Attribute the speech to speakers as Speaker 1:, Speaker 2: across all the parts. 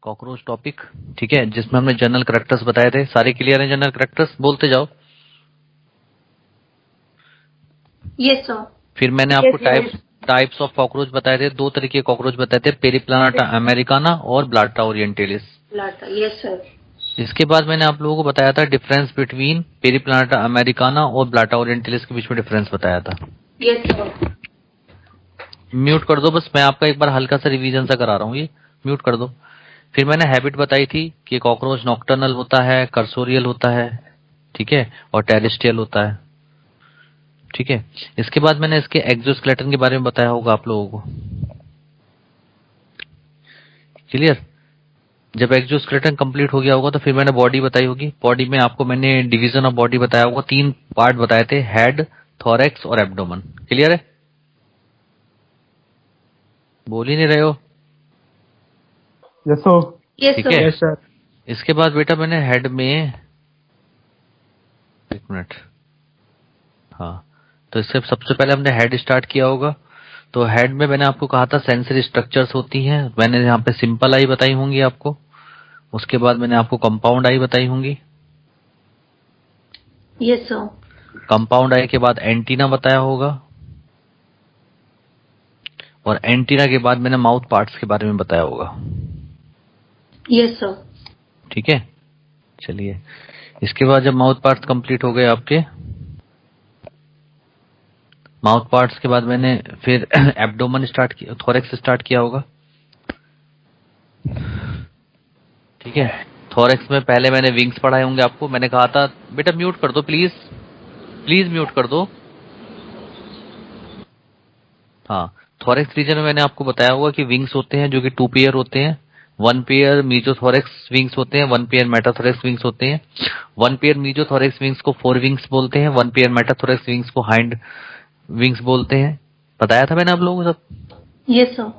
Speaker 1: Cockroach topic, ठीक है, जिसमें हमने जनरल कैरेक्टर्स बताए थे। सारे क्लियर हैं? जनरल कैरेक्टर्स बोलते जाओ।
Speaker 2: Yes sir.
Speaker 1: फिर मैंने आपको टाइप्स ऑफ कॉकरोच बताए थे। दो तरीके के कॉकरोच बताए थे, पेरिप्लानाटा अमेरिकाना और ब्लाटा ओरिएंटेलिस।
Speaker 2: Yes sir.
Speaker 1: इसके बाद मैंने आप लोगों को बताया था डिफरेंस बिटवीन पेरिप्लानाटा अमेरिकाना और ब्लाटा ओरिएंटेलिस के बीच में डिफरेंस बताया था।
Speaker 2: Yes sir.
Speaker 1: म्यूट कर दो, बस मैं आपका एक बार हल्का सा रिवीजन सा करा रहा हूँ, ये म्यूट कर दो। फिर मैंने हैबिट बताई थी कि कॉकरोच नॉक्टर्नल होता है, कर्सोरियल होता है, ठीक है, और टेरेस्ट्रियल होता है, ठीक है। इसके बाद मैंने इसके एक्सोस्केलेटन के बारे में बताया होगा आप लोगों को, क्लियर। जब एक्सोस्केलेटन कंप्लीट हो गया होगा तो फिर मैंने बॉडी बताई होगी। बॉडी में आपको मैंने डिवीजन ऑफ बॉडी बताया होगा, 3 पार्ट बताए थे, हेड, थोरैक्स और एब्डोमेन। क्लियर है? बोल ही नहीं रहे हो?
Speaker 3: Yes sir.
Speaker 1: ठीक है।
Speaker 3: Yes sir.
Speaker 1: इसके बाद बेटा मैंने हेड में, एक मिनट, हाँ, तो इससे सबसे पहले हमने हेड स्टार्ट किया होगा। तो हेड में मैंने आपको कहा था सेंसरी स्ट्रक्चर्स होती हैं। मैंने यहाँ पे सिंपल आई बताई होंगी आपको। उसके बाद मैंने आपको कंपाउंड आई बताई होंगी।
Speaker 2: Yes sir.
Speaker 1: कंपाउंड आई के बाद एंटीना बताया होगा, और एंटीना के बाद मैंने माउथ पार्ट्स के बारे में बताया होगा।
Speaker 2: Yes sir.
Speaker 1: ठीक है, चलिए। इसके बाद जब माउथ पार्ट्स कंप्लीट हो गए आपके, माउथ पार्ट्स के बाद मैंने फिर एब्डोमेन स्टार्ट किया, थोरैक्स स्टार्ट किया होगा, ठीक है। थोरैक्स में पहले मैंने विंग्स पढ़ाए होंगे आपको। मैंने कहा था बेटा म्यूट कर दो प्लीज, प्लीज म्यूट कर दो। हाँ, थोरैक्स रीजन में मैंने आपको बताया होगा कि विंग्स होते हैं जो कि 2 पेयर होते हैं। 1 पेयर मीजोथोरैक्स विंग्स होते हैं, 1 पेयर मेटाथोरैक्स विंग्स होते हैं। 1 पेयर मीजोथोरैक्स विंग्स को फोर विंग्स बोलते हैं, 1 पेयर मेटाथोरैक्स विंग्स को हाइंड विंग्स बोलते हैं। बताया था मैंने आप लोगों को सब?
Speaker 2: Yes sir.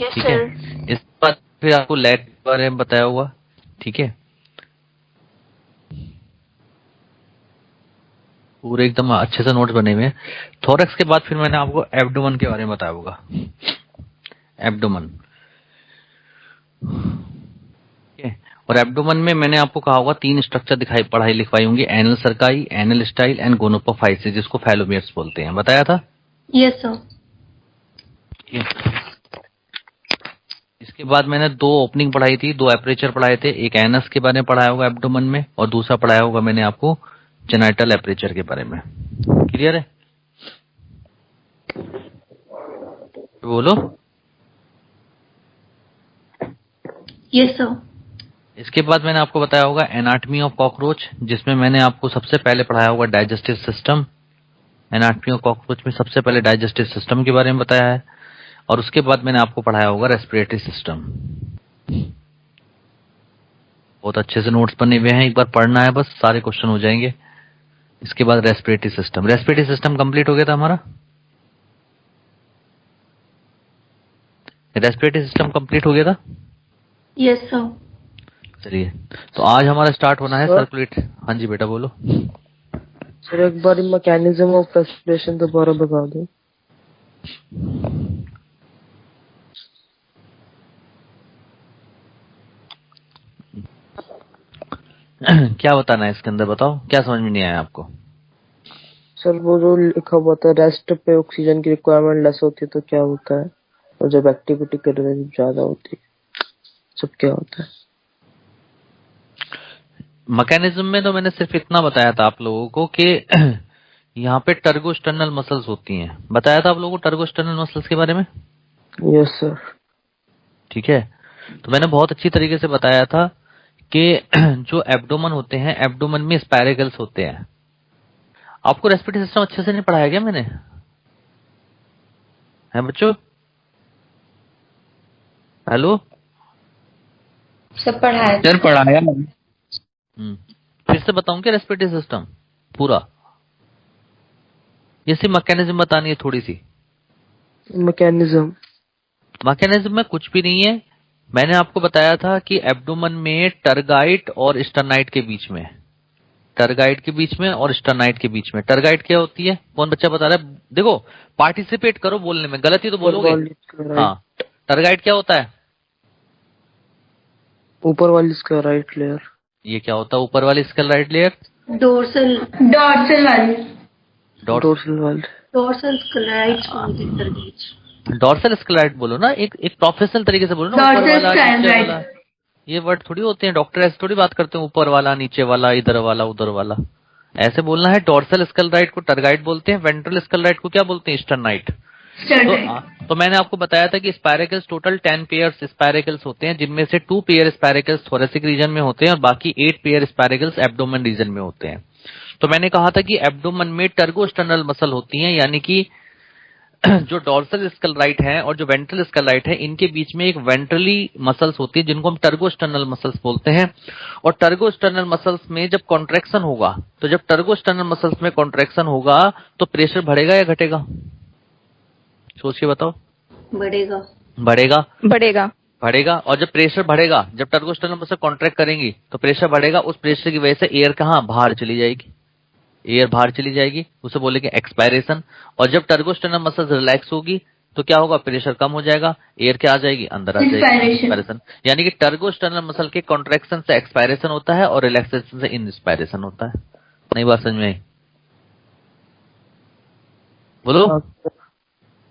Speaker 1: ठीक है। इस बार फिर आपको लेग के बारे में बताया होगा, ठीक है, पूरे एकदम अच्छे से नोट्स बने हुए हैं। थोरैक्स के बाद फिर मैंने आपको एब्डोमेन के बारे में बताया होगा, एब्डोमेन, ठीक है। और एब्डोमेन में मैंने आपको कहा होगा 3 स्ट्रक्चर दिखाई पढ़ाई लिखवाई होंगी, एनल सर्काई, एनल स्टाइल एंड गोनोपोफाइसिस, जिसको फैलोमियर्स बोलते हैं। बताया था?
Speaker 2: Yes sir.
Speaker 1: इसके बाद मैंने 2 ओपनिंग पढ़ाई थी, 2 एपरेचर पढ़ाए थे। एक एनस के बारे में पढ़ाया होगा एब्डोमेन में, और दूसरा पढ़ाया होगा मैंने आपको जेनाइटल एपरेचर के बारे में। क्लियर है? बोलो।
Speaker 2: Yes sir.
Speaker 1: इसके बाद मैंने आपको बताया होगा एनाटमी ऑफ कॉकरोच, जिसमें मैंने आपको सबसे पहले पढ़ाया होगा digestive system. Anatomy of cockroach में सबसे पहले डाइजेस्टिव सिस्टम के बारे में बताया है। और उसके बाद मैंने आपको पढ़ाया होगा रेस्पिरेटरी सिस्टम। बहुत अच्छे से नोट्स बने हुए हैं, एक बार पढ़ना है बस, सारे क्वेश्चन हो जाएंगे। इसके बाद respiratory system, respiratory system complete हो गया था हमारा। रेस्पिरेटरी सिस्टम कंप्लीट हो गया था।
Speaker 2: Yes sir.
Speaker 1: चलिए, तो आज हमारा स्टार्ट होना है सर्कुलेट। हाँ जी बेटा बोलो।
Speaker 3: सर एक बार मैकेनिज्म ऑफ रेस्पिरेशन दोबारा बता दो।
Speaker 1: क्या बताना है इसके अंदर, बताओ, क्या समझ में नहीं आया आपको?
Speaker 3: सर वो जो लिखा हुआ था रेस्ट पे ऑक्सीजन की रिक्वायरमेंट लेस होती है तो क्या होता है, और जब एक्टिविटी कर रहे हैं ज्यादा होती है, सब क्या होता है?
Speaker 1: मैकेनिज्म में तो मैंने सिर्फ इतना बताया था आप लोगों को कि यहाँ पे टर्गोस्टर्नल मसल्स होती हैं। बताया था आप लोगों को टर्गोस्टर्नल मसल्स के बारे में?
Speaker 3: Yes sir.
Speaker 1: ठीक है, तो मैंने बहुत अच्छी तरीके से बताया था कि जो एब्डोमेन होते हैं, एब्डोमेन में स्पाइरेगल्स होते हैं। आपको रेस्पिरेटरी सिस्टम अच्छे से नहीं पढ़ाया गया मैंने, है बच्चों? हेलो
Speaker 2: सब पढ़ाया
Speaker 3: सर, पढ़ाया।
Speaker 1: फिर से बताऊं क्या रेस्पिरेटरी सिस्टम पूरा? ये सिर्फ मैकेनिज्म बतानी है थोड़ी सी।
Speaker 3: मैकेनिज्म
Speaker 1: मैकेनिज्म में कुछ भी नहीं है। मैंने आपको बताया था कि एब्डोमेन में टर्गाइट और स्टर्नाइट के बीच में, टर्गाइट के बीच में और स्टर्नाइट के बीच में, टर्गाइट क्या होती है? कौन बच्चा बता रहा है? देखो, पार्टिसिपेट करो बोलने में, गलती तो बोलोगे। हाँ, टर्गाइट क्या होता है?
Speaker 3: ऊपर वाली इसका राइट लेयर।
Speaker 1: ये क्या होता है ऊपर वाली स्कल राइट लेयर?
Speaker 2: डोर्सल वाली
Speaker 3: डोर्सल वाली।
Speaker 2: डोर्सल स्क्लेराइट बोलते हैं सर बीच।
Speaker 1: डॉर्सल स्क्लेराइट बोलो ना, एक प्रोफेशनल तरीके से बोलो ना, ऊपर वाला नीचे वाला। ये वर्ड थोड़ी होते हैं, डॉक्टर ऐसे थोड़ी बात करते हैं, ऊपर वाला नीचे वाला इधर वाला उधर वाला, ऐसे बोलना है। डॉर्सल स्क्लेराइट को टरगाइट बोलते हैं, वेंट्रल स्क्लेराइट को क्या बोलते हैं? स्टर्नाइट। तो मैंने आपको बताया था कि स्पाइरेकल्स टोटल 10 पेयर्स स्पाइरेकल्स होते हैं, जिनमें से 2 पेयर स्पाइरेकल्स थोरेसिक रीजन में होते हैं और बाकी 8 पेयर स्पाइरेकल्स एब्डोमेन रीजन में होते हैं। तो मैंने कहा था कि एब्डोमेन में टर्गोस्टर्नल मसल होती हैं, यानी कि जो डॉर्सल स्कलराइट है और जो वेंट्रल स्कलराइट है, इनके बीच में एक वेंट्रली मसल्स होती है जिनको हम टर्गोस्टर्नल मसल्स बोलते हैं। और टर्गोस्टर्नल मसल्स में जब कॉन्ट्रैक्शन होगा, तो जब टर्गोस्टर्नल मसल्स में कॉन्ट्रैक्शन होगा तो प्रेशर बढ़ेगा या घटेगा? सोच के बताओ।
Speaker 2: बढ़ेगा
Speaker 1: बढ़ेगा
Speaker 4: बढ़ेगा
Speaker 1: बढ़ेगा। और जब प्रेशर बढ़ेगा, जब टर्गोस्टर्नल मसल कॉन्ट्रैक्ट करेंगी तो प्रेशर बढ़ेगा, उस प्रेशर की वजह से एयर कहाँ बाहर चली जाएगी, एयर बाहर चली जाएगी, उसे बोलेंगे एक्सपायरेशन। और जब टर्गोस्टर्नल मसल्स रिलैक्स होगी तो क्या होगा? प्रेशर कम हो जाएगा, एयर क्या आ जाएगी? अंदर आ जाएगी, एक्सपायरेशन। यानी कि टर्गोस्टर्नल मसल के कॉन्ट्रैक्शन से एक्सपायरेशन होता है और रिलैक्सेशन से इंस्पायरेशन होता है। नहीं बात समझ में आई? बोलो।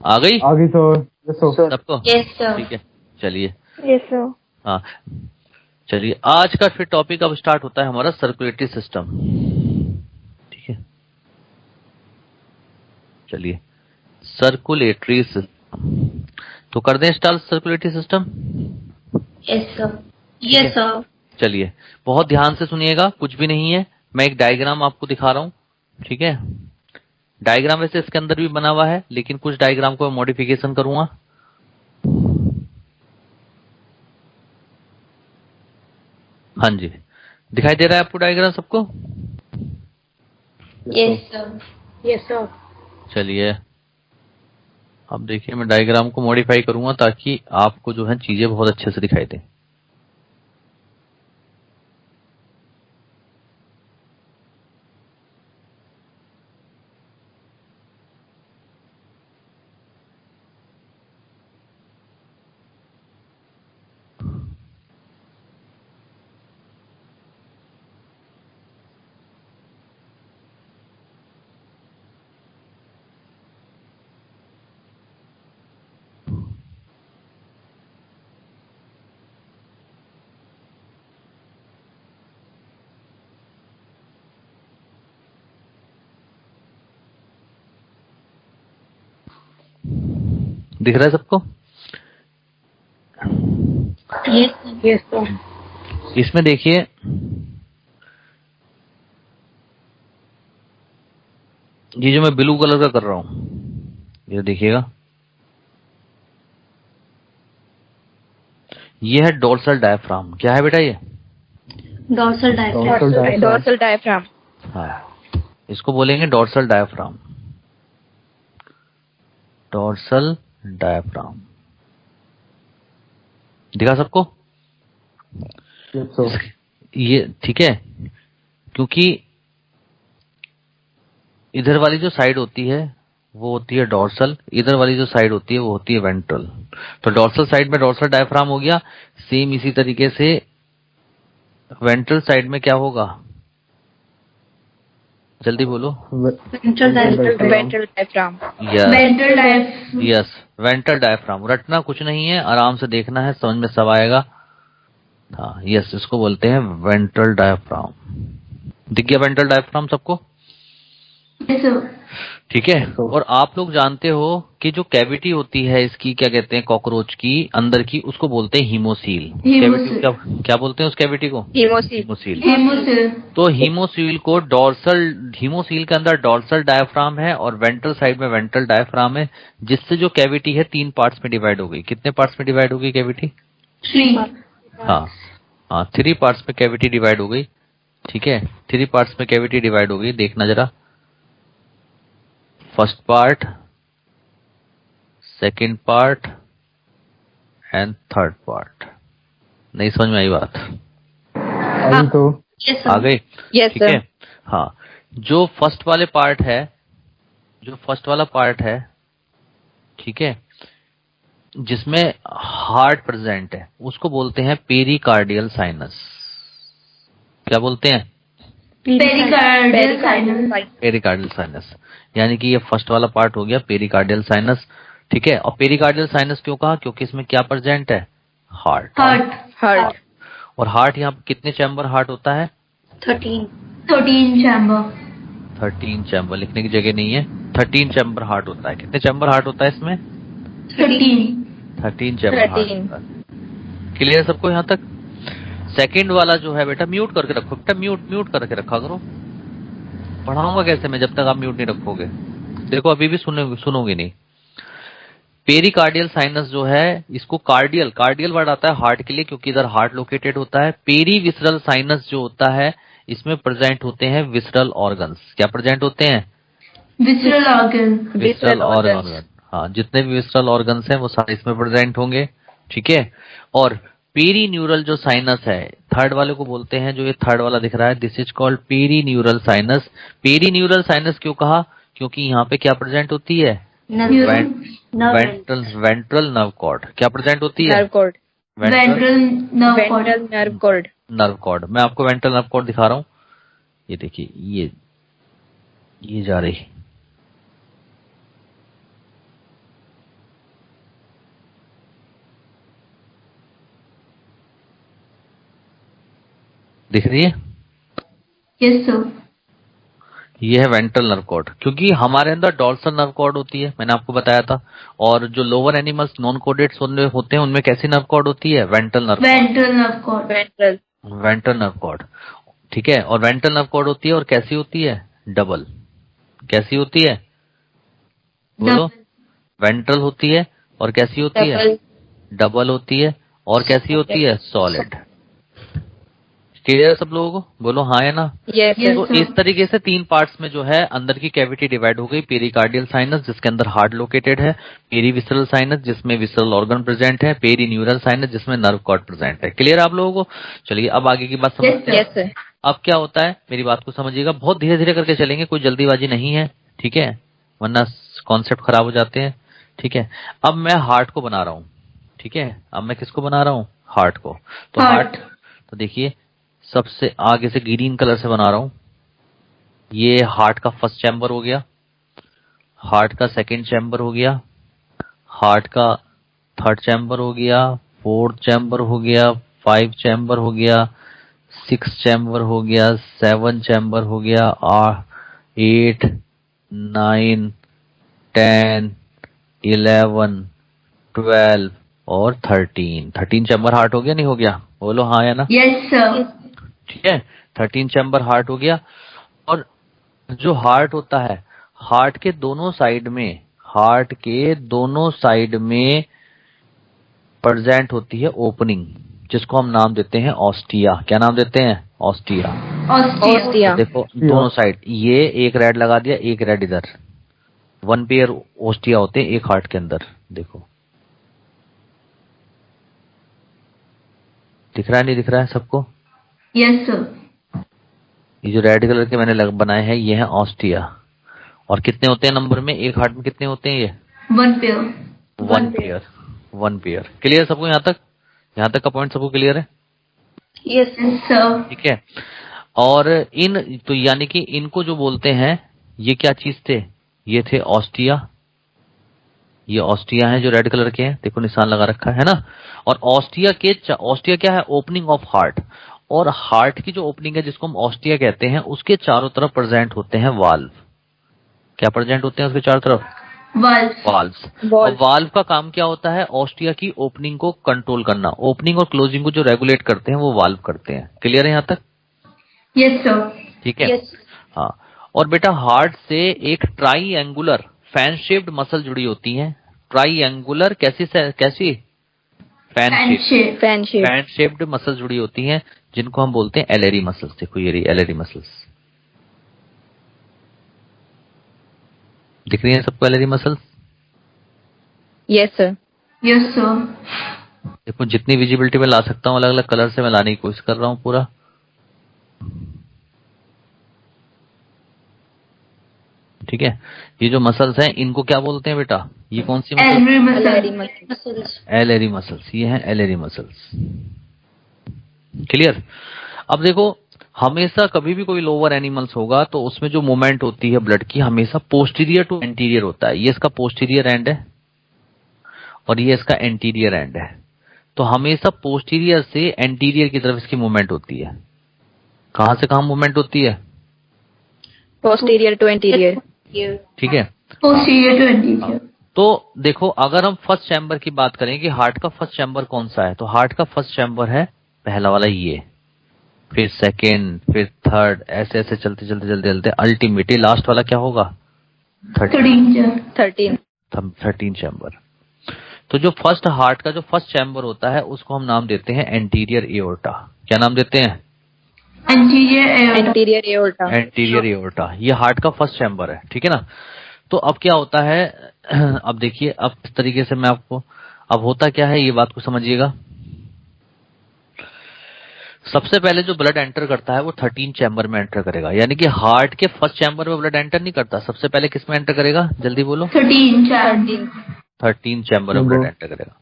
Speaker 1: आ गई सबको?
Speaker 2: Yes sir.
Speaker 1: ठीक है, चलिए।
Speaker 4: Yes sir.
Speaker 1: हाँ, चलिए आज का फिर टॉपिक अब स्टार्ट होता है हमारा सर्कुलेटरी सिस्टम। ठीक है, चलिए सर्कुलेटरी सिस्टम तो कर दें start circulatory system.
Speaker 2: Yes sir. Yes sir.
Speaker 1: चलिए बहुत ध्यान से सुनिएगा, कुछ भी नहीं है, मैं एक डायग्राम आपको दिखा रहा हूँ। ठीक है, डायग्राम वैसे इसके अंदर भी बना हुआ है, लेकिन कुछ डायग्राम को मैं मॉडिफिकेशन करूंगा। हाँ जी, दिखाई दे रहा है आपको डायग्राम सबको?
Speaker 2: Yes sir. Yes sir.
Speaker 1: चलिए अब देखिए, मैं डायग्राम को मॉडिफाई करूंगा ताकि आपको जो है चीजें बहुत अच्छे से दिखाई दें। दिख रहा है सबको?
Speaker 2: Yes sir. Yes sir.
Speaker 1: इसमें देखिए, ये जो मैं ब्लू कलर का कर रहा हूं, ये देखिएगा, ये है डोर्सल डायफ्राम। क्या है बेटा ये?
Speaker 2: Dorsal diaphragm.
Speaker 4: Dorsal diaphragm.
Speaker 1: हाँ, इसको बोलेंगे डोर्सल डायफ्राम। डोर्सल डायफ्राम दिखा सबको? ये ठीक है, क्योंकि इधर वाली जो साइड होती है वो होती है डोर्सल, इधर वाली जो साइड होती है वो होती है वेंट्रल। तो डोर्सल साइड में डोर्सल डायफ्राम हो गया। सेम इसी तरीके से वेंट्रल साइड में क्या होगा? जल्दी बोलो।
Speaker 2: Ventral
Speaker 4: diaphragm.
Speaker 1: Yes, ventral diaphragm. रटना कुछ नहीं है, आराम से देखना है, समझ में सब आएगा। हाँ यस, इसको बोलते हैं वेंट्रल डायफ्राम। दिख गया वेंट्रल डायफ्राम सबको? ठीक है। और आप लोग जानते हो कि जो कैविटी होती है इसकी, क्या कहते हैं, कॉकरोच की अंदर की, उसको बोलते हैं हीमोसील। कैविटी क्या बोलते हैं उस कैविटी को? हीमोसील। तो हीमोसील को डोर्सल, हीमोसील के अंदर डोर्सल डायफ्राम है और वेंट्रल साइड में वेंट्रल डायफ्राम है, जिससे जो कैविटी है 3 पार्ट्स में डिवाइड हो गई। कितने पार्ट्स में डिवाइड हो गई कैविटी?
Speaker 2: 3।
Speaker 1: हाँ 3 पार्ट्स में कैविटी डिवाइड हो गई। ठीक है, 3 पार्ट्स में कैविटी डिवाइड हो गई। देखना जरा, first part, second part and third part. नहीं समझ में आई बात? आ गई? ठीक है। हाँ, जो फर्स्ट वाले पार्ट है, जो फर्स्ट वाला पार्ट है, ठीक है, जिसमें हार्ट प्रेजेंट है उसको बोलते हैं पेरिकार्डियल साइनस। क्या बोलते हैं?
Speaker 2: Pericardial sinus.
Speaker 1: Pericardial sinus. यानी कि ये फर्स्ट वाला पार्ट हो गया पेरिकार्डियल साइनस। ठीक है, और पेरिकार्डियल साइनस क्यों कहा? क्योंकि इसमें क्या प्रेजेंट है? हार्ट।
Speaker 4: Heart.
Speaker 1: और हार्ट यहाँ पे कितने चैम्बर हार्ट होता है?
Speaker 2: 13 चैम्बर।
Speaker 1: 13 चैम्बर। लिखने की जगह नहीं है। 13 चैम्बर हार्ट होता है। कितने चैम्बर हार्ट होता है इसमें? 13 चैम्बर हार्ट
Speaker 4: 13.
Speaker 1: होता है। क्लियर सबको यहाँ तक? सेकंड वाला जो है बेटा म्यूट करके रखो। बेटा म्यूट करके रखा करो। पढ़ाऊंगा कैसे मैं जब तक आप म्यूट नहीं रखोगे? देखो अभी भी सुनोगे नहीं। पेरिकार्डियल साइनस जो है इसको कार्डियल वर्ड आता है हार्ट के लिए क्योंकि इधर हार्ट लोकेटेड होता है। पेरीविसरल साइनस जो होता है इसमें प्रेजेंट होते हैं विसरल ऑर्गन्स। क्या प्रेजेंट होते हैं?
Speaker 2: Visceral organ.
Speaker 1: Visceral organ. हाँ, जितने भी विसरल ऑर्गन्स हैं वो सारे इसमें प्रेजेंट होंगे। ठीक है, और पेरीन्यूरल जो साइनस है थर्ड वाले को बोलते हैं, जो ये थर्ड वाला दिख रहा है this is called perineural sinus. Perineural sinus क्यों कहा? क्योंकि यहाँ पे क्या प्रेजेंट होती है? Ventral nerve cord. क्या प्रेजेंट होती है?
Speaker 4: Nerve cord.
Speaker 2: Ventral nerve cord.
Speaker 4: Ventral nerve cord.
Speaker 1: Nerve cord. मैं आपको वेंट्रल नर्व कॉर्ड दिखा रहा हूँ। ये देखिए, ये जा रही। दिख रही है?
Speaker 2: Yes sir.
Speaker 1: ये है वेंट्रल नर्व कॉर्ड। क्योंकि हमारे अंदर डॉर्सल नर्व कॉर्ड होती है, मैंने आपको बताया था। और जो लोअर एनिमल्स नॉन कोडेट्स होते हैं उनमें कैसी नर्व कॉर्ड होती है? Ventral nerve cord.
Speaker 4: Ventral.
Speaker 1: Ventral nerve cord. ठीक है, और वेंट्रल नर्व कॉर्ड होती है और कैसी होती है? डबल। कैसी होती है? बोलो। वेंट्रल होती है और कैसी होती है?
Speaker 4: Double.
Speaker 1: डबल होती है और कैसी होती है? सॉलिड। क्लियर सब लोगों को? बोलो हाँ या ना?
Speaker 4: Yes.
Speaker 2: Yes.
Speaker 1: तो इस तरीके से 3 पार्ट्स में जो है अंदर की कैविटी डिवाइड हो गई। पेरिकार्डियल साइनस जिसके अंदर हार्ट लोकेटेड है, पेरीविसरल साइनस जिसमें विसरल ऑर्गन प्रेजेंट है, पेरीन्यूरल साइनस जिसमें नर्व कॉर्ड प्रेजेंट है। क्लियर आप लोगों को? चलिए अब आगे की बात समझते हैं।
Speaker 4: Yes sir.
Speaker 1: अब क्या होता है, मेरी बात को समझिएगा, बहुत धीरे धीरे करके चलेंगे, कोई जल्दीबाजी नहीं है। ठीक है, वरना कॉन्सेप्ट खराब हो जाते हैं। ठीक है, अब मैं हार्ट को बना रहा हूँ। ठीक है, अब मैं किसको बना रहा हूँ? हार्ट को। तो हार्ट, तो देखिए सबसे आगे से ग्रीन कलर से बना रहा हूं। ये हार्ट का फर्स्ट चैम्बर हो गया, हार्ट का सेकंड चैम्बर हो गया, हार्ट का थर्ड चैम्बर हो गया, फोर्थ चैम्बर हो गया, 5 चैम्बर हो गया, 6 चैम्बर हो गया, 7 चैम्बर हो गया, 8, 9, 10, 11, 12 और 13 चैम्बर हार्ट हो गया नहीं हो गया? बोलो हाँ या ना?
Speaker 2: Yes sir.
Speaker 1: ठीक है, 13 चैम्बर हार्ट हो गया। और जो हार्ट होता है, हार्ट के दोनों साइड में प्रेजेंट होती है ओपनिंग, जिसको हम नाम देते हैं ऑस्टिया। क्या नाम देते हैं? ऑस्टिया।
Speaker 4: Ostia.
Speaker 1: देखो दोनों साइड, ये एक रेड लगा दिया, एक रेड इधर, 1 पेयर ऑस्टिया होते हैं एक हार्ट के अंदर। देखो दिख रहा है नहीं दिख रहा है सबको?
Speaker 2: Yes sir.
Speaker 1: ये जो रेड कलर के मैंने बनाए हैं ये है ऑस्टिया। और कितने होते हैं नंबर में? एक हार्ट में कितने होते हैं ये?
Speaker 2: 1 पेयर।
Speaker 1: 1 पेयर। क्लियर सबको यहाँ तक? यहाँ तक का पॉइंट सबको क्लियर है?
Speaker 2: Yes sir.
Speaker 1: ठीक है, और इन तो यानी कि इनको जो बोलते हैं, ये क्या चीज थे? ये थे ऑस्टिया। ये ऑस्टिया है जो रेड कलर के हैं, देखो निशान लगा रखा है ना। और ऑस्टिया क्या है? Opening of heart. और हार्ट की जो ओपनिंग है जिसको हम ऑस्टिया कहते हैं, उसके चारों तरफ प्रेजेंट होते हैं वाल्व। क्या प्रेजेंट होते हैं उसके चारों तरफ? वाल्व्स। और वाल्व का काम क्या होता है? ऑस्टिया की ओपनिंग को कंट्रोल करना। ओपनिंग और क्लोजिंग को जो रेगुलेट करते हैं वो वाल्व करते हैं। क्लियर है यहाँ तक?
Speaker 2: Yes sir.
Speaker 1: ठीक है। हाँ, और बेटा हार्ट से एक ट्राईएंगुलर फैन शेप्ड मसल जुड़ी होती है। ट्राईएंगुलर कैसी फैन शेप्ड मसल जुड़ी होती हैं, जिनको हम बोलते हैं एलरी मसल्स। देखो ये रही एलरी मसल्स, दिख रही है सबको alary muscles?
Speaker 4: Yes sir.
Speaker 2: Yes sir.
Speaker 1: देखो जितनी विजिबिलिटी में ला सकता हूँ अलग अलग कलर से मैं लाने की कोशिश कर रहा हूँ पूरा। ठीक है। ये जो मसल्स हैं इनको क्या बोलते हैं बेटा? ये कौन सी मसल?
Speaker 2: Ellery
Speaker 4: Alari
Speaker 2: muscle.
Speaker 4: muscles.
Speaker 1: Alary muscles. ये हैं एलेरी मसल्स। क्लियर? अब देखो, हमेशा कभी भी कोई लोअर एनिमल्स होगा तो उसमें जो मूवमेंट होती है ब्लड की हमेशा पोस्टीरियर टू एंटीरियर होता है। ये इसका पोस्टीरियर एंड है और ये इसका एंटीरियर एंड है। तो हमेशा पोस्टीरियर से एंटीरियर की तरफ इसकी मूवमेंट होती है। कहां से कहां मूवमेंट होती है?
Speaker 4: Posterior to anterior.
Speaker 1: ठीक है।
Speaker 2: Posterior to anterior.
Speaker 1: तो देखो, अगर हम फर्स्ट चैम्बर की बात करें कि हार्ट का फर्स्ट चैम्बर कौन सा है, तो हार्ट का फर्स्ट चैम्बर है पहला वाला ये, फिर सेकेंड, फिर थर्ड, ऐसे ऐसे चलते चलते चलते चलते अल्टीमेटली लास्ट वाला क्या होगा?
Speaker 2: 13.
Speaker 1: 13 चैम्बर। तो जो फर्स्ट हार्ट का जो फर्स्ट चैम्बर होता है उसको हम नाम देते हैं एंटीरियर एओर्टा। क्या नाम देते हैं?
Speaker 2: Anterior aorta.
Speaker 4: Anterior aorta.
Speaker 1: Anterior aorta. ये हार्ट का फर्स्ट चैम्बर है, ठीक है ना। तो अब क्या होता है, अब देखिए, अब इस तरीके से मैं आपको, अब होता क्या है ये बात को समझिएगा। सबसे पहले जो ब्लड एंटर करता है वो 13 चैम्बर में एंटर करेगा, यानी कि हार्ट के फर्स्ट चैम्बर में ब्लड एंटर नहीं करता। सबसे पहले किस में एंटर करेगा? जल्दी बोलो।
Speaker 2: 13.
Speaker 1: 13 चैम्बर में ब्लड एंटर करेगा।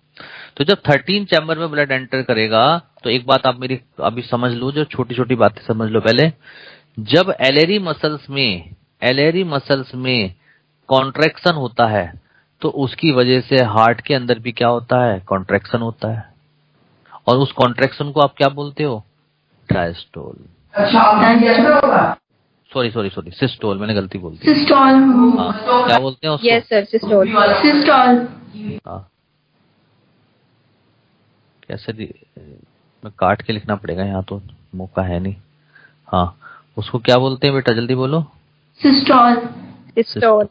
Speaker 1: तो जब 13 चैम्बर में ब्लड एंटर करेगा तो एक बात आप मेरी अभी समझ लो, जो छोटी छोटी बातें समझ लो पहले। जब एलेरी मसल्स में कॉन्ट्रैक्शन होता है तो उसकी वजह से हार्ट के अंदर भी क्या होता है? कॉन्ट्रैक्शन होता है। और उस कॉन्ट्रैक्शन को आप क्या बोलते हो? डायस्टोल। सॉरी सिस्टोल, मैंने गलती बोल दी।
Speaker 2: Systole.
Speaker 1: हाँ, क्या बोलते हैं उसको?
Speaker 4: Yes, sir. Systole.
Speaker 2: Systole.
Speaker 1: हाँ, कैसे मैं काट के लिखना पड़ेगा, यहाँ तो मौका है नहीं। हाँ, उसको क्या बोलते हैं बेटा? जल्दी बोलो।
Speaker 2: Systole.
Speaker 4: Systole.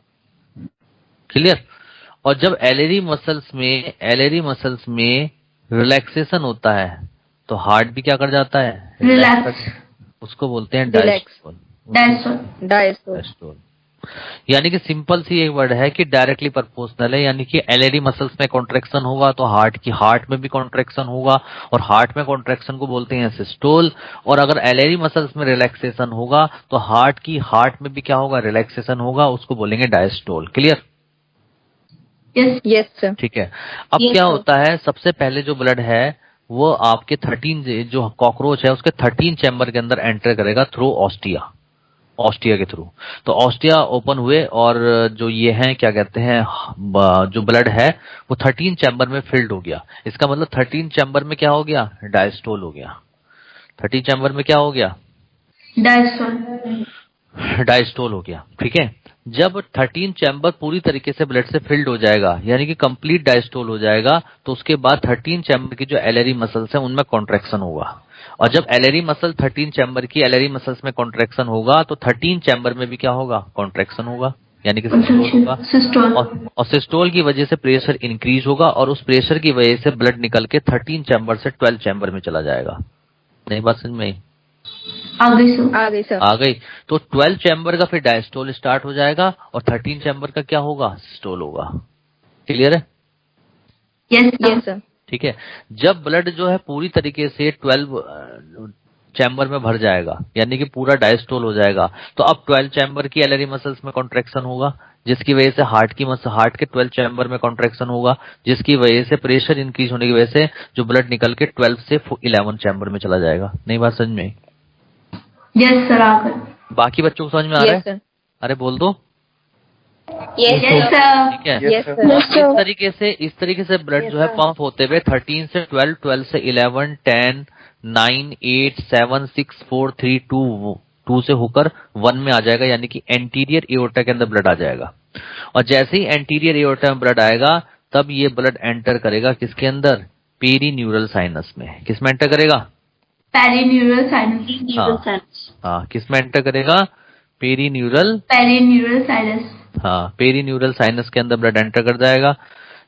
Speaker 1: क्लियर? और जब एलेरी मसल्स में रिलैक्सेशन होता है तो हार्ट भी क्या कर जाता है?
Speaker 2: Relax.
Speaker 1: उसको बोलते हैं
Speaker 4: Relax.
Speaker 1: Diastole.
Speaker 2: Diastole.
Speaker 4: Diastole.
Speaker 1: Diastole यानी कि सिंपल सी एक वर्ड है कि डायरेक्टली प्रोपोर्शनल है, यानी कि एलेरी मसल्स में कॉन्ट्रैक्शन होगा तो हार्ट में भी कॉन्ट्रैक्शन होगा, और हार्ट में कॉन्ट्रैक्शन को बोलते हैं सिस्टोल। और अगर एलेरी मसल्स में रिलैक्सेशन होगा तो हार्ट में भी क्या होगा? रिलैक्सेशन होगा, उसको बोलेंगे diastole. Clear?
Speaker 2: Yes.
Speaker 4: Yes, sir.
Speaker 1: ठीक है। अब
Speaker 2: Yes,
Speaker 1: क्या
Speaker 2: sir.
Speaker 1: होता है, सबसे पहले जो ब्लड है वो आपके 13 जो कॉकरोच है उसके 13 चैम्बर के अंदर एंटर करेगा थ्रू ऑस्टिया के थ्रू। तो ऑस्टिया ओपन हुए और जो ये हैं क्या कहते हैं, जो ब्लड है वो 13 चैम्बर में फिल्ड हो गया। इसका मतलब 13 चैम्बर में क्या हो गया? डायस्टोल हो गया। 13 चैम्बर में क्या हो गया?
Speaker 2: Diastole.
Speaker 1: डायस्टोल हो गया। ठीक है। जब 13 चैम्बर पूरी तरीके से ब्लड से फिल्ड हो जाएगा, यानी कि कंप्लीट डायस्टोल हो जाएगा, तो उसके बाद 13 चैम्बर की जो एलेरी मसल्स हैं उनमें कॉन्ट्रैक्शन होगा। और जब एलेरी मसल 13 चैम्बर की एलेरी मसल्स में कॉन्ट्रैक्शन होगा तो 13 चैम्बर में भी क्या होगा? कॉन्ट्रैक्शन होगा, यानी कि सिस्टोल होगा।
Speaker 2: Systole.
Speaker 1: और सिस्टोल की वजह से प्रेशर इंक्रीज होगा और उस प्रेशर की वजह से ब्लड निकल के 13 चैम्बर से 12 चैम्बर में चला जाएगा। नहीं बात समझ में आई?
Speaker 2: आ गई सर।
Speaker 1: आ गई। तो 12 चैम्बर का फिर डायस्टोल स्टार्ट हो जाएगा और 13 चैम्बर का क्या होगा? सिस्टोल होगा। क्लियर है?
Speaker 2: Yes sir.
Speaker 1: ठीक है। जब ब्लड जो है पूरी तरीके से 12 चैम्बर में भर जाएगा, यानी कि पूरा डायस्टोल हो जाएगा, तो अब 12 चैम्बर की एलेरी मसल्स में कॉन्ट्रैक्शन होगा, जिसकी वजह से हार्ट के 12 चैम्बर में कॉन्ट्रैक्शन होगा, जिसकी वजह से प्रेशर इंक्रीज होने की वजह से जो ब्लड निकल के 12 से 11 चैम्बर में चला जाएगा। नहीं बात समझ में?
Speaker 2: Yes sir. आ गए।
Speaker 1: बाकी बच्चों को समझ में आ रहा है? अरे बोल दो।
Speaker 2: Yes sir.
Speaker 1: ठीक है।
Speaker 4: Yes, sir.
Speaker 1: इस तरीके से ब्लड जो है पंप होते हुए 13 से 12, 12 से 11, 10, 9, 8, 7, 6, 4, 3, 2 से होकर 1 में आ जाएगा, यानी कि एंटीरियर एओर्टा के अंदर ब्लड आ जाएगा। और जैसे ही एंटीरियर एओर्टा में ब्लड आएगा तब ये ब्लड एंटर करेगा किसके अंदर? पेरीन्यूरल साइनस में। किस में एंटर करेगा?
Speaker 2: Perineural sinus.
Speaker 1: हाँ, किस में एंटर करेगा? Perineural
Speaker 2: sinus.
Speaker 1: हाँ, पेरीन्यूरल साइनस के अंदर ब्लड एंटर कर जाएगा।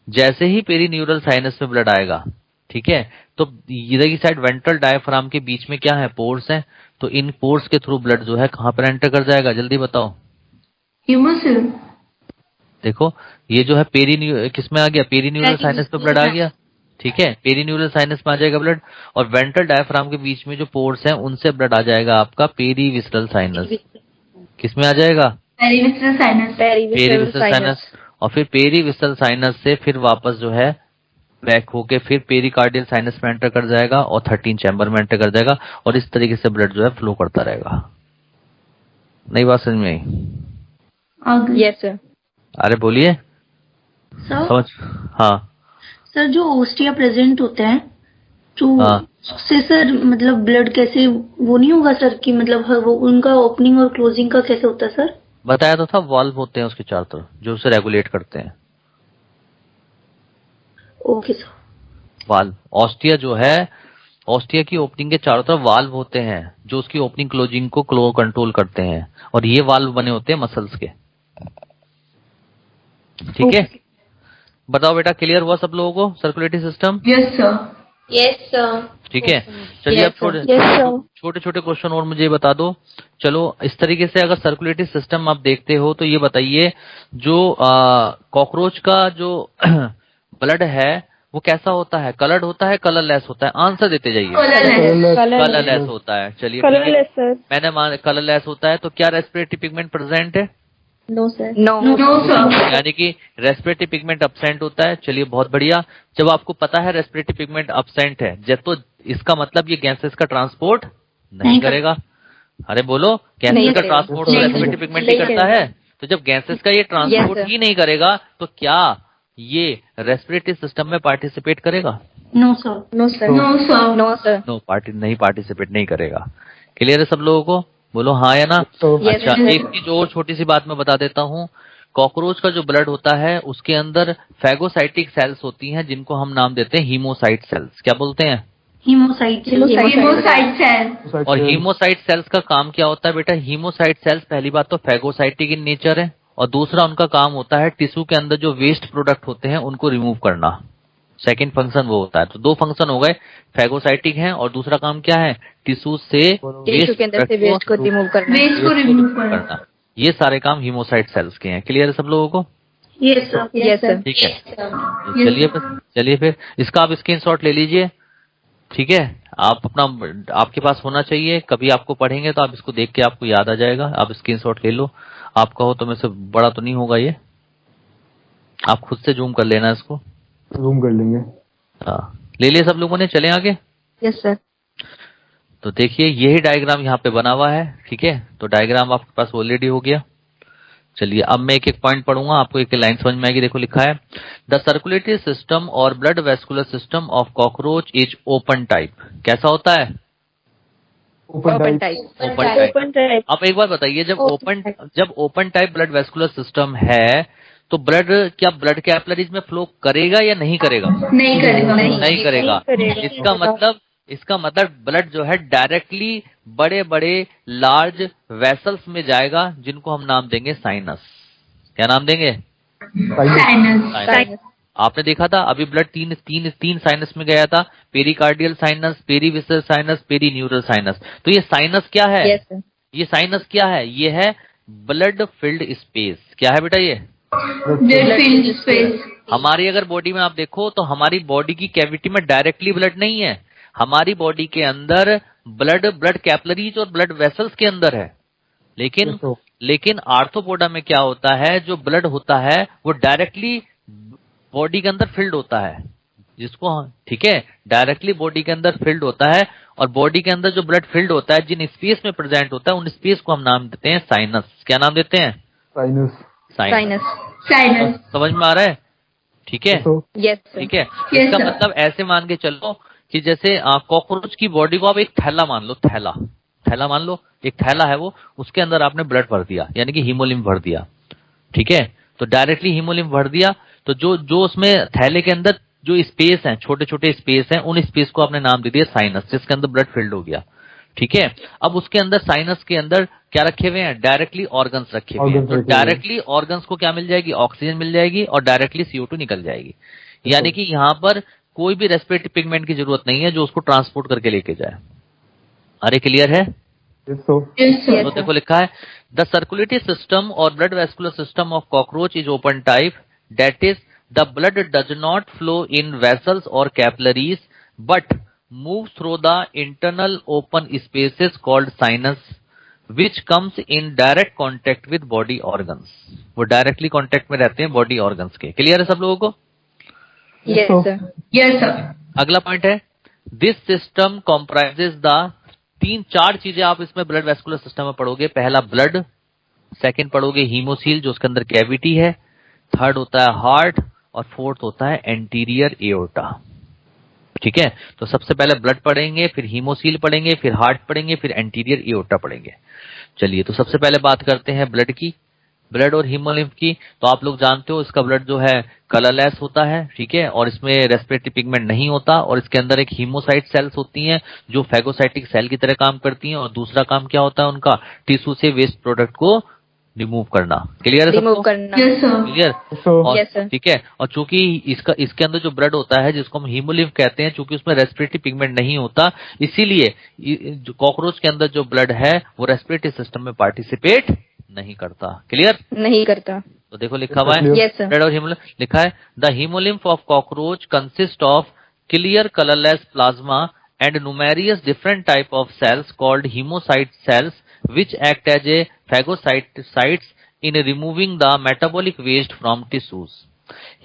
Speaker 1: जैसे ही पेरीन्यूरल साइनस में ब्लड आएगा, ठीक है, तो इधर की साइड वेंट्रल डायफ्राम के बीच में क्या है? पोर्स हैं। तो इन पोर्स के थ्रू ब्लड जो है कहां पर एंटर कर जाएगा? जल्दी बताओ।
Speaker 2: ह्यूमरल।
Speaker 1: देखो ये जो है किस में आ गया? पेरीन्यूरल साइनस में ब्लड आ गया। ठीक है, पेरीन्यूरल साइनस में आ जाएगा ब्लड, और वेंट्रल डायफ्राम के बीच में जो पोर्स हैं उनसे ब्लड आ जाएगा आपका पेरीविसरल साइनस। किस में आ जाएगा?
Speaker 2: Perivisceral sinus.
Speaker 4: Perivisceral
Speaker 1: साइनस, और फिर पेरीविसरल साइनस से फिर वापस जो है बैक होके फिर पेरिकार्डियल साइनस में एंटर कर जाएगा और 13 चैम्बर में एंटर कर जाएगा, और इस तरीके से ब्लड जो है फ्लो करता रहेगा। नई बात समझ में आई?
Speaker 4: Yes, sir.
Speaker 1: अरे बोलिए।
Speaker 2: सर
Speaker 1: समझ? हाँ
Speaker 2: सर जो ओस्टिया प्रेजेंट होते हैं तो
Speaker 1: हाँ।
Speaker 2: उससे सर मतलब ब्लड कैसे वो नहीं होगा सर कि मतलब वो उनका ओपनिंग और क्लोजिंग का कैसे होता है सर?
Speaker 1: बताया तो था, वाल्व होते हैं उसके चारों तरफ जो उसे रेगुलेट करते हैं।
Speaker 2: Okay sir.
Speaker 1: वाल्व, ऑस्टिया जो है, ऑस्टिया की ओपनिंग के चारों तरफ वाल्व होते हैं जो उसकी ओपनिंग क्लोजिंग को कंट्रोल करते हैं, और ये वाल्व बने होते हैं मसल्स के। ठीक है, बताओ बेटा, क्लियर हुआ सब लोगों को circulatory system?
Speaker 2: Yes sir. Yes sir.
Speaker 1: ठीक है, चलिए अब
Speaker 4: Yes, sir.
Speaker 1: छोटे छोटे क्वेश्चन और मुझे बता दो। चलो इस तरीके से अगर सर्कुलेटरी सिस्टम आप देखते हो तो ये बताइए, जो कॉकरोच का जो ब्लड है वो कैसा होता है? कलर्ड होता है, कलरलेस होता है? आंसर देते जाइए। कलरलेस होता है। चलिए
Speaker 4: Colorless, sir.
Speaker 1: मैंने कलरलेस होता है, तो क्या रेस्पिरेटरी पिगमेंट प्रेजेंट है?
Speaker 4: No, sir. No.
Speaker 2: No sir.
Speaker 1: यानी कि रेस्पिरेटरी पिगमेंट अब्सेंट होता है। चलिए बहुत बढ़िया, जब आपको पता है रेस्पिरेटरी पिगमेंट अब्सेंट है जब, तो इसका मतलब ये गैसेस का ट्रांसपोर्ट नहीं करेगा। अरे बोलो, गैसेस का ट्रांसपोर्ट तो रेस्पिरेटरी पिगमेंट ही करता है। तो जब गैसेस का ये ट्रांसपोर्ट
Speaker 4: sir.
Speaker 1: ही नहीं करेगा तो क्या ये रेस्पिरेटरी सिस्टम में पार्टिसिपेट करेगा?
Speaker 2: No sir.
Speaker 4: No, sir.
Speaker 2: No sir.
Speaker 4: No, sir.
Speaker 1: Participate नहीं करेगा। क्लियर है सब लोगों को? बोलो हाँ या ना?
Speaker 4: Yes,
Speaker 1: अच्छा,
Speaker 4: sir.
Speaker 1: एक चीज और छोटी सी बात मैं बता देता हूँ। कॉकरोच का जो ब्लड होता है उसके अंदर फैगोसाइटिक सेल्स होती हैं जिनको हम नाम देते हैं हीमोसाइट सेल्स। क्या बोलते हैं?
Speaker 2: हीमोसाइट सेल।
Speaker 1: और हीमोसाइट सेल्स का काम क्या होता है बेटा? हीमोसाइट सेल्स पहली बात तो फैगोसाइटिक इन नेचर है, और दूसरा उनका काम होता है टिश्यू के अंदर जो वेस्ट प्रोडक्ट होते हैं उनको रिमूव करना। सेकंड फंक्शन वो होता है। तो दो फंक्शन हो गए, फैगोसाइटिक है और दूसरा काम क्या है? टिश्यू से
Speaker 4: टिश्यू के अंदर से वेस्ट को रिमूव करना।
Speaker 2: वेस्ट को रिमूव करना।
Speaker 1: करना। ये सारे काम हीमोसाइट सेल्स के हैं। क्लियर है सब लोगों को?
Speaker 2: Yes sir.
Speaker 4: Yes, sir.
Speaker 1: ठीक है, चलिए फिर इसका आप स्क्रीनशॉट ले लीजिए। ठीक है, आप अपना आपके पास होना चाहिए, कभी आपको पढ़ेंगे तो आप इसको देख के आपको याद आ जाएगा। आप स्क्रीनशॉट ले लो। आपका हो तो मेरे से बड़ा तो नहीं होगा ये, आप खुद से जूम कर लेना इसको।
Speaker 5: जूम कर लेंगे।
Speaker 1: हाँ, ले लिए सब लोगों ने? चले आगे।
Speaker 4: Yes, sir.
Speaker 1: तो देखिए यही डायग्राम यहाँ पे बना हुआ है। ठीक है, तो डायग्राम आपके पास ऑलरेडी हो गया। चलिए अब मैं एक एक पॉइंट पढ़ूंगा, आपको एक लाइन समझ में आएगी। देखो लिखा है, द सर्कुलेटरी सिस्टम और blood vascular system of cockroach is open type. कैसा होता है?
Speaker 4: Open type.
Speaker 1: Open type. अब एक बार बताइए, जब open type blood vascular system है तो ब्लड क्या ब्लड कैपिलरीज में फ्लो करेगा या नहीं करेगा?
Speaker 2: नहीं करेगा।
Speaker 1: नहीं करेगा। इसका मतलब ब्लड जो है डायरेक्टली बड़े बड़े लार्ज वेसल्स में जाएगा जिनको हम नाम देंगे साइनस। क्या नाम देंगे?
Speaker 2: साइनस।
Speaker 1: आपने देखा था अभी ब्लड तीन साइनस में गया था, pericardial sinus, perivisceral sinus, perineural sinus. तो ये साइनस क्या है?
Speaker 4: Yes, sir.
Speaker 1: ये साइनस क्या है? ये है ब्लड फिल्ड स्पेस। क्या है बेटा ये?
Speaker 2: Blood filled space.
Speaker 1: हमारी अगर बॉडी में आप देखो तो हमारी बॉडी की कैविटी में डायरेक्टली ब्लड नहीं है, हमारी बॉडी के अंदर ब्लड कैपिलरीज और ब्लड वेसल्स के अंदर है। लेकिन आर्थ्रोपोडा में क्या होता है, जो ब्लड होता है वो डायरेक्टली बॉडी के अंदर फिल्ड होता है, जिसको ठीक है डायरेक्टली बॉडी के अंदर फिल्ड होता है। और बॉडी के अंदर जो ब्लड फिल्ड होता है, जिन स्पेस में प्रेजेंट होता है, उन स्पेस को हम नाम देते हैं साइनस। क्या नाम देते हैं? साइनस। समझ में आ रहा है? ठीक है,
Speaker 4: Yes, sir.
Speaker 1: ठीक है। इसका मतलब ऐसे मान के चलो कि जैसे कॉकरोच की बॉडी को आप एक थैला मान लो, थैला मान लो, एक थैला है वो, उसके अंदर आपने ब्लड भर दिया, यानी कि हीमोलिम्फ भर दिया। ठीक है, तो डायरेक्टली हीमोलिम्फ भर दिया, तो जो उसमें थैले के अंदर जो स्पेस है, छोटे छोटे स्पेस हैं, उन स्पेस को आपने नाम दे दिया साइनस, जिसके अंदर ब्लड फिल्ड हो गया। ठीक है, अब उसके अंदर साइनस के अंदर क्या रखे हुए हैं? डायरेक्टली ऑर्गन्स रखे हुए हैं। तो डायरेक्टली ऑर्गन्स को क्या मिल जाएगी? ऑक्सीजन मिल जाएगी और डायरेक्टली CO2 निकल जाएगी। यानी कि यहाँ पर कोई भी रेस्पिरेटरी पिगमेंट की जरूरत नहीं है जो उसको ट्रांसपोर्ट करके लेके जाए। अरे क्लियर है? तो देखो लिखा है, द सर्कुलेटरी सिस्टम और blood vascular system of cockroach is open type, that is the blood does not flow in vessels और capillaries but moves through the internal open spaces called sinus, which comes in direct contact with body organs. वो directly contact में रहते हैं body organs के। Clear है सब लोगों को?
Speaker 4: Yes, sir.
Speaker 2: Yes sir.
Speaker 1: अगला पॉइंट है दिस सिस्टम कॉम्प्राइजेज द, 3-4 चीजें आप इसमें ब्लड वेस्कुलर सिस्टम में पढ़ोगे। पहला ब्लड, सेकंड पढ़ोगे हीमोसील जो उसके अंदर कैविटी है, थर्ड होता है हार्ट, और फोर्थ होता है एंटीरियर एओर्टा। ठीक है, तो सबसे पहले ब्लड पढ़ेंगे, फिर हीमोसील पढ़ेंगे, फिर हार्ट पढ़ेंगे, फिर एंटीरियर एओर्टा पढ़ेंगे। चलिए, तो सबसे पहले बात करते हैं ब्लड की, ब्लड और हीमोलिम्फ की। तो आप लोग जानते हो इसका ब्लड जो है कलरलेस होता है, ठीक है, और इसमें रेस्पिरेटरी पिगमेंट नहीं होता, और इसके अंदर एक हीमोसाइट सेल्स होती हैं जो फैगोसाइटिक सेल की तरह काम करती हैं, और दूसरा काम क्या होता है उनका, टिश्यू से वेस्ट प्रोडक्ट को रिमूव करना। क्लियर है सबको?
Speaker 4: रिमूव करना।
Speaker 2: Yes sir.
Speaker 1: क्लियर? और
Speaker 4: Yes, sir.
Speaker 1: ठीक है, और चूंकि इसके अंदर जो ब्लड होता है जिसको हम हीमोलिम्फ कहते हैं, चूंकि उसमें रेस्पिरेटरी पिगमेंट नहीं होता, इसीलिए जो कॉकरोच के अंदर जो ब्लड है वो रेस्पिरेटरी सिस्टम में पार्टिसिपेट नहीं करता। क्लियर?
Speaker 4: नहीं करता।
Speaker 1: तो देखो लिखा हुआ है
Speaker 4: Yes, sir.
Speaker 1: ब्लड और हीमोलिम्फ लिखा है, the haemolymph of cockroach consist of clear colourless plasma and numerous different type of cells called hemocyte cells which act as a phagocytes in removing the metabolic waste from tissues.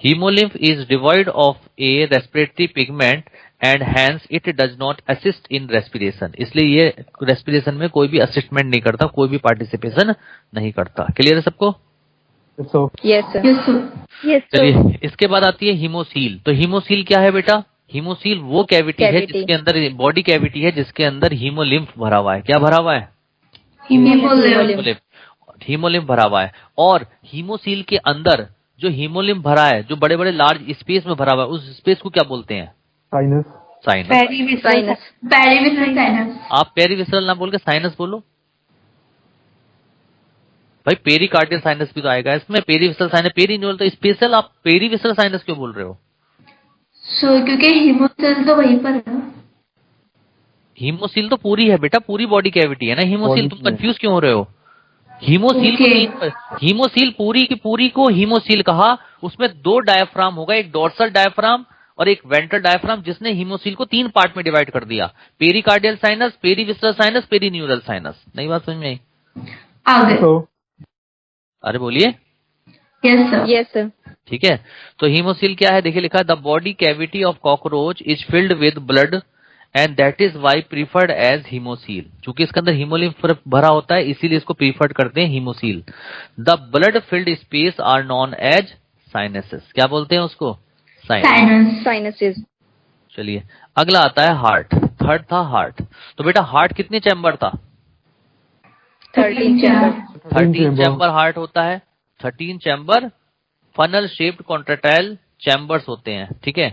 Speaker 1: Hemolymph is devoid of a respiratory pigment and hence it does not assist in respiration. इसलिए ये respiration में कोई भी असिस्टमेंट नहीं करता, कोई भी participation नहीं करता। क्लियर है सबको?
Speaker 4: Yes, sir.
Speaker 2: Yes sir.
Speaker 4: Yes, sir.
Speaker 1: चलिए, इसके बाद आती है हीमोसील। तो हीमोसील क्या है बेटा? हीमोसील वो कैविटी है
Speaker 4: Cavity.
Speaker 1: जिसके अंदर, बॉडी कैविटी है जिसके अंदर हीमोलिम्फ भरा हुआ है। क्या भरा हुआ है?
Speaker 2: हीमोलिम्फ।
Speaker 1: हीमोलिम्फ भरा हुआ है। और हीमोसील के अंदर जो हीमोलिम्फ भरा है, जो बड़े बड़े लार्ज स्पेस में भरा हुआ है, उस स्पेस को क्या बोलते हैं?
Speaker 5: Sinus.
Speaker 1: Sinus.
Speaker 4: Sinus.
Speaker 2: Perivisceral sinus.
Speaker 1: आप पेरीविसरल ना बोल के साइनस बोलो भाई, पेरिकार्डियल साइनस भी तो आएगा इसमें। पेरीविसरल साइनस, पेरी नहीं बोलते स्पेशल, आप पेरीविसरल साइनस क्यों बोल रहे हो?
Speaker 2: सो क्योंकि हीमोसेल तो वहीं पर है।
Speaker 1: हीमोसील तो पूरी है बेटा, पूरी बॉडी कैविटी है ना हीमोसील। तुम
Speaker 5: Body में।
Speaker 1: कंफ्यूज क्यों हो रहे हो? हीमोसील को
Speaker 2: Okay.
Speaker 1: हीमोसील पूरी की पूरी को हीमोसील कहा। उसमें 2 डायफ्राम होगा, एक डोर्सल डायफ्राम और एक वेंट्रल डायफ्राम, जिसने हीमोसील को 3 पार्ट में डिवाइड कर दिया। Pericardial sinus, perivisceral sinus, perineural sinus. नई बात समझ में आई?
Speaker 2: आगे।
Speaker 1: अरे बोलिए।
Speaker 2: Yes sir.
Speaker 4: Yes, sir.
Speaker 1: ठीक है, तो हीमोसील क्या है? देखिए लिखा है, the body cavity of cockroach is filled with blood and that is why preferred as haemocoel. चूंकि इसके अंदर हीमोलिम्फ भरा होता है, इसीलिए इसको प्रीफर्ड करते हैं haemocoel. The blood filled space are known as sinuses. क्या बोलते हैं उसको? साइनस।
Speaker 2: साइनस।
Speaker 4: Sinuses.
Speaker 1: चलिए, अगला आता है हार्ट। थर्ड था हार्ट। तो बेटा हार्ट कितने चैम्बर था?
Speaker 4: 13 chamber.
Speaker 1: 13 चैम्बर हार्ट होता है। 13 chamber funnel shaped contractile chambers होते हैं। ठीक है,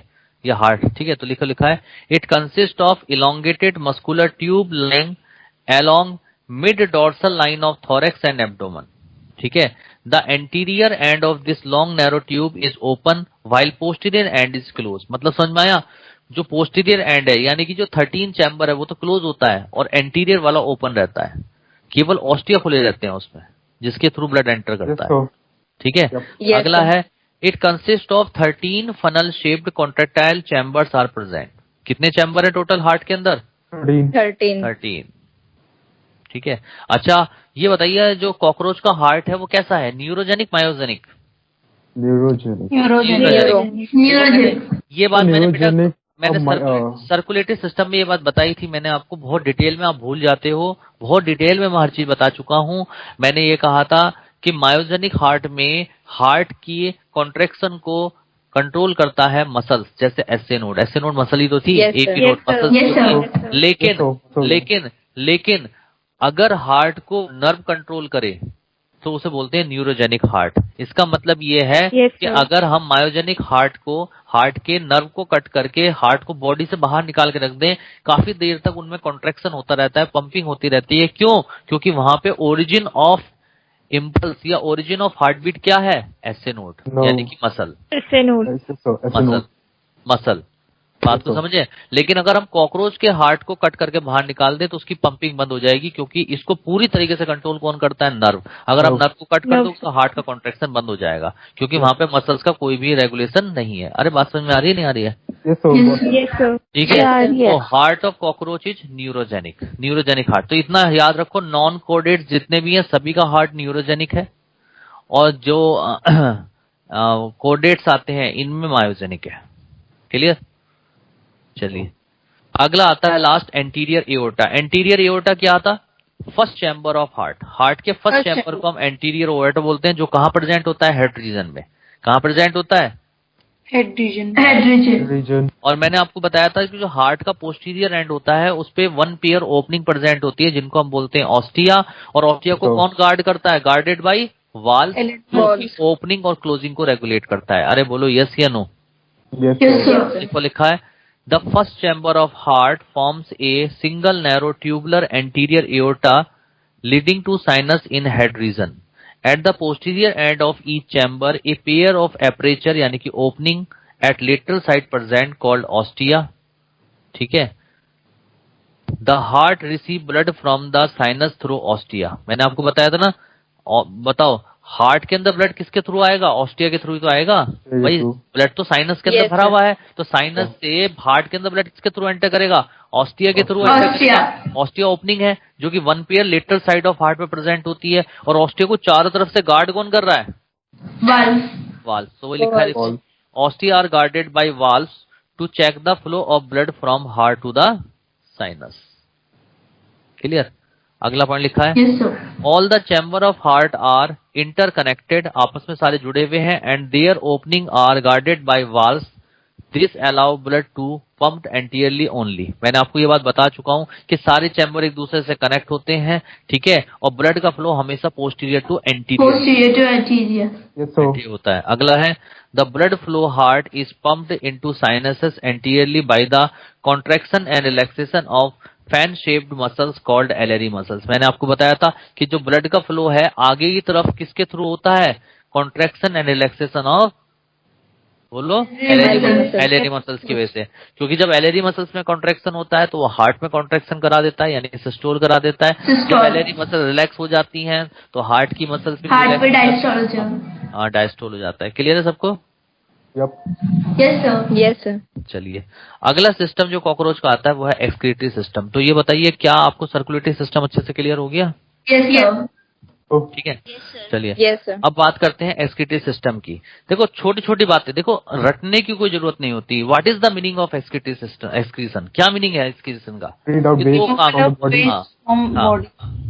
Speaker 1: ये हार्ट। ठीक है, तो लिखा है, it consist of elongated muscular tube lying along mid dorsal line of thorax and abdomen. ठीक है, the anterior end of this long narrow tube is open while posterior and is close. मतलब समझ में आया? जो पोस्टीरियर एंड है, यानी कि जो 13 चैम्बर है वो तो क्लोज होता है, और एंटीरियर वाला ओपन रहता है। केवल ऑस्टिया खुले रहते हैं उसमें, जिसके थ्रू ब्लड एंटर करता है। ठीक है,
Speaker 4: Yes,
Speaker 1: अगला
Speaker 4: sir.
Speaker 1: है, it consist of 13 funnel shaped contractile chambers are present. कितने चैम्बर है टोटल हार्ट के अंदर?
Speaker 4: 13.
Speaker 1: 13। ठीक है, अच्छा ये बताइए, जो कॉकरोच का हार्ट है वो कैसा है? Neurogenic, myogenic?
Speaker 5: न्यूरोजेनिक।
Speaker 2: न्यूरोजेनिक।
Speaker 1: ये बात मैंने बेटा,
Speaker 5: न्यूरोजेनिक
Speaker 1: मैंने
Speaker 5: और
Speaker 1: सर्कुलेटरी सिस्टम में ये बात बताई थी मैंने आपको, बहुत डिटेल में। आप भूल जाते हो, बहुत डिटेल में मैं हर चीज बता चुका हूं। मैंने ये कहा था कि मायोजेनिक हार्ट में हार्ट की कॉन्ट्रैक्शन को कंट्रोल करता है मसल्स, जैसे SA node. SA node muscle ही तो थी,
Speaker 4: Yes,
Speaker 1: एक
Speaker 4: sir.
Speaker 1: ही node
Speaker 2: Yes, sir.
Speaker 1: Muscle
Speaker 2: Yes,
Speaker 1: थी।
Speaker 2: sir.
Speaker 1: लेकिन लेकिन लेकिन अगर हार्ट को नर्व कंट्रोल करे तो उसे बोलते हैं न्यूरोजेनिक हार्ट। इसका मतलब ये है
Speaker 4: Yes,
Speaker 1: कि
Speaker 4: sir.
Speaker 1: अगर हम मायोजेनिक हार्ट को, हार्ट के नर्व को कट करके हार्ट को बॉडी से बाहर निकाल के रख दें, काफी देर तक उनमें कॉन्ट्रैक्शन होता रहता है, पंपिंग होती रहती है। क्यों? क्योंकि वहां पे ओरिजिन ऑफ इम्पल्स या ओरिजिन ऑफ हार्ट बीट क्या है? SA node,
Speaker 5: No.
Speaker 1: यानी कि मसल।
Speaker 4: Say no.
Speaker 5: ऐसे
Speaker 1: मसल मसल बात को समझे। लेकिन अगर हम कॉकरोच के हार्ट को कट करके बाहर निकाल दें तो उसकी पंपिंग बंद हो जाएगी, क्योंकि इसको पूरी तरीके से कंट्रोल कौन करता है? नर्व। अगर हम नर्व को कट कर दो तो हार्ट का कॉन्ट्रैक्शन बंद हो जाएगा, क्योंकि वहां पे मसल्स का कोई भी रेगुलेशन नहीं है। अरे बात समझ में आ रही है नहीं आ रही है? ठीक है। तो heart of cockroach is neurogenic, neurogenic heart. तो इतना याद रखो, नॉन कोडेड जितने भी हैं सभी का हार्ट न्यूरोजेनिक है, और जो कोडेट्स आते हैं इनमें मायोजेनिक है। क्लियर? चलिए अगला आता है last, anterior aorta. Anterior aorta क्या आता? First chamber of heart. Heart के फर्स्ट चैम्बर को हम एंटीरियर एओर्टा बोलते हैं, जो कहां प्रेजेंट होता है? हेड रीजन में। कहां प्रेजेंट होता है?
Speaker 2: Head region.
Speaker 1: और मैंने आपको बताया था कि जो हार्ट का पोस्टीरियर एंड होता है उस पे वन पेयर ओपनिंग प्रेजेंट होती है, जिनको हम बोलते हैं ऑस्टिया। और ऑस्टिया को कौन गार्ड करता है? गार्डेड बाय वाल्व, ओपनिंग और क्लोजिंग को रेगुलेट करता है। अरे बोलो यस या नो? देखो लिखा है, the first chamber of heart forms a single narrow tubular anterior aorta leading to sinus in head region. At the posterior end of each chamber a pair of aperture यानी कि opening at lateral side present called ostia. ठीक है। The heart receive blood from the sinus through ostia. मैंने आपको बताया था ना, बताओ हार्ट के अंदर ब्लड किसके थ्रू आएगा? ऑस्टिया के थ्रू ही तो आएगा भाई। ब्लड तो साइनस के अंदर भरा हुआ है, तो साइनस से हार्ट के अंदर ब्लड किसके थ्रू एंटर करेगा? ऑस्टिया के थ्रू एंटर करेगा। ऑस्टिया ओपनिंग है जो कि one pair lateral side of heart में प्रेजेंट होती है, और ऑस्टिया को चारों तरफ से गार्ड कौन कर रहा है? वाल्व। तो वो लिखा है, ostia are guarded by valves to check the flow of blood from heart to the sinus. Clear? अगला पॉइंट लिखा है, all the chamber of heart are interconnected, आपस में सारे जुड़े हुए हैं, and their opening are guarded by valves. This allow blood to pumped anteriorly only. मैंने आपको ये बात बता चुका हूं कि सारे चैम्बर एक दूसरे से कनेक्ट होते हैं, ठीक है, और ब्लड का फ्लो हमेशा पोस्टीरियर टू एंटीरियर होता है। अगला है, the blood flow heart is pumped into sinuses anteriorly by the contraction and relaxation of fan shaped muscles called एलरी muscles. मैंने आपको बताया था कि जो ब्लड का फ्लो है आगे की तरफ किसके थ्रू होता है? कॉन्ट्रैक्शन एंड रिलैक्सेशन ऑफ, बोलो, एलरी मसल्स की वजह से। क्योंकि जब एलरी मसल्स में कॉन्ट्रैक्शन होता है तो वो हार्ट में कॉन्ट्रैक्शन करा देता है, यानी सिस्टोल करा देता है। जब एलरी मसल रिलैक्स हो जाती हैं तो हार्ट की मसल्स भी डायस्टोल हो जाता है। क्लियर है सबको?
Speaker 4: Yes sir.
Speaker 1: चलिए अगला सिस्टम जो कॉकरोच का आता है वो है एक्सक्रीटरी सिस्टम। तो ये बताइए, क्या आपको सर्कुलेटरी सिस्टम अच्छे से क्लियर हो गया? ठीक है। चलिए अब बात करते हैं एक्सक्रीटरी सिस्टम की। देखो छोटी छोटी बातें, देखो रटने की कोई जरूरत नहीं होती। What is the meaning of excretory system? Excretion क्या मीनिंग है एक्सक्रीशन का?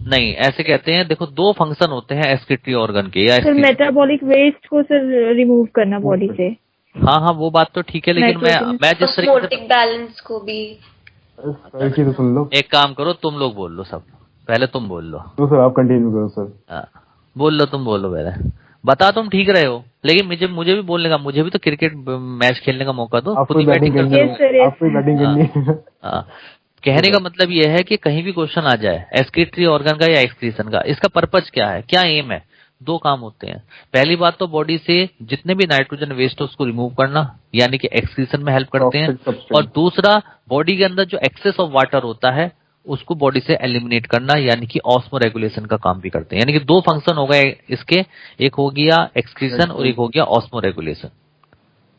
Speaker 1: नहीं, ऐसे कहते हैं, देखो दो फंक्शन होते हैं एक्सक्रीटरी ऑर्गन के, या
Speaker 6: मेटाबॉलिक वेस्ट को सर रिमूव करना बॉडी से।
Speaker 1: हाँ वो बात तो ठीक है, लेकिन मैं जिस तरीके से
Speaker 2: बैलेंस को भी
Speaker 5: तो सुन लो।
Speaker 1: एक काम करो, तुम लोग बोल लो, सब पहले तुम बोल लो।
Speaker 5: तो सर आप कंटिन्यू करो सर।
Speaker 1: बोल लो, तुम बोलो पहले। बता तुम ठीक रहे हो, लेकिन मुझे भी बोलने का, मुझे भी तो क्रिकेट मैच खेलने का मौका दो।
Speaker 5: आपको बैटिंग करनी है।
Speaker 1: कहने का मतलब ये है कि कहीं भी क्वेश्चन आ जाए एक्सक्रीटरी ऑर्गन का या एक्सक्रीशन का, इसका पर्पज क्या है, क्या एम है? दो काम होते हैं। पहली बात तो बॉडी से जितने भी नाइट्रोजन वेस्ट है उसको रिमूव करना, यानी कि एक्सक्रीशन में हेल्प करते हैं। और दूसरा, बॉडी के अंदर जो एक्सेस ऑफ वाटर होता है उसको बॉडी से एलिमिनेट करना, यानी कि ऑस्मो रेगुलेशन का काम भी करते हैं। यानी कि दो फंक्शन हो गए इसके, एक हो गया एक्सक्रीशन और एक हो गया ऑस्मो रेगुलेशन।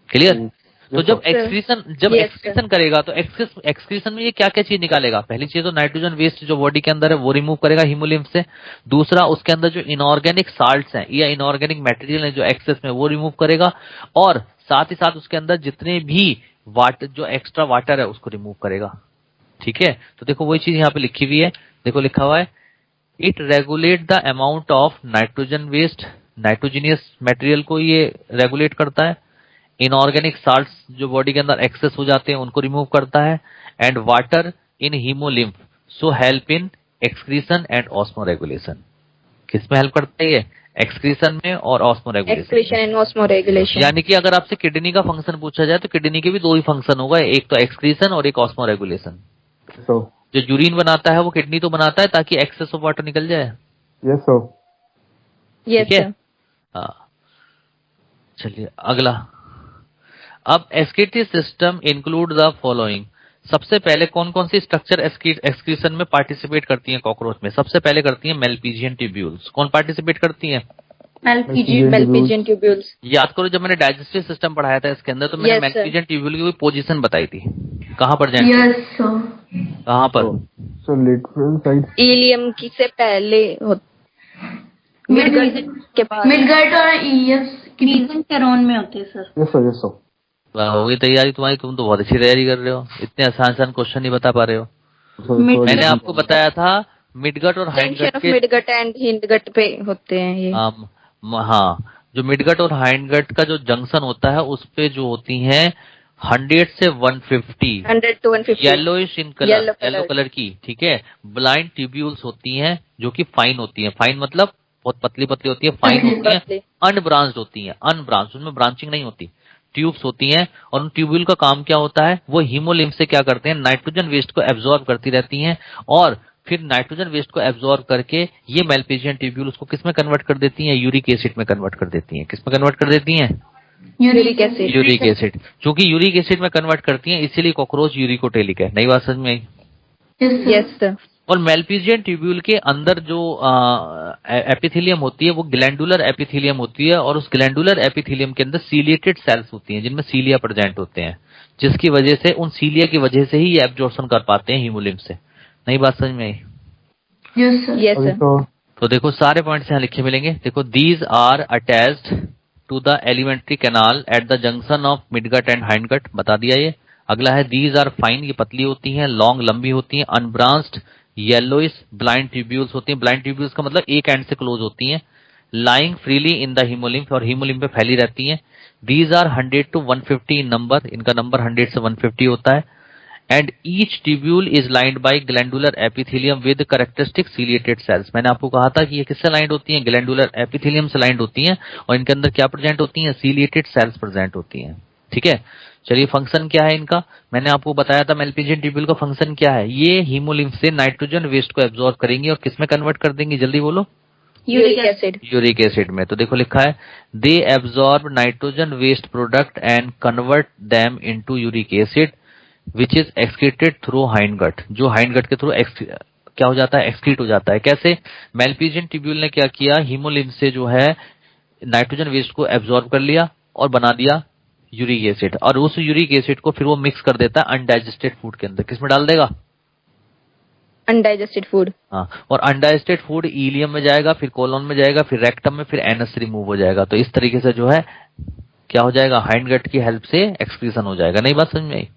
Speaker 1: क्लियर? तो जब एक्सक्रीशन करेगा तो एक्सक्रीशन में ये क्या क्या चीज निकालेगा? पहली चीज तो नाइट्रोजन वेस्ट जो बॉडी के अंदर है वो रिमूव करेगा हीमोलिम्फ से। दूसरा, उसके अंदर जो इनऑर्गेनिक साल्ट्स हैं या इनऑर्गेनिक मटेरियल है जो एक्सेस में, वो रिमूव करेगा। और साथ ही साथ उसके अंदर जितने भी वाटर, जो एक्स्ट्रा वाटर है, उसको रिमूव करेगा। ठीक है? तो देखो वही चीज यहाँ पे लिखी हुई है, देखो लिखा हुआ है, it regulate the amount of nitrogen waste, nitrogenous material को ये रेगुलेट करता है। इनऑर्गेनिक साल्ट्स जो बॉडी के अंदर एक्सेस हो जाते हैं उनको रिमूव करता है। And water in haemolymph so help in excretion and osmo regulation. किसमें हेल्प करता है ये? एक्सक्रीशन में और ऑस्मो रेगुलेशन। यानी कि अगर आपसे किडनी का फंक्शन पूछा जाए तो किडनी के भी दो ही फंक्शन होगा, एक तो एक्सक्रीशन और एक ऑस्मो रेगुलेशन। जो यूरिन बनाता है वो किडनी तो बनाता है ताकि एक्सेस ऑफ वाटर निकल जाए। ठीक है? हाँ, चलिए अगला। अब excretory system include the following. सबसे पहले कौन कौन सी स्ट्रक्चर एक्सक्रीशन में पार्टिसिपेट करती हैं कॉकरोच में? सबसे पहले करती हैं मेलपीजियन ट्यूब्यूल्स। कौन पार्टिसिपेट करती हैं?
Speaker 4: Malpighian tubules.
Speaker 1: याद करो जब मैंने डाइजेस्टिव सिस्टम पढ़ाया था इसके अंदर, तो मैंने
Speaker 4: Yes, sir.
Speaker 1: मेलपीजियन ट्यूब्यूल की कोई पोजीशन बताई थी, कहाँ पर जाए?
Speaker 2: Yes sir.
Speaker 1: कहाँ पर?
Speaker 5: So lateral side.
Speaker 4: इलियम की से पहले मिडगट के बाद।
Speaker 2: मिडगट और ईएस रीजन में होते हैं sir.
Speaker 5: Yes sir, yes sir.
Speaker 1: हो गई तैयारी तुम्हारी? तुम तो बहुत अच्छी तैयारी कर रहे हो, इतने आसान आसान क्वेश्चन नहीं बता पा रहे हो।
Speaker 5: So,
Speaker 1: मैंने आपको बताया था मिडगट और
Speaker 4: जंक्शन
Speaker 1: हाइंडगट
Speaker 4: ऑफ
Speaker 1: के
Speaker 4: मिडगट एंड हिंडगट पे होते हैं ये।
Speaker 1: हाँ, जो मिडगट और हाइंडगट का जो जंक्शन होता है उस पे जो होती हैं 100 से 150
Speaker 4: 100 to 150
Speaker 1: yellowish in colour,
Speaker 4: Yellow color.
Speaker 1: Yellow colour की, ठीक है, ब्लाइंड ट्यूब्यूल्स होती हैं जो कि फाइन होती हैं। फाइन मतलब बहुत पतली पतली होती है, फाइन होती
Speaker 4: पतली।
Speaker 1: हैं, अनब्रांच्ड होती हैं, अनब्रांच्ड, उसमें ब्रांचिंग नहीं होती, ट्यूब्स होती हैं। और उन ट्यूब्यूल का काम क्या होता है? वो हीमोलिम्फ से क्या करते हैं? नाइट्रोजन वेस्ट को एब्जॉर्ब करती रहती हैं और फिर नाइट्रोजन वेस्ट को एब्जॉर्ब करके ये मेलपीजियन ट्यूब्यूल उसको किस में कन्वर्ट कर देती हैं? यूरिक एसिड में कन्वर्ट कर देती हैं। किस में कन्वर्ट कर देती हैं?
Speaker 4: Uric acid.
Speaker 1: Uric acid. चूंकि यूरिक एसिड में कन्वर्ट करती हैं इसीलिए कॉकरोच यूरिकोटेलिक है। नई बात समझ में आई?
Speaker 4: Yes sir.
Speaker 1: और मेलपीजियन ट्यूब्यूल के अंदर जो एपिथेलियम होती है वो ग्लैंडुलर एपिथेलियम होती है और उस ग्लैंडुलर एपिथेलियम के अंदर सीलिएटेड सेल्स होती हैं जिनमें सीलिया प्रेजेंट होते हैं, जिसकी वजह से उन सीलिया की वजह से ही ये एब्जॉर्प्शन कर पाते हैं हीमोलिम्फ से। नई बात समझ में आई?
Speaker 2: Yes sir.
Speaker 4: यस
Speaker 5: अभी
Speaker 4: सर।
Speaker 5: तो
Speaker 1: तो देखो सारे पॉइंट्स यहाँ लिखे मिलेंगे। देखो these are attached to the alimentary canal at the junction of midgut and hindgut, बता दिया ये। अगला है दीज आर फाइन, ये पतली होती हैं, लॉन्ग लंबी होती हैं, अनब्रांच्ड येलोइश ब्लाइंड ट्यूब्यूल्स होती हैं। ब्लाइंड ट्यूब्यूल्स का मतलब एक एंड से क्लोज होती हैं, lying freely in the haemolymph, और हीमोलिम्फ पे फैली रहती हैं। These are 100 to 150 in number, इनका नंबर 100 से 150 होता है। And each tubule is lined by glandular epithelium with characteristic ciliated cells. मैंने आपको कहा था कि ये किससे लाइंड होती हैं? ग्लैंडुलर एपिथेलियम से लाइंड होती हैं और इनके अंदर क्या प्रेजेंट होती हैं? सीलिएटेड सेल्स प्रेजेंट होती हैं। ठीक है, चलिए फंक्शन क्या है इनका? मैंने आपको बताया था मेलपीजियन ट्यूब्यूल का फंक्शन क्या है। ये हीमोलिम्फ से नाइट्रोजन वेस्ट को एब्जॉर्ब करेंगे और किसमें कन्वर्ट कर देंगे? जल्दी बोलो।
Speaker 4: Uric acid.
Speaker 1: यूरिक एसिड में। तो देखो लिखा है they absorb nitrogen waste product and convert them into uric acid which is excreted through hindgut. जो हाइंडगट के थ्रू क्या हो जाता है? एक्सक्रीट हो जाता है। कैसे? मेलपीजियन ट्यूब्यूल ने क्या किया? हीमोलिम्फ से जो है नाइट्रोजन वेस्ट को एब्जॉर्ब कर लिया और बना दिया यूरिक एसिड, और उस यूरिक एसिड को फिर वो मिक्स कर देता है अनडाइजेस्टेड फूड के अंदर। किसमें डाल देगा?
Speaker 4: Undigested food.
Speaker 1: हाँ, और अनडाइजेस्टेड फूड इलियम में जाएगा, फिर कोलोन में जाएगा, फिर रेक्टम में, फिर एनस रिमूव हो जाएगा। तो इस तरीके से जो है क्या हो जाएगा? हाइंडगट की हेल्प से एक्सक्रीशन हो जाएगा। नई बात समझ में आई?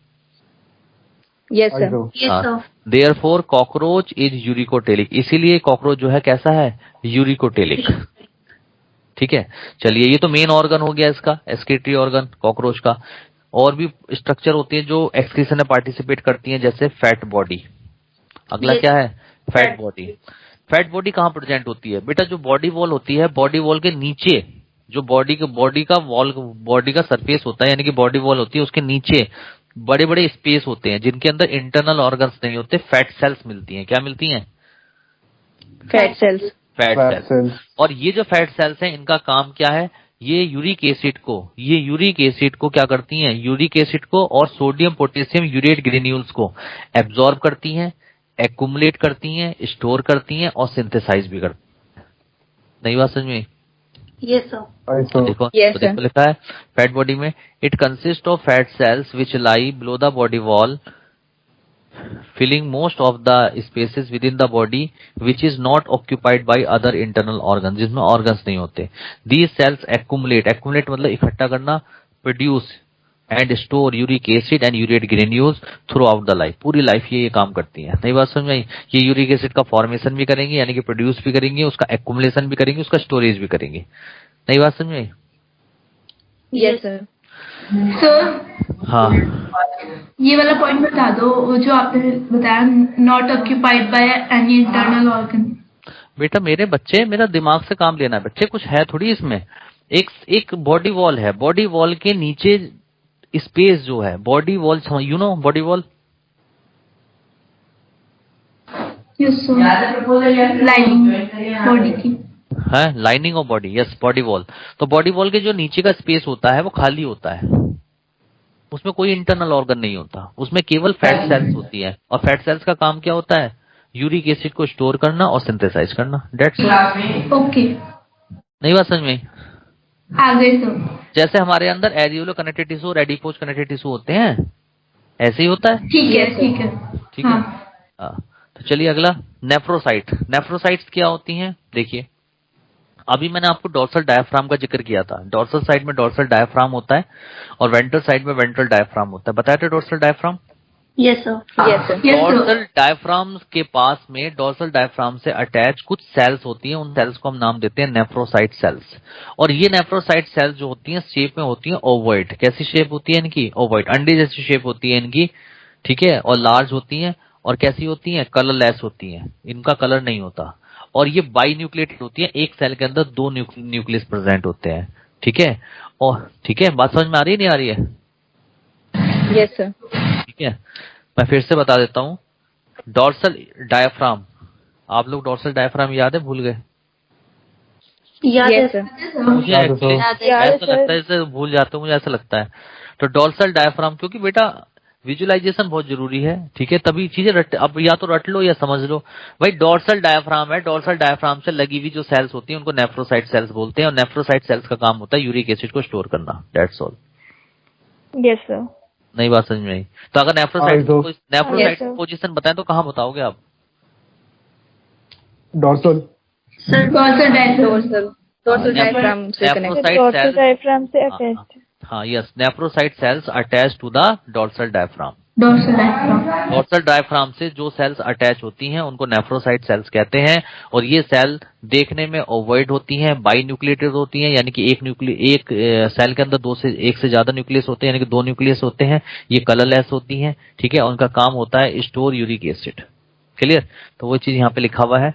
Speaker 4: Yes sir.
Speaker 2: Yes sir.
Speaker 1: Therefore cockroach is uricotelic, इसीलिए कॉकरोच जो है कैसा है? यूरिकोटेलिक। ठीक है, चलिए ये तो मेन ऑर्गन हो गया इसका, एक्सक्रीटरी ऑर्गन कॉकरोच का। और भी स्ट्रक्चर होती है जो एक्सक्रीशन में पार्टिसिपेट करती हैं, जैसे फैट बॉडी। अगला क्या है? Fat body. फैट बॉडी कहाँ प्रेजेंट होती है? बेटा जो बॉडी वॉल होती है, बॉडी वॉल के नीचे जो बॉडी का सरफेस होता है, यानी कि बॉडी वॉल होती है, उसके नीचे बड़े बड़े स्पेस होते हैं जिनके अंदर इंटरनल ऑर्गन्स नहीं होते, फैट सेल्स मिलती हैं। क्या मिलती हैं?
Speaker 4: Fat cells.
Speaker 1: फैट
Speaker 5: fat
Speaker 1: सेल्स।
Speaker 5: cells.
Speaker 1: और ये जो फैट सेल्स हैं इनका काम क्या है? ये यूरिक एसिड को क्या करती हैं? यूरिक एसिड को और सोडियम पोटेशियम यूरेट ग्रेन्यूल्स को एब्जॉर्ब करती हैं, एक्युमुलेट करती हैं, स्टोर करती हैं और सिंथेसाइज भी करती हैं। नई बात समझ में?
Speaker 2: Yes sir.
Speaker 5: So,
Speaker 1: देखो,
Speaker 4: Yes,
Speaker 1: तो देखो
Speaker 4: sir.
Speaker 1: लिखा है फैट बॉडी में it consist of fat cells which lie below the body wall filling most of the spaces within the body which is not occupied by other internal organs, जिसमें organs नहीं होते। These cells accumulate मतलब इकट्ठा करना, produce and store uric acid and urate granules throughout the life, पूरी life ये काम करती है। नई बात समझ में आई? ये यूरिक एसिड का फॉर्मेशन भी करेंगे, यानी कि प्रोड्यूस भी करेंगे, उसका एक्युमुलेशन भी करेंगे, उसका स्टोरेज भी करेंगे। नई बात समझ में आई?
Speaker 4: Yes sir.
Speaker 2: सर
Speaker 1: हाँ,
Speaker 2: ये वाला पॉइंट बता दो, वो जो आपने बताया not occupied by any internal organ.
Speaker 1: बेटा मेरे बच्चे, मेरा दिमाग से काम लेना है बच्चे, कुछ है थोड़ी इसमें। एक बॉडी वॉल है, बॉडी वॉल के नीचे स्पेस जो है, body wall, you know body wall?
Speaker 2: Yes sir. Lining body की
Speaker 1: है, lining of body, yes, body wall. तो बॉडी वॉल के जो नीचे का स्पेस होता है वो खाली होता है, उसमें कोई इंटरनल ऑर्गन नहीं होता, उसमें केवल फैट सेल्स होती है। और फैट सेल्स का काम क्या होता है? यूरिक एसिड को स्टोर करना और सिंथेसाइज करना। डेट्स
Speaker 2: ओके,
Speaker 1: नहीं बात समझ में आई?
Speaker 2: आ गए सर।
Speaker 1: जैसे हमारे अंदर एरियोलो कनेक्टेड टिश्यू और एडिपोज कनेक्टेड टिश्यू होते हैं, ऐसे ही होता है।
Speaker 2: ठीक है, ठीक है।
Speaker 1: ठीक है। हाँ, तो चलिए अगला, नेफ्रोसाइट। नेफ्रोसाइट्स क्या होती हैं? देखिए, अभी मैंने आपको डोर्सल डायफ्राम का जिक्र किया था। डोर्सल साइड में डोर्सल डायफ्राम होता है और वेंट्रल साइड में वेंट्रल डायफ्राम होता है। बताया था dorsal diaphragm.
Speaker 2: Yes sir.
Speaker 4: Yes, sir.
Speaker 1: Dorsal diaphragm के पास में, डोर्सल डायफ्राम से अटैच कुछ सेल्स होती हैं, उन सेल्स को हम नाम देते हैं नेफ्रोसाइट सेल्स। और ये नेफ्रोसाइट सेल्स जो होती हैं शेप में होती हैं ओवॉइड। कैसी शेप होती है इनकी? ओवॉइड, अंडे जैसी शेप होती है इनकी, ठीक है। और लार्ज होती हैं और कैसी होती हैं? कलरलेस होती हैं, इनका कलर नहीं होता। और ये बाई न्यूक्लिएटेड होती है, एक सेल के अंदर 2 न्यूक्लियस प्रेजेंट होते हैं, ठीक है। और ठीक है, बात समझ में आ रही है नहीं आ रही है?
Speaker 4: Yes, sir.
Speaker 1: ठीक है, मैं फिर से बता देता हूँ। डोर्सल डायफ्राम, आप लोग डोर्सल डायफ्राम याद है? भूल गए?
Speaker 2: याद है
Speaker 4: Yes, sir.
Speaker 1: मुझे
Speaker 5: याद है
Speaker 1: actually
Speaker 5: सर।
Speaker 6: याद है
Speaker 1: ऐसा लगता है, जैसे भूल जाते हो, मुझे ऐसा लगता है। तो डोर्सल डायफ्राम, क्योंकि बेटा विजुअलाइजेशन बहुत जरूरी है, ठीक है, तभी चीजें अब या तो रट लो या समझ लो। भाई डोर्सल डायफ्राम है, डोर्सल डायफ्राम से लगी हुई जो सेल्स होती हैं उनको नेफ्रोसाइट सेल्स बोलते हैं। और नेफ्रोसाइट सेल्स का काम होता है यूरिक एसिड को स्टोर करना। That's all.
Speaker 6: Yes sir.
Speaker 1: नई बात समझ में आई? तो अगर नेफ्रोसाइट
Speaker 6: Yes,
Speaker 1: की
Speaker 6: sir.
Speaker 1: पोजीशन बताएं तो कहाँ बताओगे आप?
Speaker 5: Dorsal.
Speaker 2: Sir. Dorsal diaphragm.
Speaker 4: Dorsal diaphragm से connected.
Speaker 1: Nephrocyte
Speaker 6: dorsal
Speaker 1: cells,
Speaker 6: diaphragm से अटैच्ड।
Speaker 1: हाँ yes, nephrocyte cells attach to the dorsal diaphragm.
Speaker 2: Dorsal diaphragm.
Speaker 1: Dorsal diaphragm से जो सेल्स अटैच होती हैं उनको नेफ्रोसाइट सेल्स कहते हैं। और ये सेल देखने में ओवॉइड होती हैं, बाई न्यूक्लिएटेड होती हैं, यानी कि एक सेल के अंदर एक से ज्यादा न्यूक्लियस होते हैं, यानी कि 2 न्यूक्लियस होते हैं। ये कलरलेस होती हैं, ठीक है। उनका काम होता है स्टोर यूरिक एसिड। क्लियर? तो वो चीज यहाँ पे लिखा हुआ है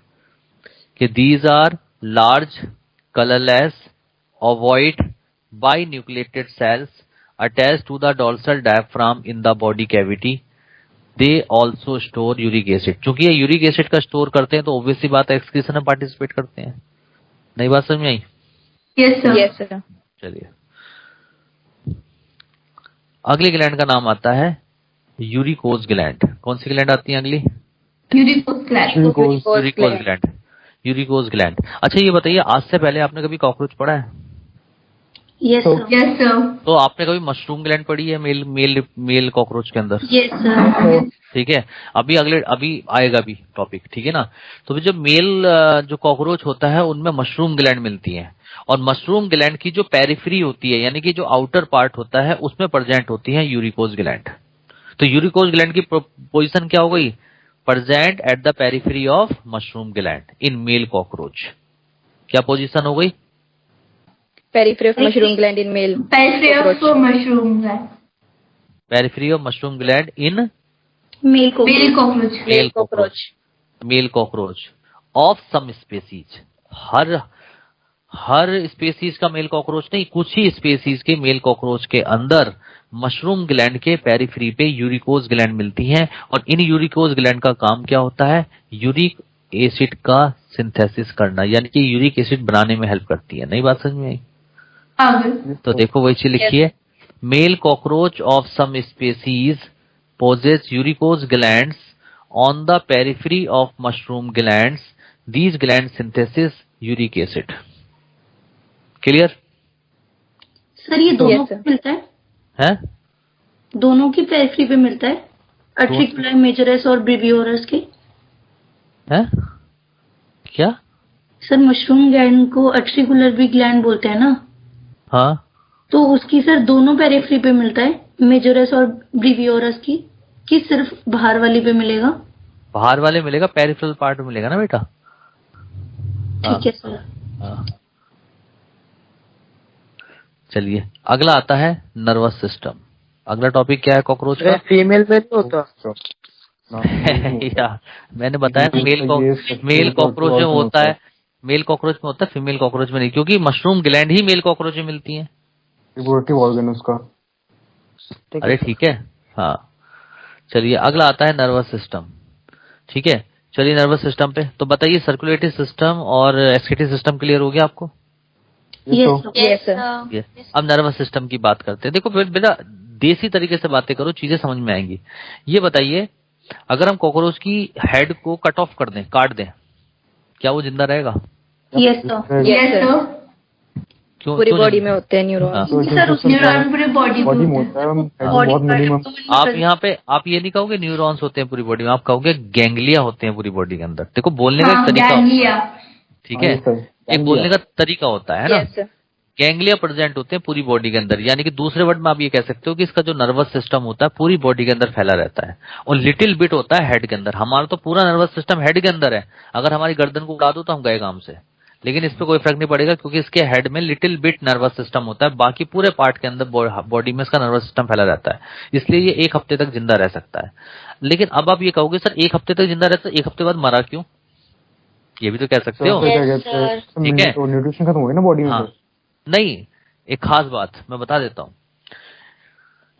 Speaker 1: कि these are large colorless ovoid binucleated cells attached to the dorsal diaphragm in the body cavity. They also store uric acid. चूंकि ये यूरिक एसिड का स्टोर करते हैं तो ऑब्वियस सी बात है एक्सक्रीशन में पार्टिसिपेट करते हैं। नई बात समझ में आई?
Speaker 2: Yes sir.
Speaker 4: Yes, sir.
Speaker 1: चलिए, अगली ग्लैंड का नाम आता है यूरिकोज ग्लैंड। कौन सी ग्लैंड आती है अगली?
Speaker 2: Uricose gland.
Speaker 1: Uricose gland. Uricose gland. अच्छा ये बताइए, आज से पहले आपने कभी कॉकरोच पढ़ा है?
Speaker 2: Yes sir. Yes sir.
Speaker 1: तो आपने कभी मशरूम ग्लैंड पढ़ी है मेल कॉकरोच के अंदर?
Speaker 2: Yes sir.
Speaker 1: ठीक है, अभी आएगा भी टॉपिक, ठीक है ना। तो जो मेल जो कॉकरोच होता है उनमें मशरूम ग्लैंड मिलती है। और मशरूम ग्लैंड की जो पेरिफेरी होती है, यानी कि जो आउटर पार्ट होता है, उसमें प्रेजेंट होती है यूरिकोज ग्लैंड। तो यूरिकोज ग्लैंड की पोजीशन क्या हो गई? Present at the periphery of mushroom gland in male cockroach. क्या पोजीशन हो गई?
Speaker 4: Periphery of mushroom gland in male.
Speaker 2: Periphery of mushroom gland.
Speaker 1: Periphery of mushroom gland in
Speaker 2: male cockroach.
Speaker 4: Male cockroach.
Speaker 1: Male cockroach of some species. हर species का male cockroach नहीं, कुछ ही species के male cockroach के अंदर मशरूम ग्लैंड के periphery पे यूरिकोज ग्लैंड मिलती हैं। और इन यूरिकोज ग्लैंड का काम क्या होता है? यूरिक एसिड का सिंथेसिस करना, यानी कि यूरिक एसिड बनाने में हेल्प करती है। नई बात समझ में आई? तो देखो वही चीज लिखी है, male cockroach of some species possess uricose glands on the periphery of mushroom glands. These glands synthesis uric acid. Clear?
Speaker 2: Sir ये दोनों
Speaker 4: Yes, sir.
Speaker 2: पे मिलता है?
Speaker 1: हैं?
Speaker 2: दोनों की पेरिफेरी पे मिलता है? अट्रिकुलर मेजरस और ब्रिवियोरस के?
Speaker 1: हैं? क्या?
Speaker 2: सर मशरूम ग्लैंड को अट्रिकुलर भी ग्लैंड बोलते हैं ना,
Speaker 1: हाँ,
Speaker 2: तो उसकी सर दोनों पेरिफेरी पे मिलता है, मेजोरस और ब्रिवियोरस की, कि सिर्फ बाहर वाली पे मिलेगा?
Speaker 1: बाहर वाले मिलेगा, पेरिफेरल पार्ट में मिलेगा ना बेटा।
Speaker 2: ठीक है सर।
Speaker 1: हाँ। चलिए अगला आता है नर्वस सिस्टम। अगला टॉपिक क्या है कॉकरोच का?
Speaker 3: फीमेल में नहीं होता।
Speaker 1: या मैंने बताया मेल कॉकरोच में होता है, मेल कॉकरोच में होता है, फीमेल कॉकरोच में नहीं, क्योंकि मशरूम ग्लैंड ही मेल कॉकरोच में मिलती हैं।
Speaker 5: रिप्रोडक्टिव ऑर्गन उसका।
Speaker 1: अरे ठीक है, हाँ। चलिए अगला आता है नर्वस सिस्टम। ठीक है, चलिए नर्वस सिस्टम पे तो बताइए, सर्कुलेटरी सिस्टम और एक्सक्रीटरी सिस्टम क्लियर हो गया आपको?
Speaker 2: Yes
Speaker 4: Yes, sir.
Speaker 1: अब नर्वस सिस्टम की बात करते हैं। देखो बेटा, देसी तरीके से बातें करो, चीजें समझ में आएंगी। ये बताइए, अगर हम कॉकरोच की हेड को कट ऑफ कर दें, काट दें, क्या वो जिंदा रहेगा?
Speaker 2: Yes sir.
Speaker 4: Yes, sir.
Speaker 1: क्यों?
Speaker 4: पूरी
Speaker 1: क्यों
Speaker 4: बॉडी
Speaker 1: जिंदा?
Speaker 4: में होते हैं न्यूरॉन्स।
Speaker 1: हाँ।
Speaker 5: तो
Speaker 2: सर उस न्यूरॉन पूरे बॉडी
Speaker 5: बॉडी में होता है, हम head में बहुत मिनिमम।
Speaker 1: आप यहाँ पे आप ये नहीं कहोगे न्यूरॉन्स होते हैं पूरी बॉडी में, आप कहोगे गैंग्लिया होते हैं पूरी बॉडी के अंदर। देखो बोलने का एक तरीका होता है, ठीक है, एक बोलने का तरीका होता है ना।
Speaker 4: Yes, sir.
Speaker 1: गैंग्लिया प्रेजेंट होते हैं पूरी बॉडी के अंदर, यानी कि दूसरे वर्ड में आप ये कह सकते हो कि इसका जो नर्वस सिस्टम होता है पूरी बॉडी के अंदर फैला रहता है, और लिटिल बिट होता है हेड के अंदर। हमारा तो पूरा नर्वस सिस्टम हेड के अंदर है, अगर हमारी गर्दन को उड़ा दो तो हम गए काम से, लेकिन इस पे कोई फर्क नहीं पड़ेगा क्योंकि इसके हेड में लिटिल बिट नर्वस सिस्टम होता है, बाकी पूरे पार्ट के अंदर बॉडी में इसका नर्वस सिस्टम फैला रहता है, इसलिए ये 1 हफ्ते तक जिंदा रह सकता है। लेकिन अब आप ये कहोगे सर 1 हफ्ते तक जिंदा रहता है, 1 हफ्ते बाद मरा क्यों? ये भी तो कह सकते हो।
Speaker 5: क्या कहते हैं,
Speaker 1: ठीक है।
Speaker 5: तो न्यूट्रिशन खत्म हो गया ना बॉडी में।
Speaker 1: हाँ, नहीं, एक खास बात मैं बता देता हूं,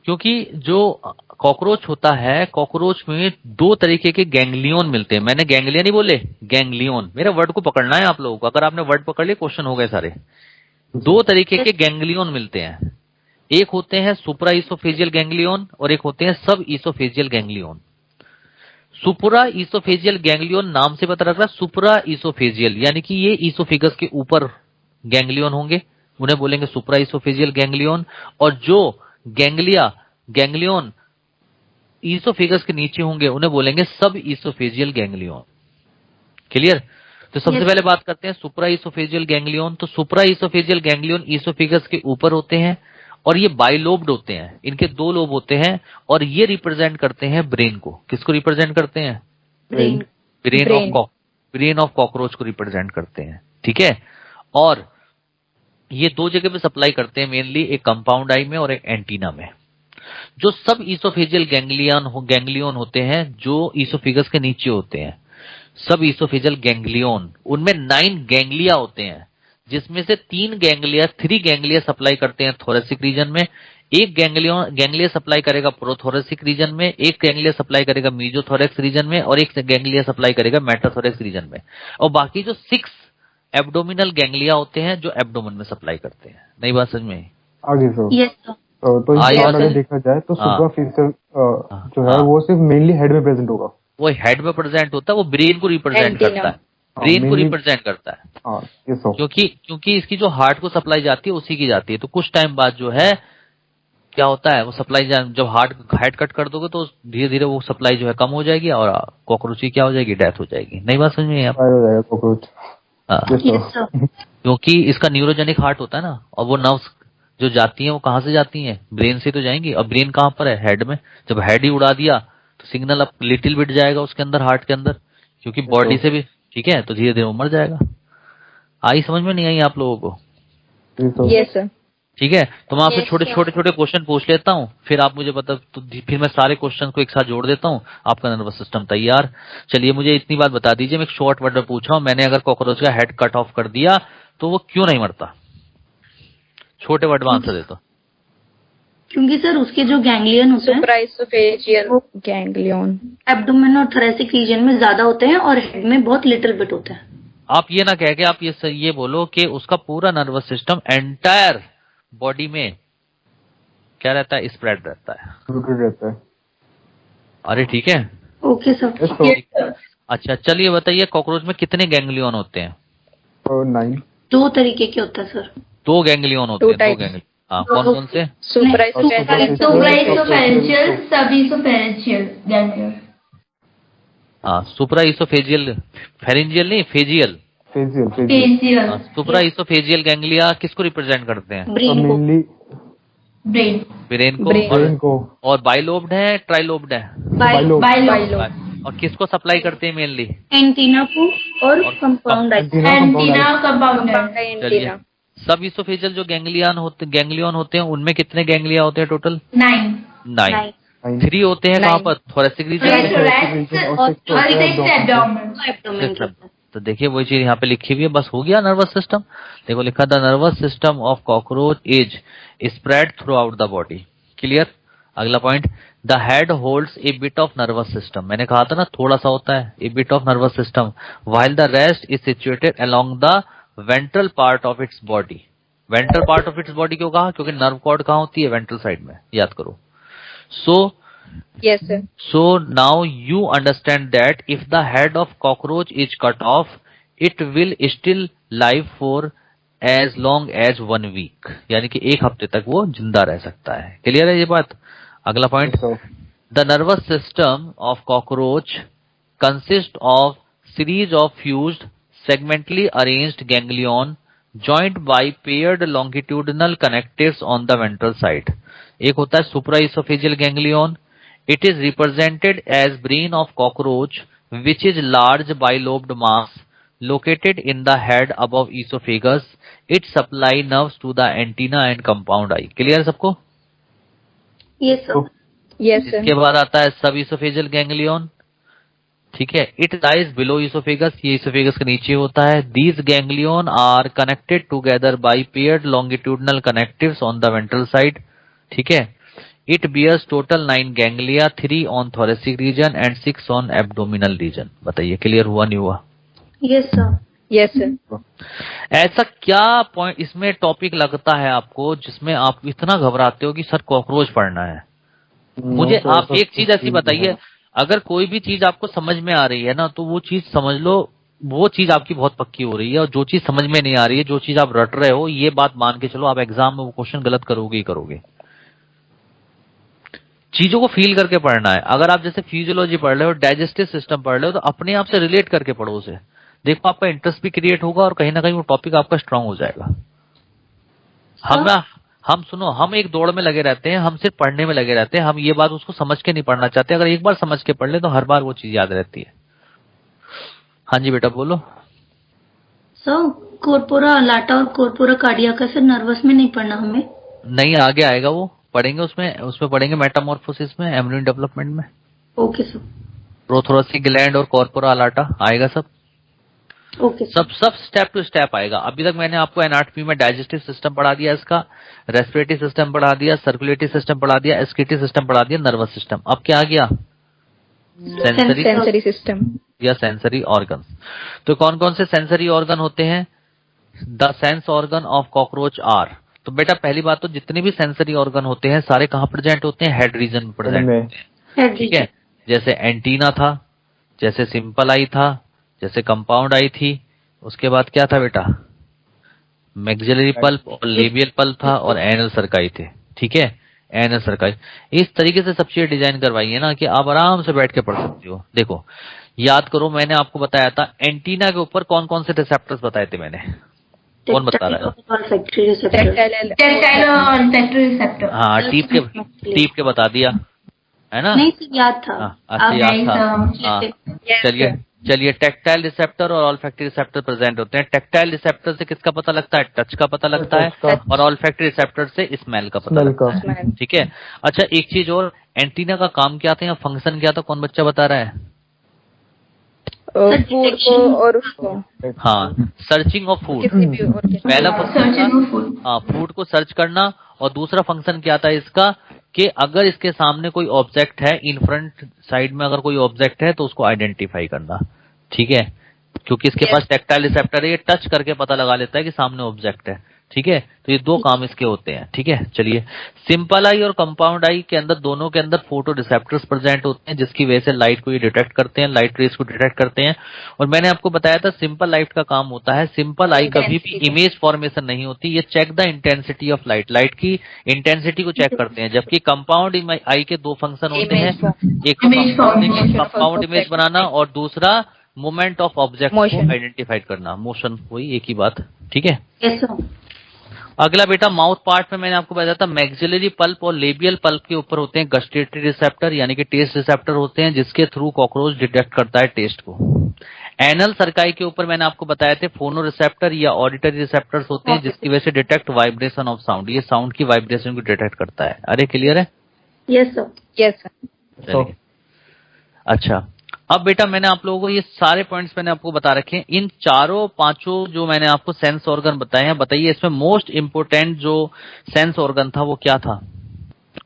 Speaker 1: क्योंकि जो कॉकरोच होता है, कॉकरोच में 2 तरीके के गैंग्लियन मिलते हैं। मैंने गैंग्लिया नहीं बोले, गैंग्लियन। मेरे वर्ड को पकड़ना है आप लोगों को, अगर आपने वर्ड पकड़ लिए क्वेश्चन हो गए सारे। 2 तरीके के गैंग्लियन मिलते हैं, एक होते हैं सुप्रा ईसोफेजियल गैंग्लियन और एक होते हैं सब ईसोफेजियल गैंग्लियन। सुप्रा ईसोफेजियल गैंग्लियन नाम से पता लग रहा है, सुप्रा ईसोफेजियल यानी कि ये ईसोफेगस के ऊपर गैंग्लियन होंगे, उन्हें बोलेंगे सुप्रा ईसोफेजियल गैंग्लियन। और जो गैंग्लियन ईसोफेगस के नीचे होंगे उन्हें बोलेंगे सब ईसोफेजियल गैंग्लियन। क्लियर? तो सबसे पहले बात करते हैं सुप्रा ईसोफेजियल गैंग्लियन। तो सुप्रा ईसोफेजियल गैंग्लियन ईसोफेगस के ऊपर होते हैं और ये बाइलोब्ड होते हैं, इनके 2 लोब होते हैं और ये रिप्रेजेंट करते हैं ब्रेन को। किसको रिप्रेजेंट करते हैं? ब्रेन ऑफ कॉकरोच को रिप्रेजेंट करते हैं, ठीक है। और ये 2 जगह पे सप्लाई करते हैं मेनली, एक कंपाउंड आई में और एक एंटीना में। जो सब ईसोफेजियल गैंग्लियन होते हैं जो ईसोफेगस के नीचे होते हैं, सब ईसोफेजियल गैंग्लियन, उनमें 9 गैंग्लिया होते हैं, जिसमें से 3 गैंग्लिया सप्लाई करते हैं थोरेसिक रीजन में, एक गैंग्लिया सप्लाई करेगा प्रोथोरेसिक रीजन में, एक गैंग्लिया सप्लाई करेगा मीजोथोरेक्स रीजन में और एक गैंग्लिया सप्लाई करेगा मेटाथोरेक्स रीजन में। और बाकी जो 6 एब्डोमिनल गैंग्लिया होते हैं जो एब्डोमेन में सप्लाई करते हैं। नई बात समझ में?
Speaker 5: आगे सर।
Speaker 2: Yes sir.
Speaker 5: तो इस बार अगर देखा जाए तो सुप्राफिशियल जो है वो सिर्फ मेनली हेड में प्रेजेंट होगा।
Speaker 1: वो हेड में प्रेजेंट होता है, वो ब्रेन को रिप्रेजेंट करता है, ब्रेन को रिप्रेजेंट करता है।
Speaker 5: हाँ, yes, sir.
Speaker 1: क्योंकि इसकी जो हार्ट को सप्लाई जाती है उसी की जाती है। तो कुछ टाइम बाद जो है क्या होता है, वो सप्लाई जब हेड कट कर दोगे तो धीरे धीरे वो सप्लाई जो है कम हो जाएगी और कॉकरोच की क्या हो जाएगी, डेथ हो जाएगी। नई बात समझ में आप?
Speaker 5: हो जाएगा कॉकरोच।
Speaker 2: Yes sir.
Speaker 1: क्योंकि इसका न्यूरोजेनिक हार्ट होता है ना, और वो नर्व्स जो जाती हैं वो कहाँ से जाती हैं? ब्रेन से तो जाएंगी। और ब्रेन कहाँ पर है? हेड में। जब हेड ही उड़ा दिया तो सिग्नल अब लिटिल बिट जाएगा उसके अंदर, हार्ट के अंदर, क्योंकि बॉडी से भी, ठीक है, तो धीरे धीरे वो मर जाएगा। आई समझ में नहीं आई आप लोगों को?
Speaker 4: Yes, sir.
Speaker 1: ठीक है, तो मैं आपसे छोटे क्वेश्चन पूछ लेता हूँ, फिर आप मुझे बता, तो फिर मैं सारे क्वेश्चन को एक साथ जोड़ देता हूँ, आपका नर्वस सिस्टम तैयार। चलिए मुझे इतनी बात बता दीजिए, मैं एक शॉर्ट वर्ड में पूछ रहा हूँ, मैंने अगर कॉकरोच का हेड कट ऑफ कर दिया तो वो क्यों नहीं मरता? छोटे वर्ड में आंसर देता।
Speaker 2: क्योंकि सर उसके जो गैंग्लियन होते हैं
Speaker 4: Supraesophageal ganglion.
Speaker 2: एब्डोमेन और थोरेसिक रीजन में ज्यादा होते हैं और हेड में बहुत लिटिल बिट होता है।
Speaker 1: आप ये ना कह के आप ये बोलो कि उसका पूरा नर्वस सिस्टम एंटायर बॉडी में क्या रहता है? स्प्रेड रहता है। अरे ठीक है,
Speaker 2: ओके सर।
Speaker 1: अच्छा चलिए बताइए, कॉकरोच में कितने गैंग्लियन होते हैं?
Speaker 5: 9।
Speaker 2: 2 तरीके के होता है सर।
Speaker 1: 2 गैंग्लियन होते हैं। 2 गैंग्लियन। हाँ, कौन कौन से?
Speaker 4: Supraesophageal.
Speaker 1: हाँ, सुप्रा ईसोफेजियल, फेरेंजियल नहीं, फेजियल। सुप्रा ईसोफेजियल गैंग्लिया किसको रिप्रेजेंट करते हैं?
Speaker 5: मेनली
Speaker 1: ब्रेन को। और बाइलोब्ड है, ट्राइलोब्ड है?
Speaker 5: बाइलोब।
Speaker 1: और किसको सप्लाई करते हैं मेनली?
Speaker 2: एंटीना को और कंपाउंड आई।
Speaker 1: चलिए, सब ईसोफेजियल जो गैंग्लियन होते हैं उनमें कितने गैंग्लिया होते हैं टोटल? 9। 3 होते हैं कहाँ पर? थोरेसिक रीजन में। तो देखिए वही चीज यहाँ पे लिखी हुई है, बस हो गया नर्वस सिस्टम। देखो लिखा था nervous system of cockroach is spread throughout the body. Clear? अगला point, the head holds a bit of nervous system. मैंने कहा था ना थोड़ा सा होता है, a bit of nervous system, while the rest is situated along the ventral part of its body. Ventral part of its body क्यों कहा? क्योंकि नर्व कॉर्ड कहाँ होती है? वेंट्रल साइड में, याद करो। So
Speaker 4: Yes, sir.
Speaker 1: now you understand that if the head of cockroach is cut off, it will still live for as long as 1 week, यानी कि 1 हफ्ते तक वो जिंदा रह सकता है। क्लियर है ये बात? अगला point, the nervous system of cockroach consist of series of fused segmentally arranged ganglion joined by paired longitudinal connectives on the ventral side. एक होता है supraesophageal ganglion. It is represented as brain of cockroach, which is large bilobed mass located in the head above esophagus. It supply nerves to the antenna and compound eye. Clear सबको?
Speaker 2: Yes, sir.
Speaker 4: Yes, sir.
Speaker 1: इसके बाद आता है सब esophageal ganglion. ठीक है, it lies below oesophagus, ये oesophagus के नीचे होता है। These ganglion are connected together by paired longitudinal connectives on the ventral side. ठीक है, it bears total 9 ganglia, 3 on thoracic region and 6 on abdominal region. बताइए क्लियर हुआ नहीं हुआ?
Speaker 2: Yes, sir.
Speaker 4: Yes, sir.
Speaker 1: ऐसा क्या पॉइंट इसमें टॉपिक लगता है आपको जिसमें आप इतना घबराते हो कि सर कॉकरोच पढ़ना है? मुझे आप एक चीज ऐसी बताइए, अगर कोई भी चीज आपको समझ में आ रही है ना, तो वो चीज समझ लो वो चीज आपकी बहुत पक्की हो रही है, और जो चीज समझ में नहीं आ रही है, जो चीज आप रट रहे हो, ये बात मान के चलो आप एग्जाम में वो क्वेश्चन गलत करोगे ही करोगे। चीजों को फील करके पढ़ना है। अगर आप जैसे फिजियोलॉजी पढ़ रहे हो, डाइजेस्टिव सिस्टम पढ़ रहे हो, तो अपने आप से रिलेट करके पढ़ो उसे। देखो आपका इंटरेस्ट भी क्रिएट होगा और कहीं ना कहीं वो टॉपिक आपका स्ट्रांग हो जाएगा। हम सुनो, हम एक दौड़ में लगे रहते हैं, हम सिर्फ पढ़ने में लगे रहते हैं, हम ये बात उसको समझ के नहीं पढ़ना चाहते। अगर एक बार समझ के पढ़ ले तो हर बार वो चीज याद रहती है। हाँ जी बेटा बोलो।
Speaker 2: सर कॉर्पोरा लाटा और कॉर्पोरा कार्डिया का सर नर्वस में नहीं पढ़ना हमें?
Speaker 1: नहीं, आगे आएगा वो पढ़ेंगे, उसमें पढ़ेंगे मेटामॉर्फोसिस में, एम्ब्रियो डेवलपमेंट में।
Speaker 2: Okay sir.
Speaker 1: प्रोथोरेसिक ग्लैंड और कॉर्पोरा लाटा आएगा सब।
Speaker 2: ओके
Speaker 1: सब स्टेप टू स्टेप आएगा। अभी तक मैंने आपको एनाटॉमी में डाइजेस्टिव सिस्टम पढ़ा दिया, इसका रेस्पिरेटरी सिस्टम पढ़ा दिया, सर्कुलेटरी सिस्टम पढ़ा दिया, एक्सक्रीटरी सिस्टम पढ़ा दिया, नर्वस सिस्टम। अब क्या आ गया?
Speaker 4: Sensory system.
Speaker 1: या सेंसरी ऑर्गन। तो कौन कौन से सेंसरी ऑर्गन होते हैं? The sense organ of cockroach are. तो बेटा पहली बात तो जितने भी सेंसरी ऑर्गन होते हैं सारे कहाँ प्रेजेंट होते हैं? हेड रीजन में प्रेजेंट होते हैं। ठीक है, जैसे एंटीना था, जैसे सिंपल आई था, जैसे कंपाउंड आई थी, उसके बाद क्या था बेटा? मैक्सिलरी पल्प और लेबियल पल्प था, और एनल सर्काई थे। ठीक है, एनल सर्काई। इस तरीके से सब चीजें डिजाइन करवाई है ना कि आप आराम से बैठ के पढ़ सकते हो। देखो याद करो, मैंने आपको बताया था एंटीना के ऊपर कौन कौन से रिसेप्टर्स बताए थे मैंने? कौन बता रहा है?
Speaker 2: टैक्टाइल और olfactory receptor।
Speaker 1: हाँ, टीप के बता दिया है ना?
Speaker 2: नहीं सर याद था।
Speaker 1: अच्छा याद था। हाँ चलिए टैक्टाइल रिसेप्टर और ऑल्फैक्टरी रिसेप्टर प्रेजेंट होते हैं। टैक्टाइल रिसेप्टर से किसका पता लगता है? टच का पता लगता है, और ऑल्फैक्टरी रिसेप्टर से स्मेल का पता लगता है। ठीक है, अच्छा एक चीज और, एंटीना का काम क्या था या फंक्शन क्या था? कौन बच्चा बता रहा है?
Speaker 4: फूड को और उसको,
Speaker 1: हाँ, सर्चिंग ऑफ फूड।
Speaker 4: किसी भी और किसी
Speaker 1: पहला फंक्शन हाँ फूड को सर्च करना, और दूसरा फंक्शन क्या था इसका कि अगर इसके सामने कोई ऑब्जेक्ट है, इन फ्रंट साइड में अगर कोई ऑब्जेक्ट है तो उसको आइडेंटिफाई करना। ठीक है, क्योंकि इसके पास टैक्टाइल रिसेप्टर है, ये टच करके पता लगा लेता है कि सामने ऑब्जेक्ट है। ठीक है, तो ये दो काम इसके होते हैं। ठीक है, चलिए सिंपल आई और कंपाउंड आई के अंदर, दोनों के अंदर फोटो रिसेप्टर्स प्रेजेंट होते हैं, जिसकी वजह से लाइट को ये डिटेक्ट करते हैं, लाइट रेस को डिटेक्ट करते हैं। और मैंने आपको बताया था सिंपल लाइट का काम होता है, सिंपल आई कभी भी इमेज फॉर्मेशन नहीं होती, ये check the intensity of light, light की इंटेंसिटी को चेक करते हैं। जबकि कंपाउंड आई के दो फंक्शन होते हैं, एक कंपाउंड इमेज बनाना और दूसरा मूवमेंट ऑफ ऑब्जेक्ट को आइडेंटिफाई करना, मोशन, वही एक ही बात। ठीक है, अगला बेटा माउथ पार्ट में मैंने आपको बताया था मैक्सिलरी पल्प और लेबियल पल्प के ऊपर होते हैं गस्टेटरी रिसेप्टर, यानी कि टेस्ट रिसेप्टर होते हैं, जिसके थ्रू कॉकरोच डिटेक्ट करता है टेस्ट को। एनल सर्काई के ऊपर मैंने आपको बताया थे फोनो रिसेप्टर या ऑडिटरी रिसेप्टर्स होते हैं, जिसकी वजह से डिटेक्ट वाइब्रेशन ऑफ साउंड, ये साउंड की वाइब्रेशन को डिटेक्ट करता है। अरे क्लियर है?
Speaker 2: Yes sir.
Speaker 4: Yes sir.
Speaker 1: अच्छा, अब बेटा मैंने आप लोगों को ये सारे पॉइंट्स मैंने आपको बता रखे हैं। इन चारों पांचों जो मैंने आपको सेंस ऑर्गन बताए हैं, बताइए इसमें मोस्ट इंपोर्टेंट जो सेंस ऑर्गन था वो क्या था?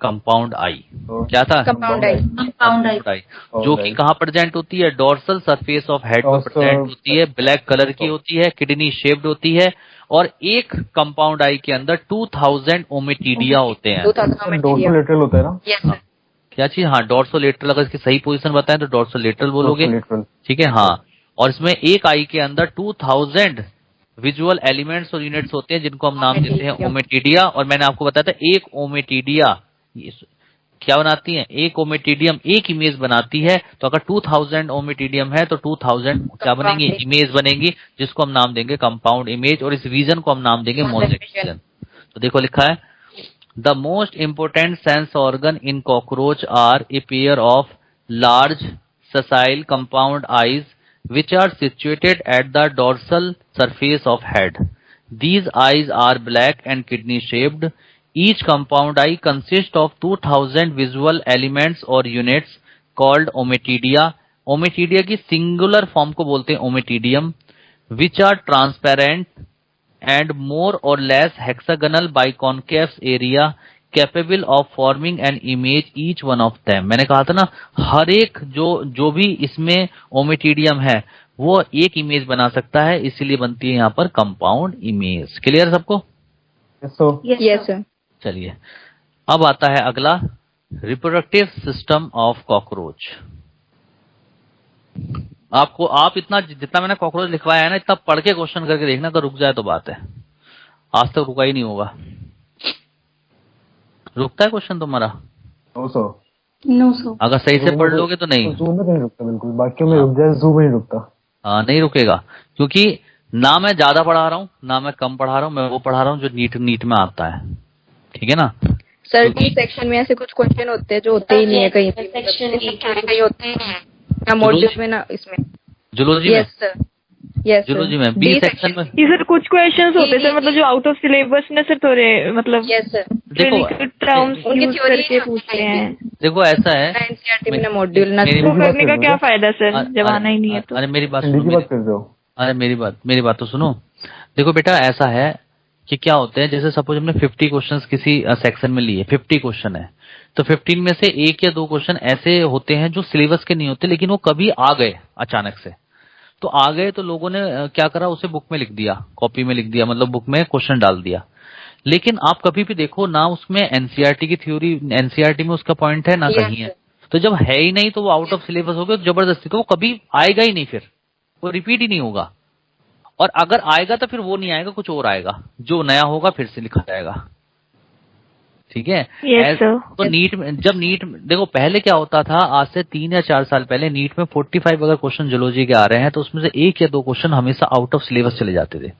Speaker 1: कंपाउंड आई। क्या था?
Speaker 4: कंपाउंड आई,
Speaker 1: जो कि कहाँ प्रेजेंट होती है? डोर्सल सरफेस ऑफ हेड में प्रेजेंट होती है, ब्लैक कलर की होती है, किडनी शेप्ड होती है, और एक कंपाउंड आई के अंदर 2000 ओमेटिडिया होते हैं।
Speaker 4: 2000
Speaker 5: डोर्सल लेटरल होता है ना?
Speaker 4: Yes sir.
Speaker 1: क्या चीज, हाँ डोर्सोलेटरल, अगर इसकी सही पोजीशन बताएं तो डोर्सोलेटरल बोलोगे,
Speaker 5: Dorsolateral।
Speaker 1: ठीक है। हाँ, और इसमें एक आई के अंदर 2000 विजुअल एलिमेंट्स और यूनिट्स होते हैं जिनको हम नाम देते हैं ओमेटिडिया। और मैंने आपको बताया था एक ओमेटिडिया क्या बनाती है, एक ओमेटिडियम एक इमेज बनाती है। तो अगर 2000 ओमेटिडियम है तो 2000 क्या बनेंगी, इमेज बनेंगी, जिसको हम नाम देंगे कंपाउंड इमेज, और इस रीजन को हम नाम देंगे मोज़ेक रीजन। तो देखो लिखा है the most important sense organ in cockroach are a pair of large sessile compound eyes which are situated at the dorsal surface of head. These eyes are black and kidney shaped. Each compound eye consists of 2000 visual elements or units called ommatidia. Ommatidia की singular form को बोलते हैं ommatidium, which are transparent and more or less hexagonal biconcave area capable of forming an image each one of them। मैंने कहा था ना, हर एक जो भी इसमें ओमेटिडियम है वो एक इमेज बना सकता है, इसीलिए बनती है यहाँ पर कंपाउंड इमेज। क्लियर सबको?
Speaker 6: Yes sir.
Speaker 1: चलिए अब आता है अगला, रिप्रोडक्टिव सिस्टम ऑफ कॉकरोच। आपको आप इतना जितना मैंने कॉकरोच लिखवाया है ना, इतना पढ़ के क्वेश्चन करके देखना, अगर रुक जाए तो बात है। आज तक रुका ही नहीं होगा। रुकता है क्वेश्चन तुम्हारा?
Speaker 2: No sir.
Speaker 1: अगर सही से पढ़ लोगे तो नहीं।
Speaker 5: जू में नहीं रुकता बिल्कुल, बाकी में रुक जाए, जू में नहीं रुकता।
Speaker 1: हाँ नहीं रुकेगा, क्योंकि ना मैं ज्यादा पढ़ा रहा हूँ ना मैं कम पढ़ा रहा हूँ, मैं वो पढ़ा रहा हूँ जो नीट में आता है, ठीक है ना।
Speaker 4: सर डी सेक्शन में ऐसे कुछ क्वेश्चन होते हैं जो होते ही नहीं है कहीं पे, कहीं होते ही नहीं है ना मॉड्यूल में ना इसमें।
Speaker 1: जूलॉजी में?
Speaker 4: यस सर, यस
Speaker 1: जूलॉजी में बी सेक्शन में
Speaker 6: ये सर कुछ क्वेश्चंस होते हैं सर, मतलब जो आउट ऑफ सिलेबस में सर थोड़े मतलब
Speaker 4: यस सर,
Speaker 1: देखो
Speaker 6: टर्म्स
Speaker 4: उनकी
Speaker 6: यूज
Speaker 4: थ्योरी
Speaker 6: करके पूछते हैं।
Speaker 1: देखो ऐसा है,
Speaker 4: एनसीईआरटी में ना मॉड्यूल ना
Speaker 6: वो करने का क्या फायदा सर जब आना ही नहीं है तो।
Speaker 1: अरे मेरी बात
Speaker 5: हिंदी की
Speaker 1: सुनो,
Speaker 5: बात कर दो।
Speaker 1: अरे मेरी बात तो सुनो। देखो बेटा ऐसा है कि क्या होते हैं, जैसे सपोज हमने 50 क्वेश्चंस किसी सेक्शन में लिए, 50 क्वेश्चन है, तो 15 में से एक या दो क्वेश्चन ऐसे होते हैं जो सिलेबस के नहीं होते, लेकिन वो कभी आ गए अचानक से। तो आ गए तो लोगों ने क्या करा, उसे बुक में लिख दिया, कॉपी में लिख दिया, मतलब बुक में क्वेश्चन डाल दिया। लेकिन आप कभी भी देखो ना उसमें एनसीईआरटी की थ्योरी, एनसीईआरटी में उसका पॉइंट है ना कहीं है। तो जब है ही नहीं तो वो आउट ऑफ सिलेबस हो गया, तो जबरदस्ती तो वो कभी आएगा ही नहीं, फिर वो रिपीट ही नहीं होगा। और अगर आएगा तो फिर वो नहीं आएगा, कुछ और आएगा, जो नया होगा फिर से लिखा जाएगा, ठीक है। तो नीट में जब देखो पहले क्या होता था, आज से 3 या 4 साल पहले नीट में 45 अगर क्वेश्चन जूलॉजी के आ रहे हैं तो उसमें से 1 या 2 क्वेश्चन हमेशा आउट ऑफ सिलेबस चले जाते थे।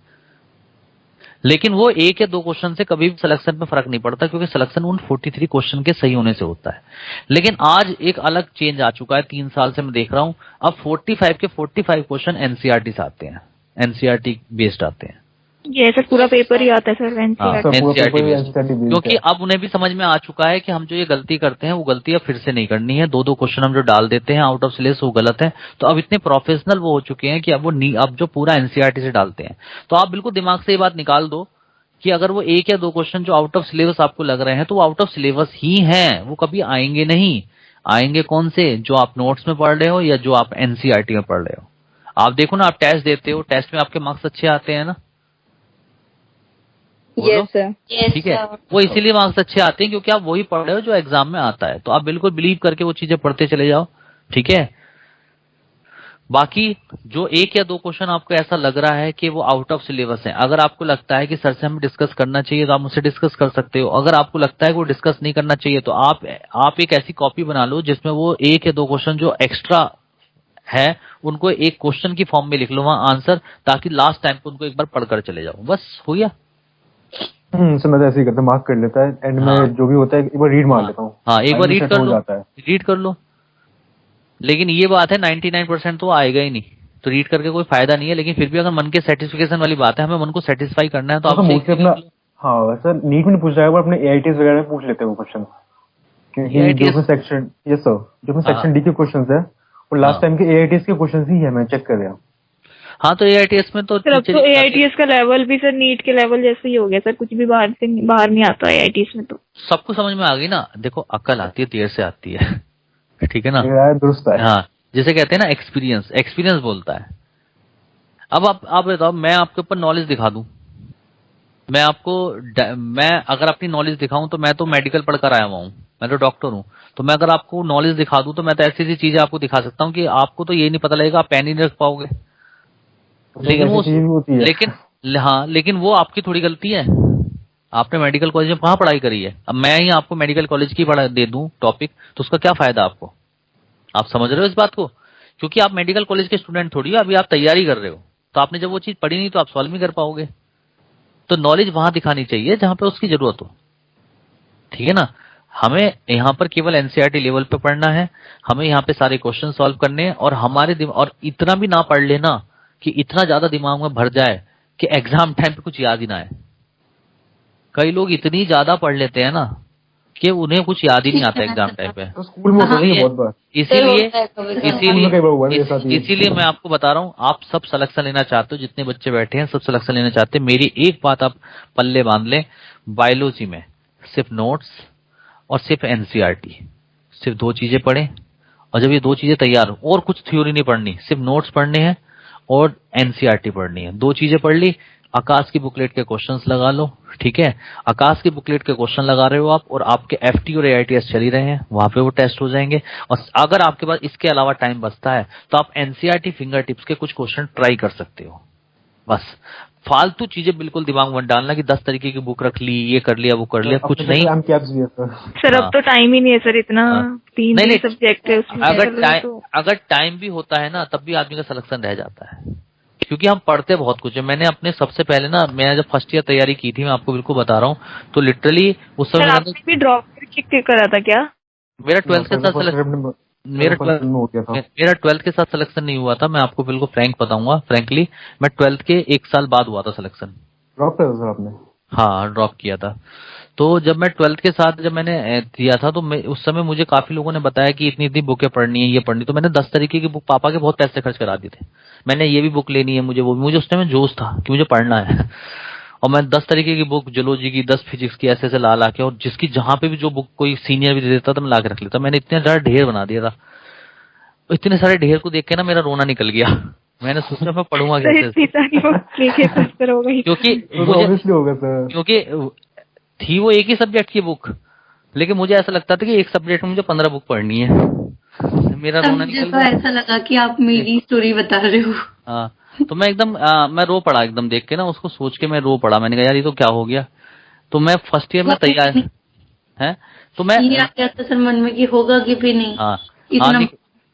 Speaker 1: लेकिन वो 1 या 2 क्वेश्चन से कभी भी सिलेक्शन में फर्क नहीं पड़ता, क्योंकि सिलेक्शन उन 43 क्वेश्चन के सही होने से होता है। लेकिन आज एक अलग चेंज आ चुका है, 3 साल से मैं देख रहा हूं, अब 45 के 45 क्वेश्चन एनसीईआरटी से आते हैं, एनसीईआरटी बेस्ड आते हैं।
Speaker 6: ये सर पूरा पेपर ही आता है सर
Speaker 1: एनसीईआरटी बेस्ड, क्योंकि अब उन्हें भी समझ में आ चुका है कि हम जो ये गलती करते हैं वो गलती अब फिर से नहीं करनी है। 2-2 क्वेश्चन हम जो डाल देते हैं आउट ऑफ सिलेबस वो गलत है। तो अब इतने प्रोफेशनल वो हो चुके हैं कि अब जो पूरा एनसीईआरटी से डालते हैं। तो आप बिल्कुल दिमाग से ये बात निकाल दो कि अगर वो 1 या 2 क्वेश्चन जो आउट ऑफ सिलेबस आपको लग रहे हैं तो वो आउट ऑफ सिलेबस ही हैं, वो कभी आएंगे नहीं। आएंगे कौन से, जो आप नोट्स में पढ़ रहे हो या जो आप एनसीईआरटी में पढ़ रहे हो। आप देखो ना, आप टेस्ट देते हो, टेस्ट में आपके मार्क्स अच्छे आते हैं ना।
Speaker 4: यस सर,
Speaker 1: ठीक है, वो इसीलिए मार्क्स अच्छे आते हैं क्योंकि आप वही पढ़ रहे हो जो एग्जाम में आता है। तो आप बिल्कुल बिलीव करके वो चीजें पढ़ते चले जाओ, ठीक है। बाकी जो 1 या 2 क्वेश्चन आपको ऐसा लग रहा है कि वो आउट ऑफ सिलेबस है, अगर आपको लगता है कि सर से हमें डिस्कस करना चाहिए तो आप मुझसे डिस्कस कर सकते हो। अगर आपको लगता है कि वो डिस्कस नहीं करना चाहिए तो आप एक ऐसी कॉपी बना लो जिसमें वो 1 या 2 क्वेश्चन जो एक्स्ट्रा है उनको एक क्वेश्चन की फॉर्म में लिख लो वहां आंसर, ताकि लास्ट टाइम को उनको एक बार पढ़कर चले जाओ, बस हो गया।
Speaker 5: सर मैं तो ऐसे ही करता हूँ, मार्क कर लेता है एंड में जो भी होता है एक बार रीड मार लेता हूँ।
Speaker 1: हाँ एक बार रीड कर लो। लेकिन ये बात है 99% तो आएगा ही नहीं, तो रीड करके कोई फायदा नहीं है। लेकिन फिर भी अगर मन के सेटिस्फिकेशन वाली बात है, हमें मन को सेटिस्फाई करना है तो आप
Speaker 5: मोस्टली अपना, हाँ सर नीट में पूछ जाएगा, अपने एआईटीज वगैरह में पूछ लेते हैं वो क्वेश्चन, क्योंकि जो सेक्शन, यस सर, जो सेक्शन डी के क्वेश्चंस है वो लास्ट टाइम के एआईटीज के क्वेश्चंस ही है, मैं चेक कर रहा।
Speaker 1: हाँ तो एआईटीएस में तो
Speaker 6: सर अब तो एआईटीएस का लेवल भी सर नीट के लेवल जैसे ही हो गया सर, कुछ भी बाहर नहीं आता एआईटीएस में। तो सबको
Speaker 1: समझ में आ गई ना। देखो अक्ल आती है देर से आती है, ठीक है ना,
Speaker 5: दुरुस्त है।
Speaker 1: हाँ जिसे कहते हैं ना एक्सपीरियंस बोलता है। अब आप बताओ, मैं आपके ऊपर नॉलेज दिखा दूं, मैं अगर अपनी नॉलेज दिखाऊं तो मैं तो मेडिकल पढ़कर आया हुआ हूँ, मैं तो डॉक्टर हूँ। तो मैं अगर आपको नॉलेज दिखा दूं तो मैं तो ऐसी ऐसी चीजें आपको दिखा सकता हूँ कि आपको तो ये नहीं पता लगेगा, आप पेन ही नहीं रख पाओगे। लेकिन
Speaker 5: ऐसी
Speaker 1: वो
Speaker 5: चीज भी होती है।
Speaker 1: लेकिन वो आपकी थोड़ी गलती है। आपने मेडिकल कॉलेज में कहाँ पढ़ाई करी है? अब मैं ही आपको मेडिकल कॉलेज की पढ़ा दे दूं टॉपिक, तो उसका क्या फायदा आपको? आप समझ रहे हो इस बात को? क्योंकि आप मेडिकल कॉलेज के स्टूडेंट थोड़ी हो, अभी आप तैयारी कर रहे हो, तो आपने जब वो चीज पढ़ी नहीं तो आप सॉल्व नहीं कर पाओगे। तो नॉलेज वहां दिखानी चाहिए जहां पे उसकी जरूरत हो, ठीक है ना। हमें यहाँ पर केवल एनसीईआरटी लेवल पे पढ़ना है, हमें यहाँ पे सारे क्वेश्चन सॉल्व करने हैं, और हमारे दिमाग और इतना भी ना पढ़ लेना कि इतना ज्यादा दिमाग में भर जाए कि एग्जाम टाइम पे कुछ याद ही ना आए। कई लोग इतनी ज्यादा पढ़ लेते हैं ना कि उन्हें कुछ याद ही नहीं आता एग्जाम टाइम पे।
Speaker 5: तो स्कूल में होता है ये बहुत बार।
Speaker 1: इसीलिए मैं आपको बता रहा हूँ, आप सब सिलेक्शन लेना चाहते हो, जितने बच्चे बैठे हैं सब सिलेक्शन लेना चाहते हैं, मेरी एक बात आप पल्ले बांध लें, बायोलॉजी में सिर्फ नोट्स और सिर्फ एनसीईआरटी, सिर्फ 2 चीजें पढ़ें। और जब ये 2 चीजें तैयार हो, और कुछ थ्योरी नहीं पढ़नी, सिर्फ नोट्स पढ़ने हैं और एनसीईआरटी पढ़नी है। 2 चीजें पढ़ ली, आकाश की बुकलेट के क्वेश्चंस लगा लो, ठीक है। आकाश की बुकलेट के क्वेश्चन लगा रहे हो आप, और आपके एफटी और एआईटीएस चल ही रहे हैं, वहां पे वो टेस्ट हो जाएंगे। और अगर आपके पास इसके अलावा टाइम बचता है तो आप एनसीईआरटी फिंगर टिप्स के कुछ क्वेश्चन ट्राई कर सकते हो। बस फालतू चीजें बिल्कुल दिमाग में डालना कि 10 तरीके की बुक रख ली, ये कर लिया वो कर लिया, कुछ नहीं।
Speaker 6: सर अब तो टाइम ही नहीं है सर इतना, 3
Speaker 1: नहीं
Speaker 6: सब्जेक्ट है उसमें।
Speaker 1: अगर टाइम भी होता है ना तब भी आदमी का सिलेक्शन रह जाता है, क्योंकि हम पढ़ते बहुत कुछ है। मैंने अपने सबसे पहले ना, मैं जब फर्स्ट ईयर तैयारी की थी, मैं आपको बिल्कुल बता रहा हूँ, तो लिटरली उस समय
Speaker 6: आपने भी ड्रॉप करा था क्या?
Speaker 1: मेरा 12th के साथ मेरा 12th के साथ सिलेक्शन नहीं हुआ था। मैं आपको बिल्कुल फ्रैंक बताऊंगा, फ्रैंकली मैं 12th के 1 साल बाद हुआ था सिलेक्शन।
Speaker 5: ड्रॉप किया था आपने?
Speaker 1: हाँ, ड्रॉप किया था। तो जब मैं 12th के साथ जब मैंने दिया था, तो उस समय मुझे काफी लोगों ने बताया कि इतनी इतनी बुकें पढ़नी है, ये पढ़नी। तो मैंने 10 तरीके की बुक, पापा के बहुत पैसे खर्च करा दिए थे। मैंने ये भी बुक लेनी है, मुझे वो भी, मुझे उस टाइम जोश था कि मुझे पढ़ना है। और मैं 10 तरीके की बुक, जूलॉजी की, 10 फिजिक्स की, ऐसे ऐसे ला के, और जिसकी जहां पे भी जो बुक कोई सीनियर भी दे देता था मैं ला के रख लेता। मैंने इतने ज्यादा ढेर बना दिया था। इतने सारे ढेर को देख के ना मेरा रोना निकल गया। मैंने सोचा मैं पढ़ूंगा कैसे, क्योंकि थी वो एक ही सब्जेक्ट की बुक, लेकिन मुझे ऐसा लगता था कि एक सब्जेक्ट में मुझे 15 बुक पढ़नी है। मेरा रोना निकल गया।
Speaker 2: ऐसा लगा कि आप मेरी स्टोरी बता रहे हो।
Speaker 1: हाँ, तो मैं एकदम मैं रो पड़ा एकदम देख के ना, उसको सोच के मैं रो पड़ा। मैंने कहा यार ये तो क्या हो गया। तो मैं फर्स्ट ईयर में तैयार है, तो मैं
Speaker 2: ये आ गया था सर मन में कि होगा कि भी नहीं।
Speaker 1: हाँ,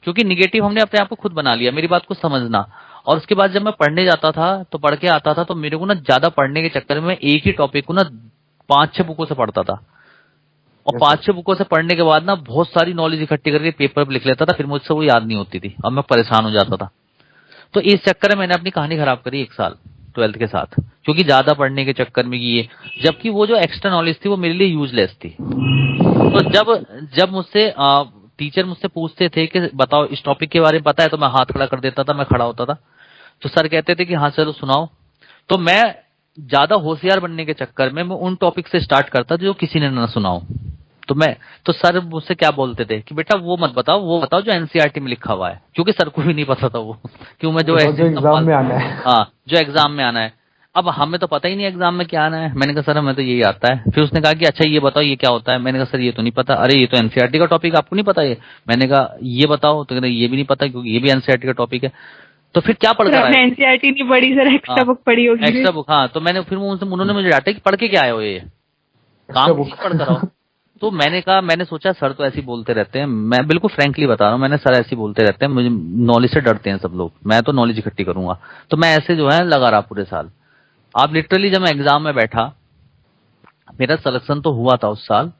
Speaker 1: क्योंकि निगेटिव हमने अपने आप को खुद बना लिया, मेरी बात को समझना। और उसके बाद जब मैं पढ़ने जाता था तो पढ़ के आता था, तो मेरे को ना ज्यादा पढ़ने के चक्कर में एक ही टॉपिक को ना 5-6 बुकों से पढ़ता था, और 5-6 बुकों से पढ़ने के बाद ना बहुत सारी नॉलेज इकट्ठी करके पेपर पे लिख लेता था, फिर मुझसे वो याद नहीं होती थी, अब मैं परेशान हो जाता था। तो इस चक्कर में मैंने अपनी कहानी खराब करी 1 साल 12th के साथ, क्योंकि ज्यादा पढ़ने के चक्कर में ये, जबकि वो जो एक्स्ट्रा नॉलेज थी वो मेरे लिए यूजलेस थी। तो जब मुझसे टीचर मुझसे पूछते थे कि बताओ इस टॉपिक के बारे में पता है, तो मैं हाथ खड़ा कर देता था, मैं खड़ा होता था। तो सर कहते थे कि हाँ चलो सुनाओ। तो मैं ज्यादा होशियार बनने के चक्कर में मैं उन टॉपिक से स्टार्ट करता जो किसी ने ना सुनाओ। तो सर मुझसे क्या बोलते थे कि बेटा वो मत बताओ, वो बताओ जो एनसीईआरटी में लिखा हुआ है, क्योंकि सर को भी नहीं पता था वो, क्यों मैं जो
Speaker 5: एग्जाम में आना है।
Speaker 1: हाँ, जो एग्जाम में आना है। अब हमें तो पता ही नहीं एग्जाम में क्या आना है। मैंने कहा सर हमें तो यही आता है। फिर उसने कहा कि अच्छा ये बताओ ये क्या होता है। मैंने कहा सर ये तो नहीं पता। अरे ये तो एनसीईआरटी का टॉपिक, आपको नहीं पता ये? मैंने कहा ये बताओ, तो कहते ये भी नहीं पता क्योंकि ये भी एनसीईआरटी का टॉपिक है। तो फिर क्या पढ़ कर आए?
Speaker 6: एनसीईआरटी नहीं पढ़ी सर, एक्स्ट्रा बुक पढ़ी होगी।
Speaker 1: एक्स्ट्रा बुक, हाँ। तो मैंने फिर उन्होंने मुझे डांटा कि पढ़ के क्या आए हो, ये काम पढ़ कर आओ। तो मैंने सोचा सर तो ऐसे बोलते रहते हैं, मैं बिल्कुल फ्रैंकली बता रहा हूँ, मैंने सर ऐसे बोलते रहते हैं, मुझे नॉलेज से डरते हैं सब लोग, मैं तो नॉलेज इकट्ठी करूंगा। तो मैं ऐसे जो है लगा रहा पूरे साल। आप लिटरली जब मैं एग्जाम में बैठा, मेरा सिलेक्शन तो हुआ था उस साल,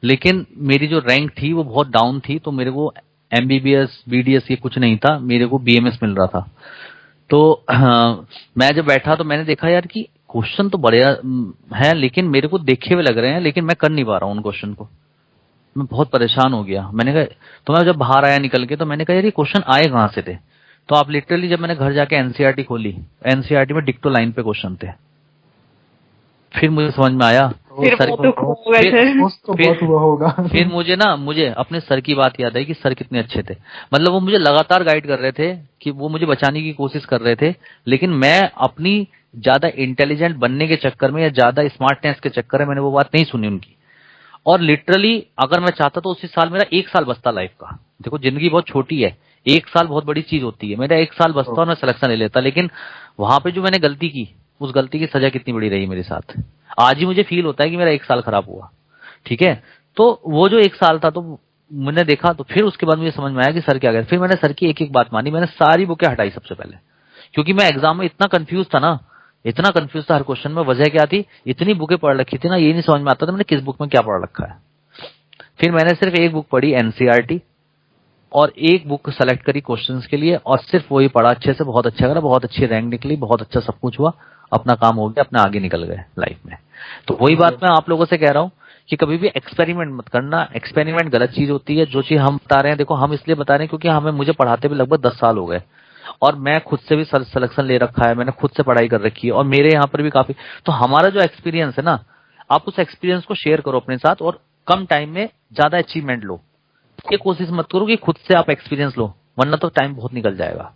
Speaker 1: लेकिन मेरी जो रैंक थी वो बहुत डाउन थी। तो मेरे को एमबीबीएस बीडीएस ये कुछ नहीं था, मेरे को बीएमएस मिल रहा था। तो मैं जब बैठा तो मैंने देखा यार कि क्वेश्चन तो बढ़िया है, लेकिन मेरे को देखे हुए लग रहे हैं, लेकिन मैं कर नहीं पा रहा हूँ उन क्वेश्चन को। मैं बहुत परेशान हो गया। मैंने कहा, तो मैं जब बाहर आया निकल के, तो मैंने कहा यार ये क्वेश्चन आए कहाँ से थे। तो आप लिटरली जब मैंने घर जाके एनसीईआरटी खोली, एनसीईआरटी में डिक्टो लाइन पे क्वेश्चन थे। फिर मुझे समझ में आया, फिर मुझे अपने सर की बात याद आई कि सर कितने अच्छे थे। मतलब वो मुझे लगातार गाइड कर रहे थे कि वो मुझे बचाने की कोशिश कर रहे थे, लेकिन मैं अपनी ज्यादा इंटेलिजेंट बनने के चक्कर में या ज्यादा स्मार्टनेस के चक्कर में मैंने वो बात नहीं सुनी उनकी। और लिटरली अगर मैं चाहता तो उसी साल मेरा 1 साल बचता लाइफ का। देखो जिंदगी बहुत छोटी है, 1 साल बहुत बड़ी चीज होती है, मेरा 1 साल बचता और मैं सिलेक्शन ले लेता। लेकिन वहां पे जो मैंने गलती की, उस गलती की सजा कितनी बड़ी रही मेरे साथ। आज ही मुझे फील होता है कि मेरा 1 साल खराब हुआ। ठीक है, तो वो जो 1 साल था, तो मैंने देखा, तो फिर उसके बाद मुझे समझ में आया कि सर क्या कह रहे। फिर मैंने सर की एक एक बात मानी, मैंने सारी बुकें हटाई सबसे पहले, क्योंकि मैं एग्जाम में इतना कंफ्यूज था ना, इतना कंफ्यूज था हर क्वेश्चन में। वजह क्या थी, इतनी बुकें पढ़ रखी थी ना, ये नहीं समझ में आता था मैंने किस बुक में क्या पढ़ रखा है। फिर मैंने सिर्फ एक बुक पढ़ी एनसीईआरटी, और एक बुक सेलेक्ट करी क्वेश्चंस के लिए, और सिर्फ वही पढ़ा अच्छे से, बहुत अच्छा करा, बहुत अच्छी रैंक निकली, बहुत अच्छा सब कुछ हुआ, अपना काम हो गया, अपने आगे निकल गए लाइफ में। तो वही बात मैं आप लोगों से कह रहा हूँ कि कभी भी एक्सपेरिमेंट मत करना। एक्सपेरिमेंट गलत चीज होती है। जो चीज हम बता रहे हैं, देखो हम इसलिए बता रहे हैं क्योंकि मुझे पढ़ाते भी लगभग 10 साल हो गए, और मैं खुद से भी सिलेक्शन ले रखा है, मैंने खुद से पढ़ाई कर रखी है, और मेरे यहाँ पर भी काफी। तो हमारा जो एक्सपीरियंस है ना, आप उस एक्सपीरियंस को शेयर करो अपने साथ, और कम टाइम में ज्यादा अचीवमेंट लो। ये कोशिश मत करो कि खुद से आप एक्सपीरियंस लो, वरना तो टाइम बहुत निकल जाएगा।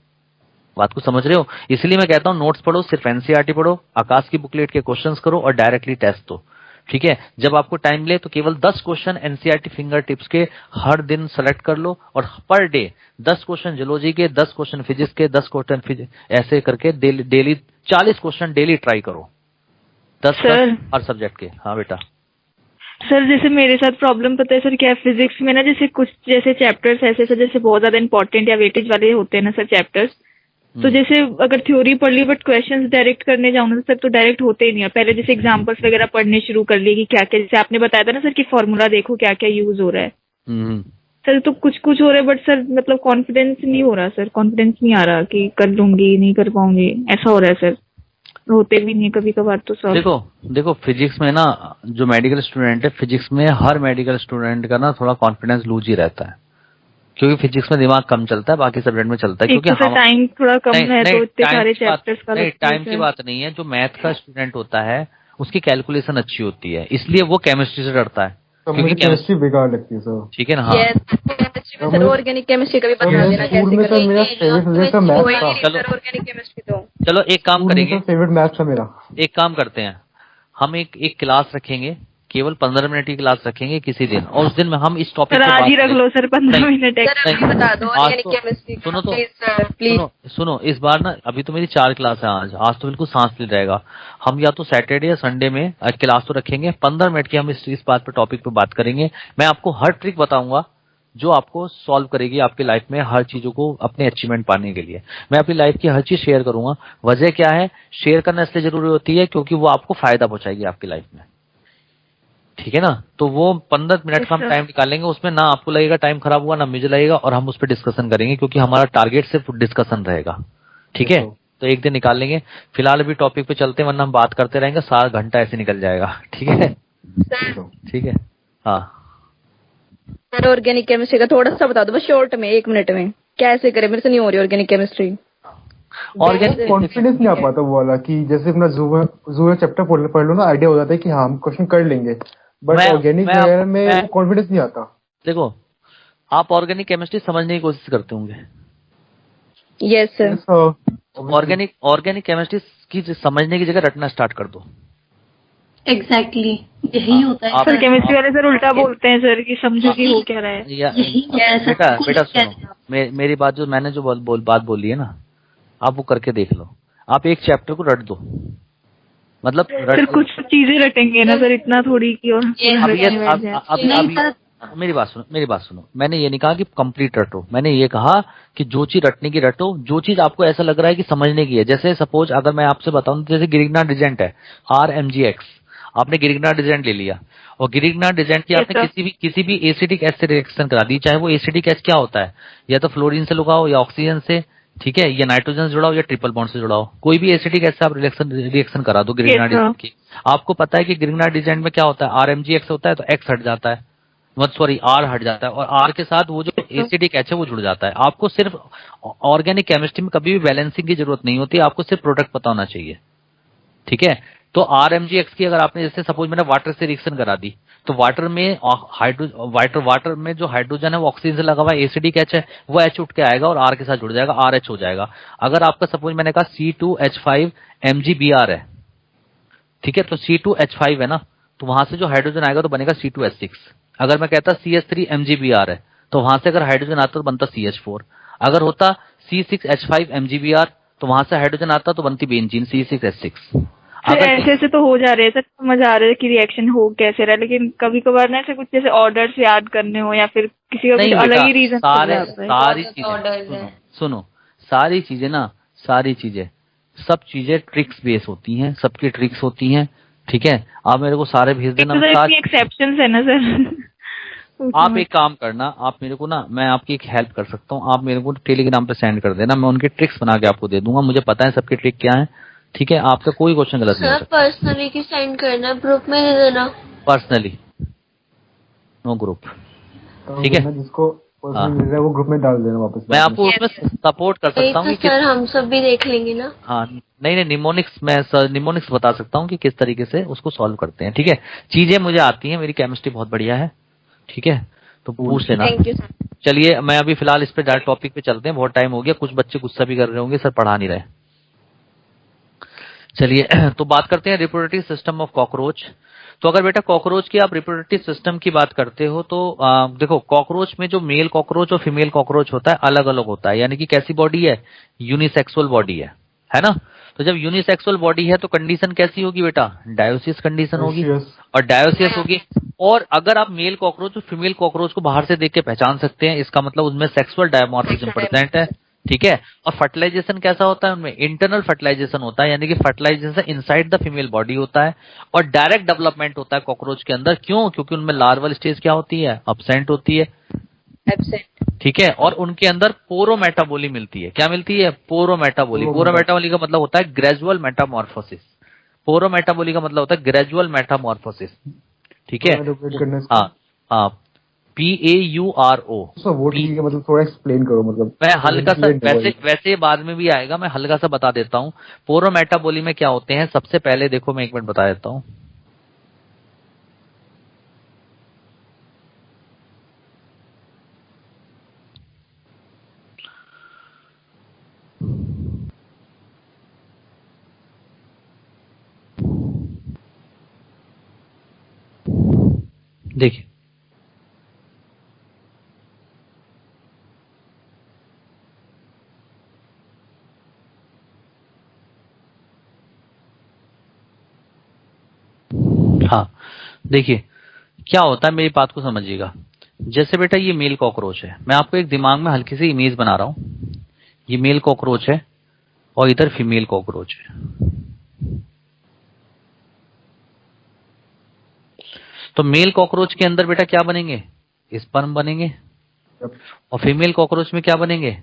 Speaker 1: बात को समझ रहे हो? इसलिए मैं कहता हूँ नोट्स पढ़ो, सिर्फ एनसीईआरटी पढ़ो, आकाश की बुकलेट के क्वेश्चंस करो, और डायरेक्टली टेस्ट दो। ठीक है, जब आपको टाइम ले तो केवल 10 क्वेश्चन एनसीईआरटी फिंगर टिप्स के हर दिन सेलेक्ट कर लो, और पर डे 10 क्वेश्चन जियोलॉजी के, 10 क्वेश्चन फिजिक्स के, 10 क्वेश्चन ऐसे करके डेली 40 क्वेश्चन डेली ट्राई करो, 10 हर सब्जेक्ट के। हाँ बेटा।
Speaker 6: सर जैसे मेरे साथ प्रॉब्लम पता है सर क्या है, फिजिक्स में ना जैसे कुछ जैसे चैप्टर्स ऐसे सर जैसे बहुत ज्यादा इंपॉर्टेंट या वेटेज वाले होते हैं ना सर चैप्टर्स, तो जैसे अगर थ्योरी पढ़ ली बट क्वेश्चंस डायरेक्ट करने जाऊँ ना सर तो डायरेक्ट होते ही नहीं है। पहले जैसे एग्जांपल्स वगैरह पढ़ने शुरू कर लिए कि क्या क्या, जैसे आपने बताया था ना सर कि फॉर्मूला देखो क्या क्या यूज हो रहा है सर, तो कुछ कुछ हो रहा है बट सर मतलब कॉन्फिडेंस नहीं हो रहा सर, कॉन्फिडेंस नहीं आ रहा कि कर लूंगी नहीं कर पाऊंगी, ऐसा हो रहा है सर, होते भी नहीं कभी कभार तो सर।
Speaker 1: देखो फिजिक्स में ना, जो मेडिकल स्टूडेंट है, फिजिक्स में हर मेडिकल स्टूडेंट का ना थोड़ा कॉन्फिडेंस लूज ही रहता है, क्योंकि फिजिक्स में दिमाग कम चलता है, बाकी सब्जेक्ट में चलता है। क्योंकि
Speaker 6: टाइम थोड़ा कम है तो इतने सारे चैप्टर्स का
Speaker 1: टाइम की बात नहीं है। जो मैथ का स्टूडेंट होता है उसकी कैलकुलेशन अच्छी होती है, इसलिए वो केमिस्ट्री से डरता है, क्योंकि केमिस्ट्री
Speaker 5: बेकार लगती है सर।
Speaker 1: ठीक है ना? हाँ,
Speaker 4: ऑर्गेनिक केमिस्ट्री का भी बता देना कैसे
Speaker 5: करेंगे। मेरा फेवरेट सब्जेक्ट था मैथ था।
Speaker 4: ऑर्गेनिक केमिस्ट्री तो
Speaker 1: चलो एक काम करेंगे,
Speaker 5: फेवरेट मैथ था मेरा। एक
Speaker 1: काम करते हैं, हम एक क्लास रखेंगे, केवल 15 मिनट की क्लास रखेंगे किसी दिन, और उस दिन में हम इस टॉपिक
Speaker 6: पर आज ही रख लो सर 15 मिनट
Speaker 4: बता दो ऑर्गेनिक केमिस्ट्री।
Speaker 1: सुनो इस बार ना, अभी तो मेरी 4 क्लास है आज तो बिल्कुल सांस ले जाएगा। हम या तो सैटरडे या संडे में क्लास तो रखेंगे, 15 मिनट की हम इस बात पे टॉपिक पे बात करेंगे। मैं आपको हर ट्रिक बताऊंगा जो आपको सॉल्व करेगी आपकी लाइफ में हर चीजों को अपने अचीवमेंट पाने के लिए। मैं अपनी लाइफ की हर चीज शेयर करूंगा। वजह क्या है, शेयर करना इसलिए जरूरी होती है क्योंकि वो आपको फायदा पहुंचाएगी आपकी लाइफ में। ठीक है ना? तो वो 15 मिनट का हम टाइम निकालेंगे, उसमें ना आपको लगेगा टाइम खराब हुआ, ना मुझे लगेगा, और हम उस पर डिस्कशन करेंगे, क्योंकि हमारा टारगेट सिर्फ डिस्कशन रहेगा। ठीक है, तो एक दिन निकाल लेंगे। फिलहाल अभी टॉपिक पे चलते हैं, वरना हम बात करते रहेंगे, 7 घंटा ऐसे निकल जाएगा। ठीक है? ठीक है। हाँ
Speaker 4: सर ऑर्गेनिक केमिस्ट्री का थोड़ा सा बता दो बस शॉर्ट में, 1 मिनट में, कैसे करें, मेरे से नहीं हो रही ऑर्गेनिक केमिस्ट्री।
Speaker 5: ऑर्गेनिक कॉन्फिडेंस नहीं आ पाता वो वाला कि जैसे अपना जूवा चैप्टर पढ़ लो ना, आइडिया हो जाता है कि हाँ हम क्वेश्चन कर लेंगे, बट ऑर्गेनिक वगैरह में कॉन्फिडेंस नहीं आता।
Speaker 1: देखो आप ऑर्गेनिक केमिस्ट्री समझने की कोशिश करते होंगे।
Speaker 4: Yes sir.
Speaker 1: ऑर्गेनिक केमिस्ट्री की समझने की जगह रटना स्टार्ट कर दो।
Speaker 2: एग्जैक्टली यही होता है
Speaker 6: सर। केमिस्ट्री वाले सर उल्टा बोलते हैं सर कि समझो कि हो क्या रहा है।
Speaker 1: बेटा सुनो, मेरी बात जो मैंने जो बात बोली है ना, आप वो करके देख लो। आप एक चैप्टर को रट दो, मतलब
Speaker 6: सर कुछ चीजें रटेंगे ना सर, इतना थोड़ी की। और
Speaker 1: मेरी बात सुनो, मैंने ये नहीं कहा कि कंप्लीट रटो, मैंने ये कहा कि जो चीज रटने की रटो, जो चीज आपको ऐसा लग रहा है कि समझने की है। जैसे सपोज अगर मैं आपसे बताऊं, जैसे गिरिग्नार्ड डिसेंट है, RMGX, आपने गिरिग्नार्ड डिसेंट ले लिया, और गिरिग्नार्ड डिसेंट की आपने किसी भी एसिडिक एसिड रिएक्शन करा दी, चाहे वो एसिडिक एसिड क्या होता है, या तो फ्लोरीन से लगाओ या ऑक्सीजन से, ठीक है, या नाइट्रोजन से जुड़ाओ या ट्रिपल बॉन्ड से जुड़ाओ, कोई भी एसिडिक एसिड आप रिएक्शन करा दो गिरिग्नार्ड डिसेंट की। आपको पता है कि गिरिग्नार्ड डिसेंट में क्या होता है, RMGX होता है तो X हट जाता है, R हट जाता है, और R के साथ वो जो एसिडिक एच है वो जुड़ जाता है। आपको सिर्फ ऑर्गेनिक केमिस्ट्री में कभी भी बैलेंसिंग की जरूरत नहीं होती, आपको सिर्फ प्रोडक्ट पता होना चाहिए। ठीक है, तो RMGX की अगर आपने जैसे सपोज मैंने वाटर से रिएक्शन करा दी, तो वाटर में वाटर में जो हाइड्रोजन है वो ऑक्सीजन से लगा हुआ है, एसिडिक H है, वो H उठ के आएगा और R के साथ जुड़ जाएगा, RH हो जाएगा। अगर आपका सपोज मैंने कहा C2H5 MgBr है, ठीक है, तो C2H5 है ना, तो वहां से जो हाइड्रोजन आएगा तो बनेगा C2H6। अगर मैं कहता CH3 MgBr है, तो वहां से अगर हाइड्रोजन आता तो बनता CH4। अगर होता C6H5 MgBr, तो वहां से हाइड्रोजन आता तो बनती बेंजीन C6H6।
Speaker 6: सर ऐसे तो हो जा रहे हैं सर, समझ आ रहा है कि रिएक्शन हो कैसे रहा है, लेकिन कभी कभार ना ऐसे कुछ जैसे ऑर्डर्स याद करने हो या फिर किसी का कुछ अलग ही रीजन
Speaker 1: सारी चीजें सुनो, सारी चीजें ना, सारी चीजें, सब चीजें ट्रिक्स बेस होती हैं, सबकी ट्रिक्स होती हैं, ठीक है। आप मेरे को सारे भेज देना,
Speaker 6: एक्सेप्शंस है ना सर।
Speaker 1: आप एक काम करना, आप मेरे को ना, मैं आपकी एक हेल्प कर सकता हूँ, आप मेरे को टेलीग्राम पे सेंड कर देना, मैं उनके ट्रिक्स बना के आपको दे दूंगा, मुझे पता है सबके ट्रिक क्या है, ठीक है। आपका कोई क्वेश्चन गलत नहीं हो सकता।
Speaker 2: पर्सनली की सेंड करना, ग्रुप में दे देना।
Speaker 1: पर्सनली, नो ग्रुप, ठीक है।
Speaker 5: जिसको पर्सनली मिल रहा है वो ग्रुप में डाल देना वापस।
Speaker 1: मैं आपको उसमें सपोर्ट कर सकता हूँ
Speaker 2: सर हम सब भी देख लेंगे ना।
Speaker 1: हाँ, नहीं निमोनिक्स, मैं निमोनिक्स बता सकता हूँ कि किस तरीके से उसको सॉल्व करते हैं, ठीक है। चीजें मुझे आती हैं, मेरी केमिस्ट्री बहुत बढ़िया है, ठीक है, तो पूछ लेना। चलिए मैं अभी फिलहाल इस पे डायरेक्ट टॉपिक पे चलते हैं, बहुत टाइम हो गया, कुछ बच्चे गुस्सा भी कर रहे होंगे, सर पढ़ा नहीं रहे। चलिए तो बात करते हैं रिप्रोडक्टिव सिस्टम ऑफ कॉकरोच। तो अगर बेटा कॉकरोच की आप रिप्रोडक्टिव सिस्टम की बात करते हो तो देखो, कॉकरोच में जो मेल कॉकरोच और फीमेल कॉकरोच होता है अलग अलग होता है, यानी कि कैसी बॉडी है, यूनिसेक्सुअल बॉडी है ना। तो जब यूनिसेक्सुअल बॉडी है तो कंडीशन कैसी होगी बेटा, डायोसिस कंडीशन होगी, और डायोसिस होगी। और अगर आप मेल कॉकरोच और फीमेल कॉकरोच को बाहर से देख के पहचान सकते हैं, इसका मतलब उसमें सेक्सुअल डायमॉर्फिज्म प्रेजेंट है, ठीक है। और फर्टिलाइजेशन कैसा होता है उनमें, इंटरनल फर्टिलाइजेशन होता है, यानी कि fertilisation inside the female body होता है, और डायरेक्ट डेवलपमेंट होता है कॉकरोच के अंदर। क्यों? क्योंकि उनमें लार्वल स्टेज क्या होती है, एब्सेंट होती है, ठीक है। और उनके अंदर पोरोमेटाबोली मिलती है, क्या मिलती है, पोरोमेटाबोली। पोरोमेटाबोली का मतलब होता है ग्रेजुअल मेटामॉर्फोसिस, पोरोमेटाबोली का मतलब होता है ग्रेजुअल मेटामॉर्फोसिस, ठीक है। हाँ PAURO।
Speaker 5: मतलब थोड़ा एक्सप्लेन करो, मतलब
Speaker 1: मैं हल्का सा, वैसे बाद में भी आएगा, मैं हल्का सा बता देता हूँ। पोरोमेटाबोली में क्या होते हैं, सबसे पहले देखो मैं एक मिनट बता देता हूँ। देखिए हाँ, देखिए क्या होता है, मेरी बात को समझिएगा। जैसे बेटा ये मेल कॉकरोच है, मैं आपको एक दिमाग में हल्की सी इमेज बना रहा हूं, ये मेल कॉकरोच है और इधर फीमेल कॉकरोच है। तो मेल कॉकरोच के अंदर बेटा क्या बनेंगे, स्पर्म बनेंगे, और फीमेल कॉकरोच में क्या बनेंगे,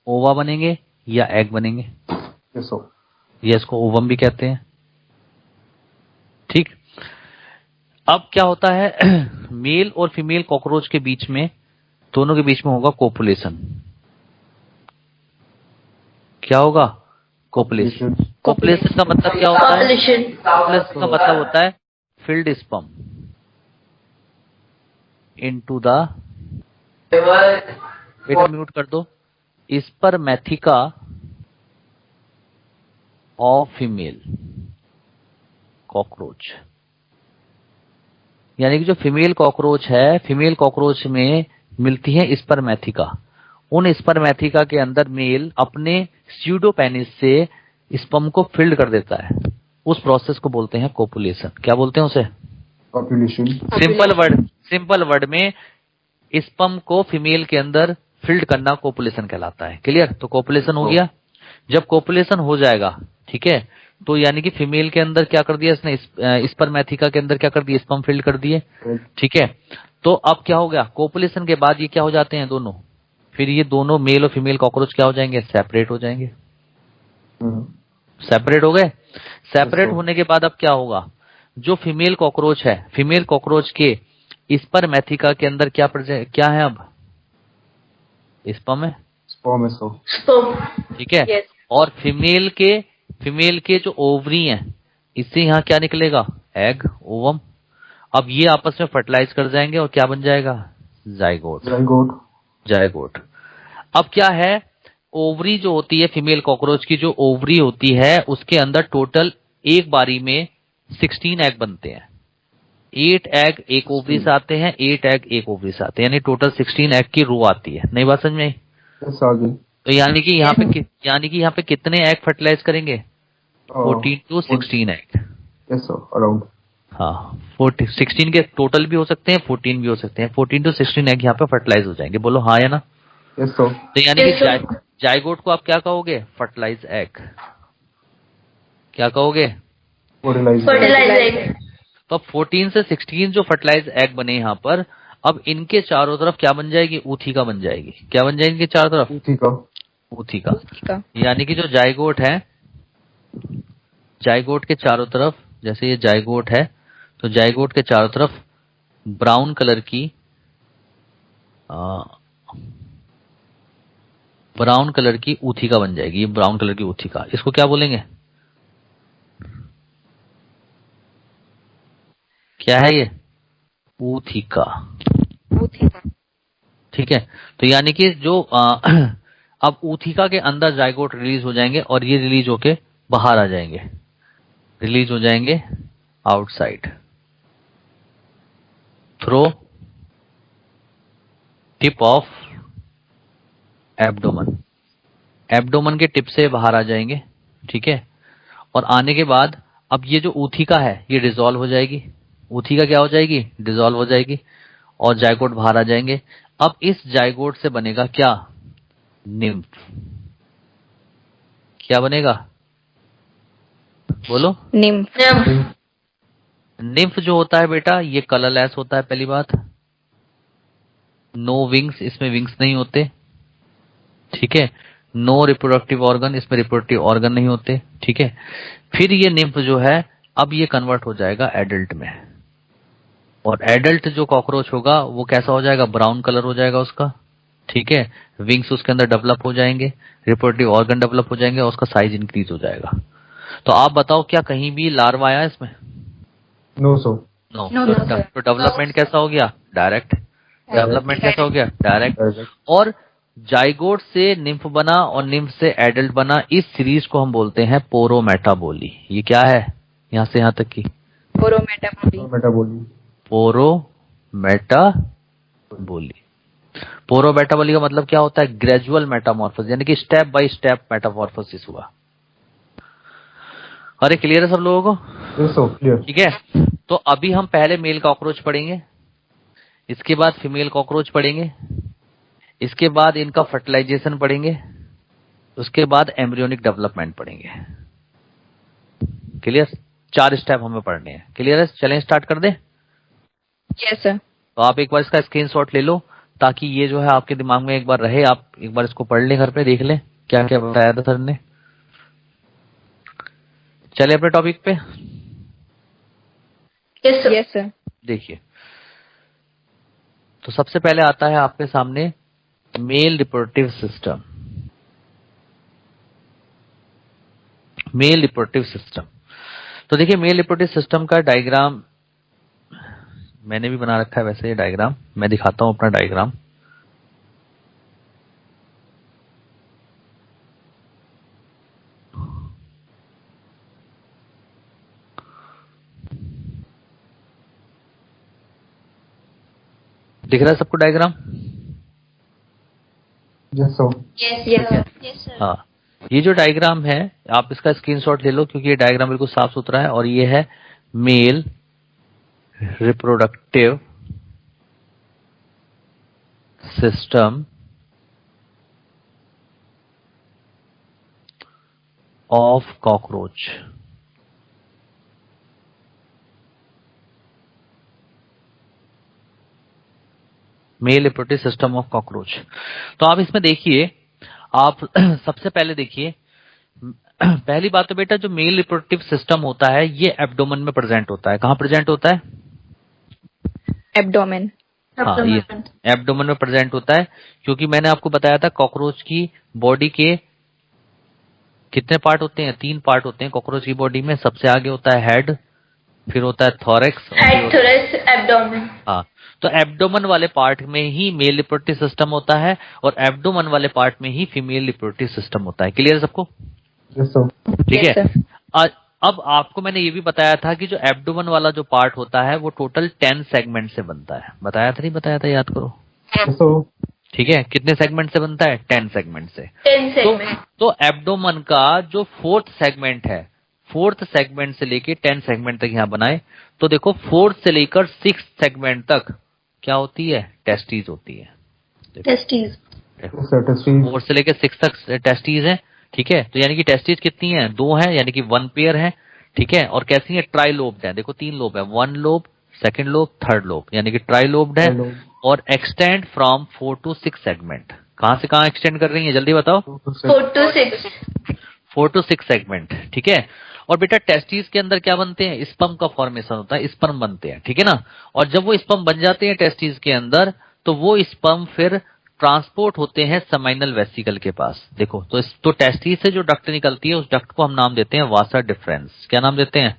Speaker 1: ओवा बनेंगे या एग बनेंगे। ये इसको ओवम भी कहते हैं, ठीक। अब क्या होता है, मेल और फीमेल कॉकरोच के बीच में, दोनों के बीच में होगा कोपुलेशन। क्या होगा, कोपुलेशन। कोपुलेशन का मतलब क्या होता है, कोपुलेशन का मतलब होता है फिल्ड स्पर्म इनटू द, बेटा म्यूट कर दो, स्पर्मेथिका ऑफ फीमेल कॉकरोच। यानी कि जो फीमेल कॉकरोच है, फीमेल कॉकरोच में मिलती है स्पर्मेथिका, उन स्पर्मेथिका के अंदर मेल अपने स्यूडोपेनिस से स्पर्म को फिल्ड कर देता है, उस प्रोसेस को बोलते हैं कोपुलेशन। क्या बोलते हैं उसे,
Speaker 5: कॉपुलेशन।
Speaker 1: सिंपल वर्ड में स्पर्म को फीमेल के अंदर फिल्ड करना कोपुलेशन कहलाता है। क्लियर? तो कोपुलेशन हो गया। जब कोपुलेशन हो जाएगा, ठीक है, तो यानी कि फीमेल के अंदर क्या कर दिया इसने, स्पर्मेथिका के अंदर क्या कर दिया, स्पर्म फिल्ड कर दिए, ठीक है। तो अब क्या हो गया, कोपुलेशन के बाद ये क्या हो जाते हैं दोनों, फिर ये दोनों मेल और फीमेल कॉकरोच क्या हो जाएंगे, सेपरेट हो जाएंगे। सेपरेट हो गए। सेपरेट होने के बाद अब क्या होगा, जो फीमेल कॉकरोच है, फीमेल कॉकरोच के स्पर्मेथिका के अंदर क्या है, अब स्पर्म है, ठीक है। और फीमेल के जो ओवरी हैं, इससे यहाँ क्या निकलेगा, एग, ओवम। अब ये आपस में फर्टिलाइज कर जाएंगे और क्या बन जाएगा? जाइगोट।
Speaker 5: जाइगोट।
Speaker 1: जाइगोट। अब क्या है, ओवरी जो होती है फीमेल कॉकरोच की, जो ओवरी होती है उसके अंदर टोटल एक बारी में 16 एग बनते हैं। 8 एग एक ओवरी से आते हैं, 8 एग एक ओवरी से आते हैं, यानी टोटल 16 एग की रो आती है। नई बात समझ में आई? तो यानी कि यहाँ पे कितने एग फर्टिलाइज करेंगे? 14 to 16 egg.
Speaker 5: Yes sir, around.
Speaker 1: हाँ, 16 के टोटल भी हो सकते हैं, 14 भी हो सकते हैं। 14 to 16 एग यहाँ पे फर्टिलाइज हो जाएंगे। बोलो हाँ या ना?
Speaker 5: Yes sir.
Speaker 1: तो यानी कि जाइगोट को आप क्या कहोगे? Fertilize egg. क्या कहोगे?
Speaker 2: Fertilize egg.
Speaker 1: तो अब 14 से 16 जो फर्टिलाइज एग बने यहाँ पर, अब इनके चारों तरफ क्या बन जाएगी? ऊथिका बन जाएगी। क्या बन जाएगी इनके चारों तरफ? ऊथिका। यानी कि जो जाइगोट है, जाइगोट के चारों तरफ, जैसे ये जाइगोट है तो जाइगोट के चारों तरफ ब्राउन कलर की ऊथिका बन जाएगी। ये ब्राउन कलर की ऊथिका, इसको क्या बोलेंगे? क्या है ये? ऊथिका। ठीक है। तो यानी कि जो अब ऊथिका के अंदर जाइगोट रिलीज हो जाएंगे और ये रिलीज होके बाहर आ जाएंगे, रिलीज हो जाएंगे outside through tip of abdomen. Abdomen के टिप से बाहर आ जाएंगे। ठीक है। और आने के बाद अब ये जो ऊथिका है ये डिसॉल्व हो जाएगी। ऊथिका क्या हो जाएगी? डिसॉल्व हो जाएगी और जाइगोट बाहर आ जाएंगे। अब इस जाइगोट से बनेगा क्या? निम्फ। क्या बनेगा? बोलो। निम्फ जो होता है बेटा, ये कलरलेस होता है। पहली बात, नो विंग्स, इसमें विंग्स नहीं होते। ठीक है। नो रिप्रोडक्टिव ऑर्गन, इसमें रिप्रोडक्टिव ऑर्गन नहीं होते। ठीक है। फिर ये निम्फ जो है अब ये कन्वर्ट हो जाएगा एडल्ट में, और एडल्ट जो कॉकरोच होगा वो कैसा हो जाएगा? ब्राउन कलर हो जाएगा उसका। ठीक है। विंग्स उसके अंदर डेवलप हो जाएंगे, रिप्रोडक्टिव ऑर्गन डेवलप हो जाएंगे और उसका साइज इंक्रीज हो जाएगा। तो आप बताओ क्या कहीं भी लार्वा आया इसमें?
Speaker 5: नो सो।
Speaker 1: नो। तो डेवलपमेंट कैसा हो गया? डायरेक्ट। डेवलपमेंट कैसा हो गया? डायरेक्ट। और जाइगोट से निम्फ बना और निम्फ से एडल्ट बना, इस सीरीज को हम बोलते हैं पोरोमेटाबोली। ये क्या है यहां से यहां तक की?
Speaker 5: पोरोमेटाबोली।
Speaker 1: पोरोमेटाबोली। पोरोमेटाबोली का मतलब क्या होता है? ग्रेजुअल मेटामॉर्फोसिस, यानी कि स्टेप बाय स्टेप मेटामॉर्फोसिस हुआ। अरे क्लियर है सब लोगों को? ठीक है। तो अभी हम पहले मेल कॉकरोच पढ़ेंगे, इसके बाद फीमेल कॉकरोच पढ़ेंगे, इसके बाद इनका फर्टिलाइजेशन पढ़ेंगे, उसके एम्ब्रियोनिक एम्ब्रियोनिक डेवलपमेंट पढ़ेंगे। क्लियर? 4 स्टेप हमें पढ़ने हैं। क्लियर है? चलें स्टार्ट कर दें?
Speaker 4: Yes sir.
Speaker 1: तो आप एक बार इसका स्क्रीनशॉट ले लो ताकि ये जो है आपके दिमाग में एक बार रहे। आप एक बार इसको पढ़ लें, घर पे देख लें क्या क्या बताया था सर ने। चले अपने टॉपिक पे।
Speaker 4: Yes sir.
Speaker 1: देखिए, तो सबसे पहले आता है आपके सामने mail reproductive system. Mail reproductive system. तो देखिए, मेल रिप्रोडक्टिव सिस्टम का डायग्राम मैंने भी बना रखा है। वैसे ये डायग्राम मैं दिखाता हूं, अपना डायग्राम। दिख रहा है सबको डायग्राम?
Speaker 5: Yes sir.
Speaker 1: हाँ, ये जो डायग्राम है आप इसका स्क्रीनशॉट ले लो क्योंकि ये डायग्राम बिल्कुल साफ सुथरा है। और ये है mail reproductive system of cockroach. Mail reproductive system of cockroach. तो आप इसमें देखिए, आप सबसे पहले देखिए, पहली बात तो बेटा जो मेल रिप्रोडक्टिव सिस्टम होता है ये एब्डोमेन में प्रेजेंट होता है। कहां प्रेजेंट होता है?
Speaker 4: एब्डोमेन।
Speaker 1: हाँ, ये एब्डोमेन में प्रेजेंट होता है क्योंकि मैंने आपको बताया था कॉकरोच की बॉडी के कितने पार्ट होते हैं? 3 पार्ट होते हैं कॉकरोच की बॉडी में। सबसे आगे होता है हेड, फिर होता है थोरेक्स और फिर
Speaker 2: हेड, थोरैक्स, एब्डोमेन।
Speaker 1: हाँ, तो एब्डोमेन वाले पार्ट में ही मेल रिप्रोडक्टिव सिस्टम होता है और एब्डोमेन वाले पार्ट में ही फीमेल रिप्रोडक्टिव सिस्टम होता है। क्लियर है सबको?
Speaker 5: Yes sir.
Speaker 1: ठीक
Speaker 4: Yes,
Speaker 1: है।
Speaker 4: sir.
Speaker 1: अब आपको मैंने ये भी बताया था कि जो एब्डोमेन वाला जो पार्ट होता है वो टोटल 10 सेगमेंट से बनता है। बताया था नहीं बताया था? याद करो।
Speaker 5: Yes sir.
Speaker 1: ठीक है, कितने सेगमेंट से बनता है? 10 सेगमेंट से।
Speaker 2: 10 सेगमेंट।
Speaker 1: तो एब्डोमेन का जो फोर्थ सेगमेंट है, फोर्थ सेगमेंट से लेके 10 सेगमेंट तक यहाँ बनाए तो देखो, फोर्थ से लेकर 6 सेगमेंट तक क्या होती है? टेस्टीज होती है।
Speaker 2: टेस्टीज।
Speaker 1: फोर्थ से लेकर 6 तक टेस्टीज है। ठीक है, तो यानी कि टेस्टीज कितनी है? 2 है, यानी कि 1 पेयर है। ठीक है, और कैसी है? ट्राई लोब्ड है। देखो 3 लोब है, 1 lobe, 2nd lobe, 3rd lobe, यानी कि ट्राई लोब्ड है और एक्सटेंड फ्रॉम 4 to 6 सेगमेंट। कहां से कहां एक्सटेंड कर रही है जल्दी बताओ?
Speaker 2: 4 to 6।
Speaker 1: 4 to 6 segment. ठीक है, और बेटा टेस्टिस के अंदर क्या बनते हैं? स्पर्म का फॉर्मेशन होता है, स्पर्म बनते हैं। ठीक है ना, और जब वो स्पर्म बन जाते हैं टेस्टिस के अंदर तो वो स्पर्म फिर ट्रांसपोर्ट होते हैं सेमाइनल वेसिकल के पास। देखो तो टेस्टिस से जो डक्ट निकलती है उस डक्ट को हम नाम देते हैं वासा डिफरेंस। क्या नाम देते हैं?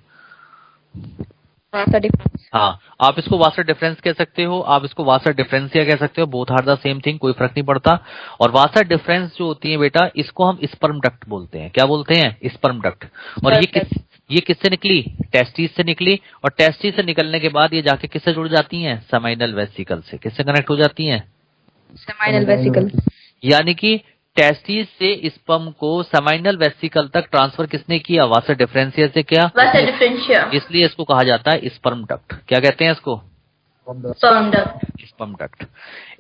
Speaker 1: हाँ, आप इसको वासर डिफरेंस कह सकते हो, आप इसको वासर डिफरेंसिया कह सकते हो, both are the same thing, कोई फर्क नहीं पड़ता। और वासर डिफरेंस जो होती है बेटा, इसको हम स्पर्म डक्ट बोलते हैं। क्या बोलते हैं? Sperm duct. और ये किससे निकली? टेस्टिस से निकली, और टेस्टिस से निकलने के बाद ये जाके किससे जुड़ जाती हैं? सेमाइनल वेसिकल से। किससे कनेक्ट हो जाती हैं?
Speaker 4: Seminal vesicle.
Speaker 1: यानी कि टेस्टिस से स्पर्म को सेमाइनल वेसिकल तक ट्रांसफर किसने किया? वासर डिफरेंसिया से। क्या?
Speaker 2: वासा डिफरेंशिया।
Speaker 1: इसलिए इसको कहा जाता है स्पर्म डक्ट। क्या कहते हैं इसको?
Speaker 2: Sperm duct.
Speaker 1: Sperm duct.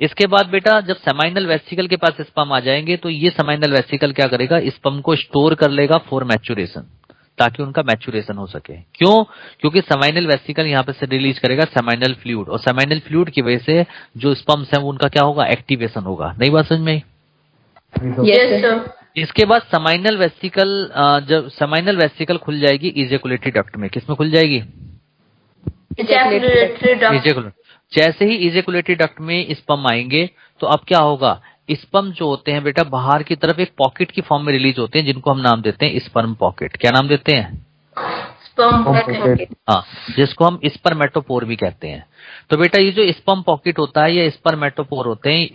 Speaker 1: इसके बाद बेटा जब सेमाइनल वेसिकल के पास स्पर्म आ जाएंगे तो ये सेमाइनल वेसिकल क्या करेगा? स्पर्म को स्टोर कर लेगा फॉर मैच्योरेशन, ताकि उनका मैच्योरेशन हो सके। क्यों? क्योंकि सेमाइनल वेसिकल यहाँ पे से रिलीज करेगा सेमाइनल फ्लूइड, और सेमाइनल फ्लूइड की वजह से जो स्पर्म्स हैं उनका क्या होगा? एक्टिवेशन होगा। नहीं बात समझ में आई?
Speaker 2: Yes sir.
Speaker 1: इसके बाद सेमाइनल वेसिकल, जब सेमाइनल वेसिकल खुल जाएगी इजेकुलेटरी डक्ट में। किसमें खुल जाएगी?
Speaker 2: Ejaculatory duct.
Speaker 1: इजेकुलेट। जैसे ही इजेकुलेटरी डक्ट में स्पर्म आएंगे तो अब क्या होगा? स्पर्म जो होते हैं बेटा बाहर की तरफ एक पॉकेट की फॉर्म में रिलीज होते हैं, जिनको हम नाम देते हैं स्पर्म पॉकेट। क्या नाम देते हैं?
Speaker 2: Sperm pocket.
Speaker 1: हाँ, जिसको हम स्पर्मेटोपोर भी कहते हैं। तो बेटा ये जो स्पर्म पॉकेट होता है, ये स्पर्मेटोपोर होते हैं।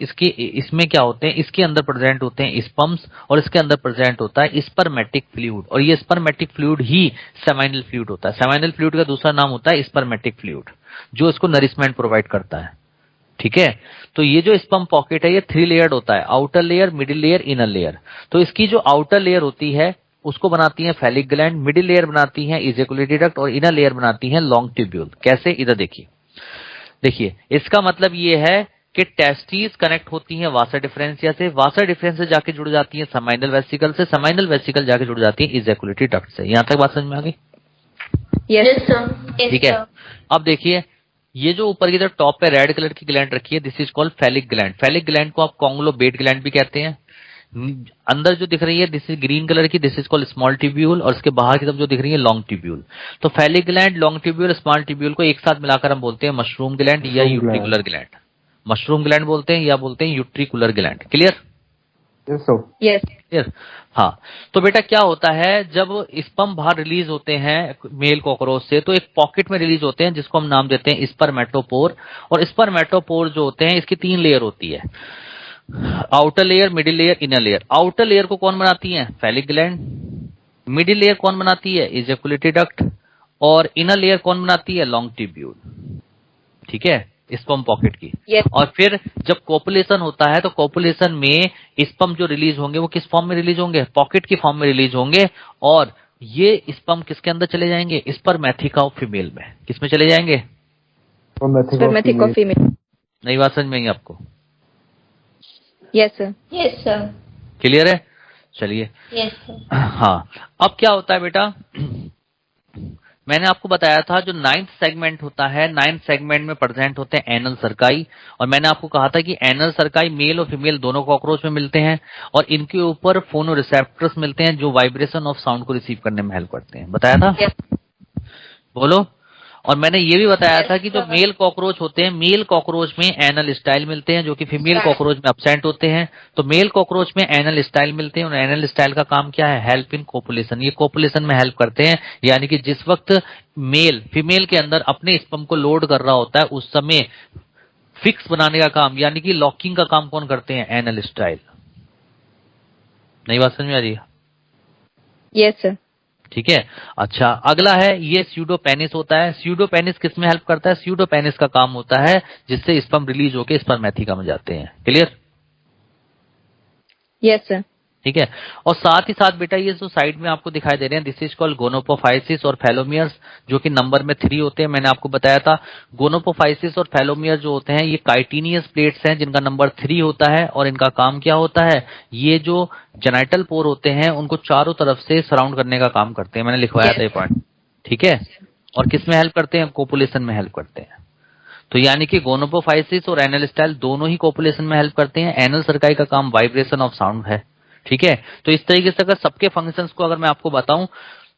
Speaker 1: इसमें क्या होते हैं? इसके अंदर प्रेजेंट होते हैं स्पर्म्स, और इसके अंदर प्रेजेंट होता है स्पर्मेटिक फ्लूइड, और ये स्पर्मेटिक फ्लूइड ही सेमाइनल फ्लूइड होता है। सेमाइनल फ्लूइड का दूसरा नाम होता है स्पर्मेटिक फ्लूइड, जो इसको नरिशमेंट प्रोवाइड करता है। ठीक है, तो ये जो स्पर्म पॉकेट है ये 3 लेयर्ड होता है, outer layer, middle layer, inner layer. तो इसकी जो आउटर लेयर होती है उसको बनाती है फैलिक ग्लैंड, मिडिल लेयर बनाती है इजेकुलेटरी डक्ट, और इनर लेयर बनाती है लॉन्ग ट्यूब्यूल। कैसे? इधर देखिए इसका मतलब ये है कि टेस्टिस कनेक्ट होती हैं वासा डिफरेंसिया से, वासा डिफरेंस से जाके जुड़ जाती है सेमाइनल वेसिकल से, सेमाइनल वेसिकल जाके जुड़ जाती है इजेकुलेटरी डक्ट से। यहां तक बात समझ में आ गई?
Speaker 2: Yes sir.
Speaker 1: ठीक है, अब देखिए ये जो ऊपर की तरफ टॉप पे रेड कलर की ग्लैंड रखी है, this is called phallic gland. Phallic gland को आप कॉन्ग्लोबेट ग्लैंड भी कहते हैं। अंदर जो दिख रही है दिस इज ग्रीन कलर की, this is called small tubule, और इसके बाहर की तरफ जो दिख रही है लॉन्ग ट्यूब्यूल। तो phallic gland, long tubule, small tubule को एक साथ मिलाकर हम बोलते हैं मशरूम ग्लैंड या यूट्रिकुलर ग्लैंड। मशरूम ग्लैंड बोलते हैं या बोलते हैं utricular gland. Clear?
Speaker 5: Yes sir.
Speaker 4: Yes.
Speaker 1: Clear? हाँ, तो बेटा क्या होता है जब स्पर्म बाहर रिलीज होते हैं मेल कॉकरोच से तो एक पॉकेट में रिलीज होते हैं, जिसको हम नाम देते हैं स्पर्मेटोपोर। और स्पर्मेटोपोर जो होते हैं इसकी 3 लेयर होती है, outer layer, middle layer, inner layer. Outer layer को कौन बनाती है? Phallic gland. मिडिल लेयर कौन बनाती है? Ejaculatory duct. और इनर लेयर कौन बनाती है? Long tubule. ठीक है, स्पर्म पॉकेट की।
Speaker 4: Yes.
Speaker 1: और फिर जब कोपुलेशन होता है तो कोपुलेशन में स्पर्म जो रिलीज होंगे वो किस फॉर्म में रिलीज होंगे? पॉकेट की फॉर्म में रिलीज होंगे, और ये स्पर्म किसके अंदर चले जाएंगे? स्पर्मेथिका ऑफ फीमेल में। किसमें चले जाएंगे?
Speaker 4: Spermatic of female.
Speaker 1: नई बात समझ में आई आपको?
Speaker 4: Yes sir.
Speaker 2: Yes sir.
Speaker 1: Clear है? चलिए।
Speaker 2: Yes sir.
Speaker 1: हाँ, अब क्या होता है बेटा, मैंने आपको बताया था जो 9th सेगमेंट होता है, 9th सेगमेंट में प्रेजेंट होते हैं एनल सर्काई, और मैंने आपको कहा था कि एनल सर्काई मेल और फीमेल दोनों कॉकरोच में मिलते हैं, और इनके ऊपर फोनो रिसेप्टर्स मिलते हैं जो वाइब्रेशन ऑफ साउंड को रिसीव करने में हेल्प करते हैं। बताया था?
Speaker 4: Yes.
Speaker 1: बोलो। और मैंने ये भी बताया था कि जो मेल कॉकरोच होते हैं, मेल कॉकरोच में एनल स्टाइल मिलते हैं जो कि फीमेल कॉकरोच में एब्सेंट होते हैं। तो मेल कॉकरोच में एनल स्टाइल मिलते हैं और एनल स्टाइल का काम क्या है? Help in copulation. ये कोपुलेशन में हेल्प करते हैं, यानी कि जिस वक्त मेल फीमेल के अंदर अपने स्पर्म को लोड कर रहा होता है उस समय फिक्स बनाने का काम यानी कि लॉकिंग का काम कौन करते हैं? Anal style. नई बात समझ में आ रही है?
Speaker 4: Yes sir.
Speaker 1: ठीक है। अच्छा, अगला है ये स्यूडोपेनिस होता है। स्यूडोपेनिस किस में हेल्प करता है? स्यूडोपेनिस का काम होता है जिससे स्पर्म रिलीज होकर स्पर्मेथिका में जाते हैं। क्लियर?
Speaker 4: Yes sir.
Speaker 1: ठीक है। और साथ ही साथ बेटा ये जो साइड में आपको दिखाई दे रहे हैं दिस इज कॉल्ड गोनोपोफाइसिस और फेलोमियर्स जो कि नंबर में 3 होते हैं। मैंने आपको बताया था गोनोपोफाइसिस और फेलोमियर जो होते हैं ये काइटिनियस प्लेट्स हैं जिनका नंबर 3 होता है और इनका काम क्या होता है? ये जो जेनाइटल पोर होते हैं उनको चारों तरफ से सराउंड करने का काम करते हैं। मैंने लिखवाया था ये पॉइंट। ठीक है। और किस में हेल्प करते हैं? कोपुलेशन में हेल्प करते हैं। तो यानी कि गोनोपोफाइसिस और एनल स्टाइल दोनों ही कोपुलेशन में हेल्प करते हैं। एनल सर्काई का काम वाइब्रेशन ऑफ साउंड है। ठीक है। तो इस तरीके से अगर सबके फंक्शंस को अगर मैं आपको बताऊं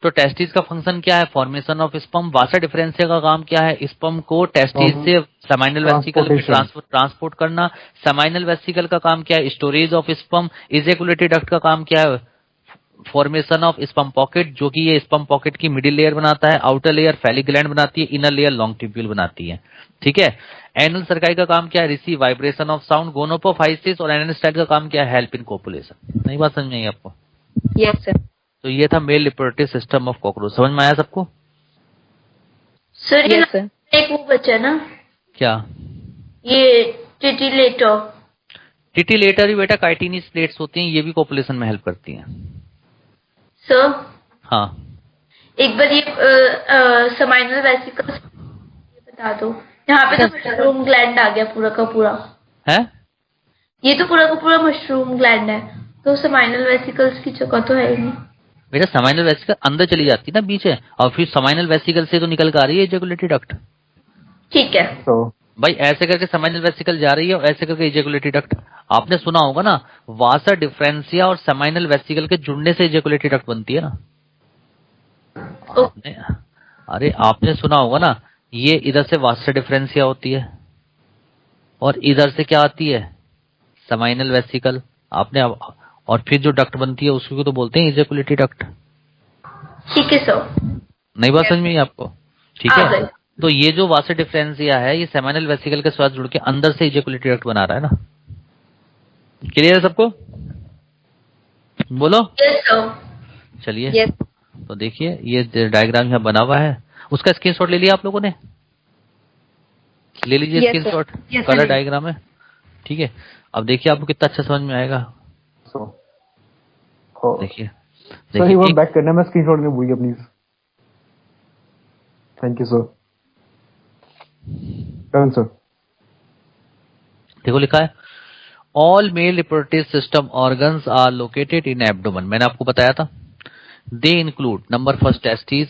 Speaker 1: तो टेस्टिस का फंक्शन क्या है? Formation of sperm. Vasa differentia का काम क्या है? स्पर्म को टेस्टिस से सेमाइनल वेसिकल में ट्रांसपोर्ट करना। सेमाइनल वेसिकल का काम क्या है? Storage of sperm. Ejaculatory duct का काम क्या है? फॉर्मेशन ऑफ स्पर्म पॉकेट जो कि ये स्पर्म पॉकेट की मिडिल लेयर बनाता है। आउटर लेयर फेलिक ग्लैंड बनाती है। इनर लेयर लॉन्ग ट्यूब्यूल बनाती है। ठीक है। एनल सर्काई का काम क्या है? Receive vibration of sound. Gonapophysis और एनल स्टाइल का काम क्या है? Help in copulation. नई बात समझ में आई आपको?
Speaker 4: Yes sir.
Speaker 1: तो ये था male reproductive system of cockroach. समझ में आया सबको?
Speaker 2: सर ये
Speaker 4: यस सर।
Speaker 2: एक वो बचा ना,
Speaker 1: क्या?
Speaker 2: ये टिटिलेटर।
Speaker 1: टिटिलेटर भी बेटा काइटिनियस प्लेट्स होती हैं, ये भी कोपुलेशन में हेल्प करती हैं।
Speaker 2: सर
Speaker 1: हाँ,
Speaker 2: एक बार ये सेमाइनल वेसिकल्स बता दो। यहाँ पे तो मशरूम ग्लैंड आ गया पूरा का पूरा
Speaker 1: है?
Speaker 2: ये तो पूरा का पूरा मशरूम ग्लैंड है, तो सेमाइनल वेसिकल्स की जगह तो है ही नहीं।
Speaker 1: बेटा सेमाइनल वेसिकल अंदर चली जाती है ना बीच है और फिर सेमाइनल वेसिकल से तो निकल कर आ रही है इजैकुलेटरी डक्ट।
Speaker 2: ठीक है।
Speaker 5: तो
Speaker 1: भाई ऐसे करके सेमाइनल वेसिकल जा रही है और ऐसे करके इजैकुलेटरी डक्ट। आपने सुना होगा ना वासा डिफरेंशिया और सेमाइनल वेसिकल के जुड़ने से इजैकुलेटरी डक्ट बनती है ना। अरे आपने सुना होगा ना ये इधर से वासा डिफरेंशिया होती है और इधर से क्या आती है? Seminal vesicle. आपने और फिर जो डक्ट बनती है उसको तो बोलते हैं इजैकुलेटरी डक्ट।
Speaker 2: ठीक है सर।
Speaker 1: नई बात समझ में आई आपको? ठीक
Speaker 2: आ
Speaker 1: है।
Speaker 2: गई।
Speaker 1: तो ये जो वासा डिफरेंशिया है ये सेमाइनल वेसिकल के साथ जुड़ के अंदर से इजैकुलेटरी डक्ट बना रहा है ना। क्लियर है सबको? बोलो।
Speaker 2: Yes sir.
Speaker 1: चलिए
Speaker 4: यस।
Speaker 1: तो देखिए ये डायग्राम यहाँ बना हुआ है, उसका स्क्रीनशॉट ले लिया आप लोगों ने? ले लीजिए
Speaker 4: Yes,
Speaker 1: screenshot.
Speaker 2: Yes,
Speaker 1: colour
Speaker 2: sir.
Speaker 1: Diagram है। ठीक है। अब देखिए आपको कितना अच्छा समझ में आएगा।
Speaker 5: सो
Speaker 1: देखिए
Speaker 5: सर ये
Speaker 1: देखिए
Speaker 5: बैक करना, मैं स्क्रीनशॉट में भूल गया please. Thank you sir. Done sir.
Speaker 1: देखो लिखा है all male reproductive system organs are located in abdomen. मैंने आपको बताया था they include number first testis.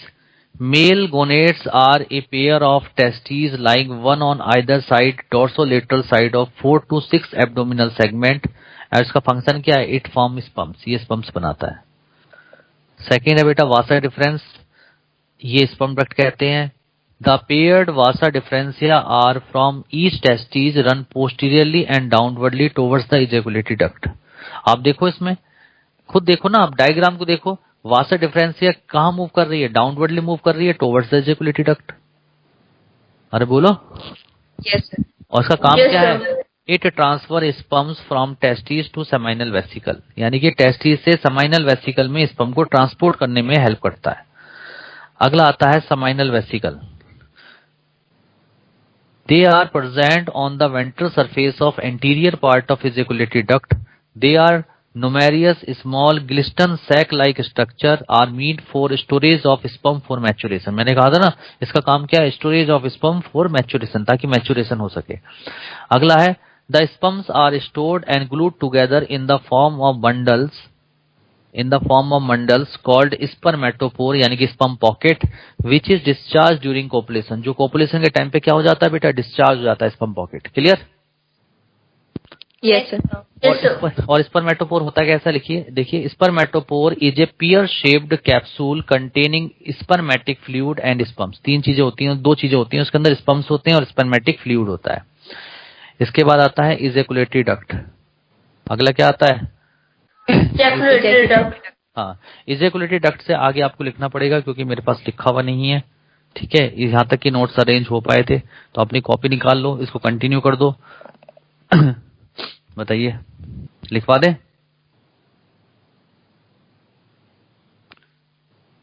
Speaker 1: Male gonads are a pair of testis lying one on either side dorsolateral side of 4 to 6 abdominal segment. और इसका फंक्शन क्या है? It form sperms. ये स्पम्स बनाता है। सेकेंड है बेटा वासा डिफरेंस, ये स्पर्म डक्ट कहते हैं। The paired vasa deferentia are from each testis run posteriorly and downwardly towards the ejaculatory duct. आप देखो इसमें खुद देखो ना, आप डायग्राम को देखो, वासा डिफरेंशिया कहाँ मूव कर रही है? डाउनवर्डली मूव कर रही है टुवर्ड्स द इजैकुलेटरी डक्ट। अरे बोलो।
Speaker 4: Yes sir.
Speaker 1: और इसका काम
Speaker 2: Yes,
Speaker 1: क्या
Speaker 2: sir.
Speaker 1: है? It transfer sperms from testis to seminal vesicle, यानी कि टेस्टिस से सेमाइनल वेसिकल में स्पर्म को ट्रांसपोर्ट करने में हेल्प करता है। अगला आता है seminal vesicle. They are present on the ventral surface of anterior part of ejaculatory duct. They are numerous small gliston sac like structure are meant for storage of sperm for maturation। मैंने कहा था ना इसका काम क्या है? Storage of sperm for maturation, ताकि maturation हो सके। अगला है the sperms are stored and glued together in the form of bundles called spermatophore, यानी कि sperm pocket which is discharge during copulation. जो कोपुलेशन के टाइम पे क्या हो जाता है बेटा? डिस्चार्ज हो जाता है sperm pocket. Clear?
Speaker 4: Yes, sir.
Speaker 1: और स्पर्मेटोपोर होता है कैसा, लिखिए, देखिए, spermatophore is a pear shaped capsule containing spermatic fluid and sperms. 3 चीजें होती हैं, 2 चीजें होती हैं, उसके अंदर स्पर्म्स होते हैं और स्पर्मेटिक फ्लूइड होता है। इसके बाद आता है इजैकुलेटरी डक्ट। अगला क्या आता है?
Speaker 2: Ejaculatory duct.
Speaker 1: हाँ, इजैकुलेटरी डक्ट से आगे आपको लिखना पड़ेगा क्योंकि मेरे पास लिखा हुआ नहीं है। ठीक है, यहाँ तक कि नोट्स अरेंज हो पाए थे, तो अपनी कॉपी निकाल लो, इसको कंटिन्यू कर दो। बताइए, लिखवा दें?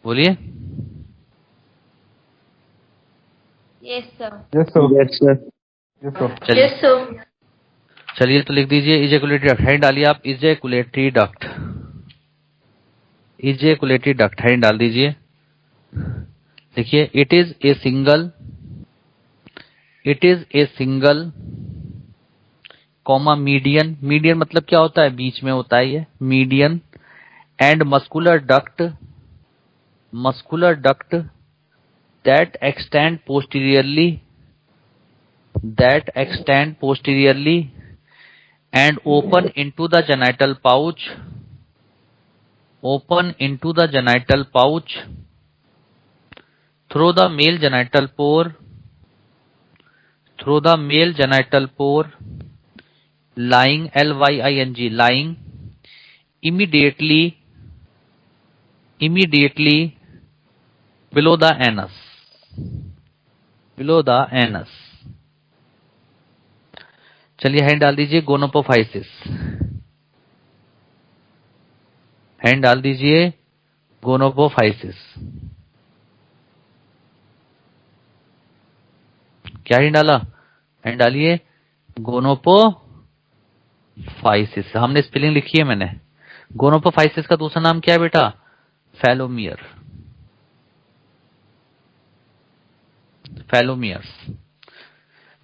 Speaker 1: बोलिए।
Speaker 2: Yes, sir.
Speaker 5: Yes sir,
Speaker 3: Yes, sir.
Speaker 5: Yes sir.
Speaker 1: चलिए
Speaker 2: Yes, sir.
Speaker 1: चलिए, तो लिख दीजिए इजैकुलेटरी डक्ट। हेड डालिए आप, ejaculatory duct. Ejaculatory duct head डाल दीजिए। देखिए, it is a single comma median. Median मतलब क्या होता है? बीच में होता है ये median. And muscular duct that extend posteriorly and open into the genital pouch through the male genital pore lying lying immediately below the anus। चलिए, hand डाल दीजिए गोनोपोफाइसिस। हैंड डाल दीजिए गोनोपोफाइसिस। क्या हैंड डाला? हैंड डालिए गोनोपोफाइसिस। हमने स्पेलिंग लिखी है मैंने। गोनोपोफाइसिस का दूसरा नाम क्या है बेटा? फैलोमियर्स।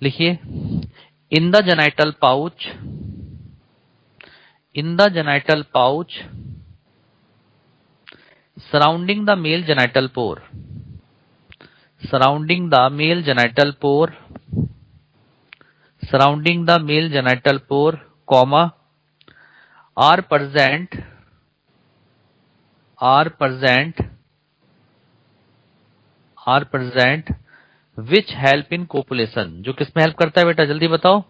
Speaker 1: लिखिए, in the genital pouch surrounding the male genital pore comma are present which help in copulation। जो किसमें हेल्प करता है बेटा? जल्दी बताओ।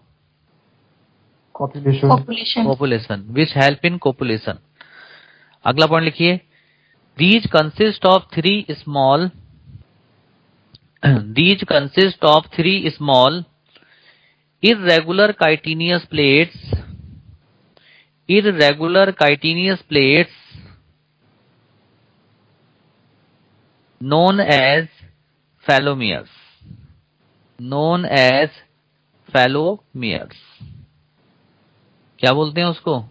Speaker 1: Copulation which help in copulation। अगला पॉइंट लिखिए, these consist of three small irregular chitinous plates known as phallomeres। क्या बोलते हैं उसको?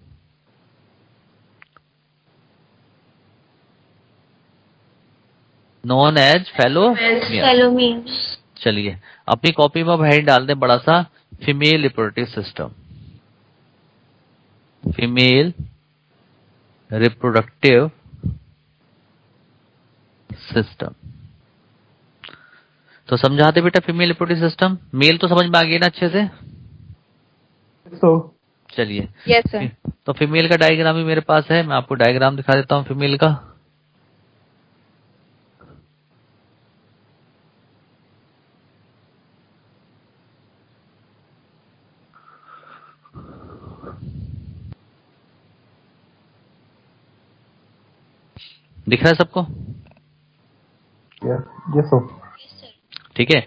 Speaker 1: Known as phallomeres. चलिए, अपनी कॉपी में हेड डाल दें बड़ा सा, फीमेल रिप्रोडक्टिव सिस्टम। तो समझाते बेटा फीमेल रिप्रोडक्टिव सिस्टम। मेल तो समझ में आ गया ना अच्छे से?
Speaker 5: तो
Speaker 1: चलिए,
Speaker 4: Yes, sir.
Speaker 1: तो फीमेल का डायग्राम भी मेरे पास है, मैं आपको डायग्राम दिखा देता हूँ फीमेल का। दिख रहा है सबको?
Speaker 5: Yes sir.
Speaker 1: ठीक है,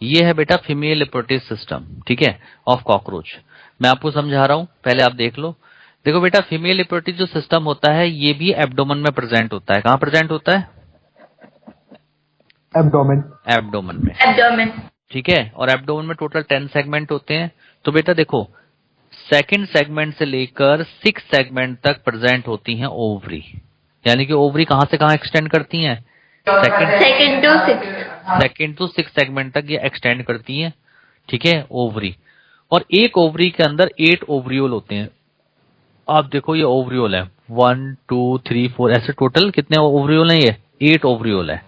Speaker 1: ये है बेटा फीमेल रिप्रोडक्टिव सिस्टम, ठीक है, ऑफ कॉकरोच। मैं आपको समझा रहा हूं, पहले आप देख लो। देखो बेटा, फीमेल रिप्रोडक्टिव जो सिस्टम होता है ये भी एब्डोमेन में प्रेजेंट होता है। कहाँ प्रेजेंट होता है? एब्डोमेन में। ठीक है, और एब्डोमेन में टोटल 10 सेगमेंट होते हैं। तो बेटा देखो, सेकंड सेगमेंट से लेकर 6 सेगमेंट तक प्रेजेंट होती हैं ओवरी। यानी कि ओवरी कहां से कहां एक्सटेंड करती हैं? सेकंड टू 6 सेगमेंट तक ये एक्सटेंड करती हैं। ठीक है, ओवरी। और एक ओवरी के अंदर 8 ओवरियोल होते हैं। आप देखो, ये ओवरियोल है 1 2 3 4, ऐसे टोटल कितने ओवरियोल हैं? ये 8 ओवरियोल है।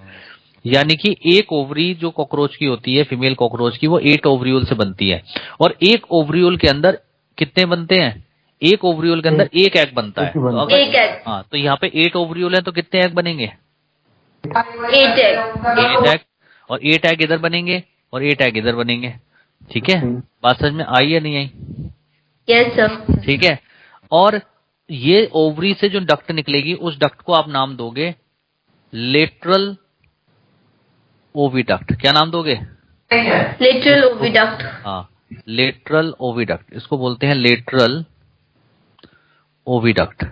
Speaker 1: यानी कि एक ओवरी जो कॉकरोच की होती है, फीमेल कॉकरोच की, वो 8 ओवरियोल से बनती है। और एक ओवरियोल के अंदर कितने बनते हैं? एक ओवरियोल के अंदर एक एग बनता है। तो अगर
Speaker 2: एक एग,
Speaker 1: हाँ, तो यहाँ पे 8 ओवरियोल है तो कितने एग बनेंगे?
Speaker 2: 8 एग,
Speaker 1: 8 एग, और 8 एग इधर बनेंगे और 8 एग इधर बनेंगे। ठीक है, बात समझ में आई या नहीं आई?
Speaker 2: Yes sir.
Speaker 1: ठीक है, और ये ओवरी से जो डक्ट निकलेगी उस डक्ट को आप नाम दोगे लेटरल ओविडक्ट। क्या नाम दोगे?
Speaker 2: Lateral oviduct.
Speaker 1: हाँ, लेटरल ओविडक्ट, इसको बोलते हैं लेटरल ओविडक्ट।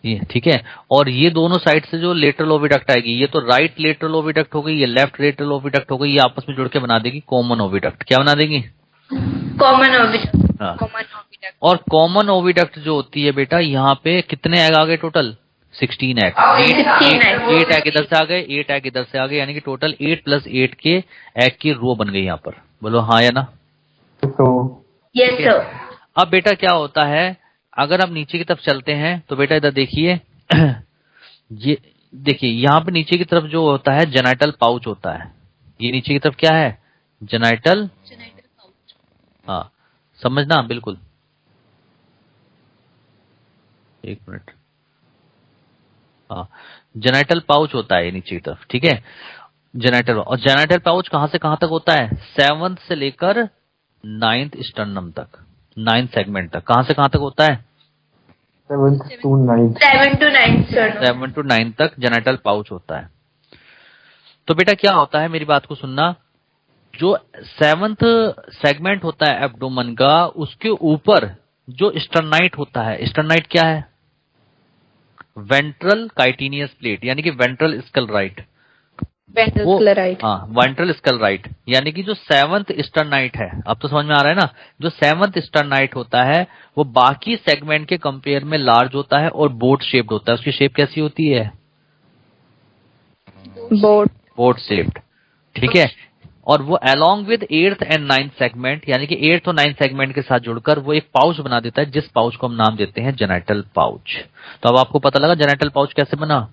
Speaker 1: ये ठीक है, और ये दोनों साइड से जो लेटरल ओविडक्ट आएगी, ये तो राइट लेटरल ओविडक्ट हो गई, ये लेफ्ट लेटरल ओविडक्ट हो गई, ये आपस में जुड़ के बना देगी कॉमन ओविडक्ट। क्या बना देगी?
Speaker 2: Common oviduct.
Speaker 1: हाँ,
Speaker 4: कॉमन ओविडक्ट।
Speaker 1: और कॉमन ओविडक्ट जो होती है बेटा, यहाँ पे कितने एग आ गए टोटल? 16 एग। 8 एग इधर से आ गए, 8 एग इधर से आ गए, यानी कि टोटल 8 + 8 के एग की रो बन गई यहाँ पर। बोलो हाँ या ना?
Speaker 5: तो
Speaker 2: यस सर।
Speaker 1: अब बेटा क्या होता है, अगर आप नीचे की तरफ चलते हैं तो बेटा इधर देखिए ये देखिए यहाँ पे नीचे की तरफ जो होता है जेनाइटल पाउच होता है। ये नीचे की तरफ क्या है? जेनाइटल। हाँ, समझना बिल्कुल। एक मिनट। हाँ, जेनाइटल पाउच होता है ये नीचे की तरफ। ठीक है, जेनाइटल। और जेनाइटल पाउच कहां से कहां तक होता है? 7th से लेकर 9th स्टर्नम तक, 9th सेगमेंट तक। कहां से कहां तक होता है?
Speaker 5: 7th to 9th।
Speaker 2: 7 to 9 sir.
Speaker 1: 7 to 9 तक जेनाइटल पाउच होता है। तो बेटा क्या होता है, मेरी बात को सुनना, जो 7th सेगमेंट होता है एब्डोमेन का, उसके ऊपर जो स्टर्नाइट होता है, स्टर्नाइट क्या है? वेंट्रल काइटिनियस प्लेट, यानी कि ventral sclerite.
Speaker 4: Ventral sclerite.
Speaker 1: हाँ, वेंट्रल स्कल राइट, यानी कि जो 7th स्टर्नाइट है, अब तो समझ में आ रहा है ना, जो 7th स्टर्नाइट होता है वो बाकी सेगमेंट के कंपेयर में लार्ज होता है और बोट शेप्ड होता है। उसकी शेप कैसी होती है? Boat shaped. ठीक है, और वो along with 8th and 9th segment, यानी कि 8th और 9th सेगमेंट के साथ जुड़कर वो एक पाउच बना देता है, जिस पाउच को हम नाम देते हैं जेनाइटल पाउच। तो अब आपको पता लगा जेनाइटल पाउच कैसे बना।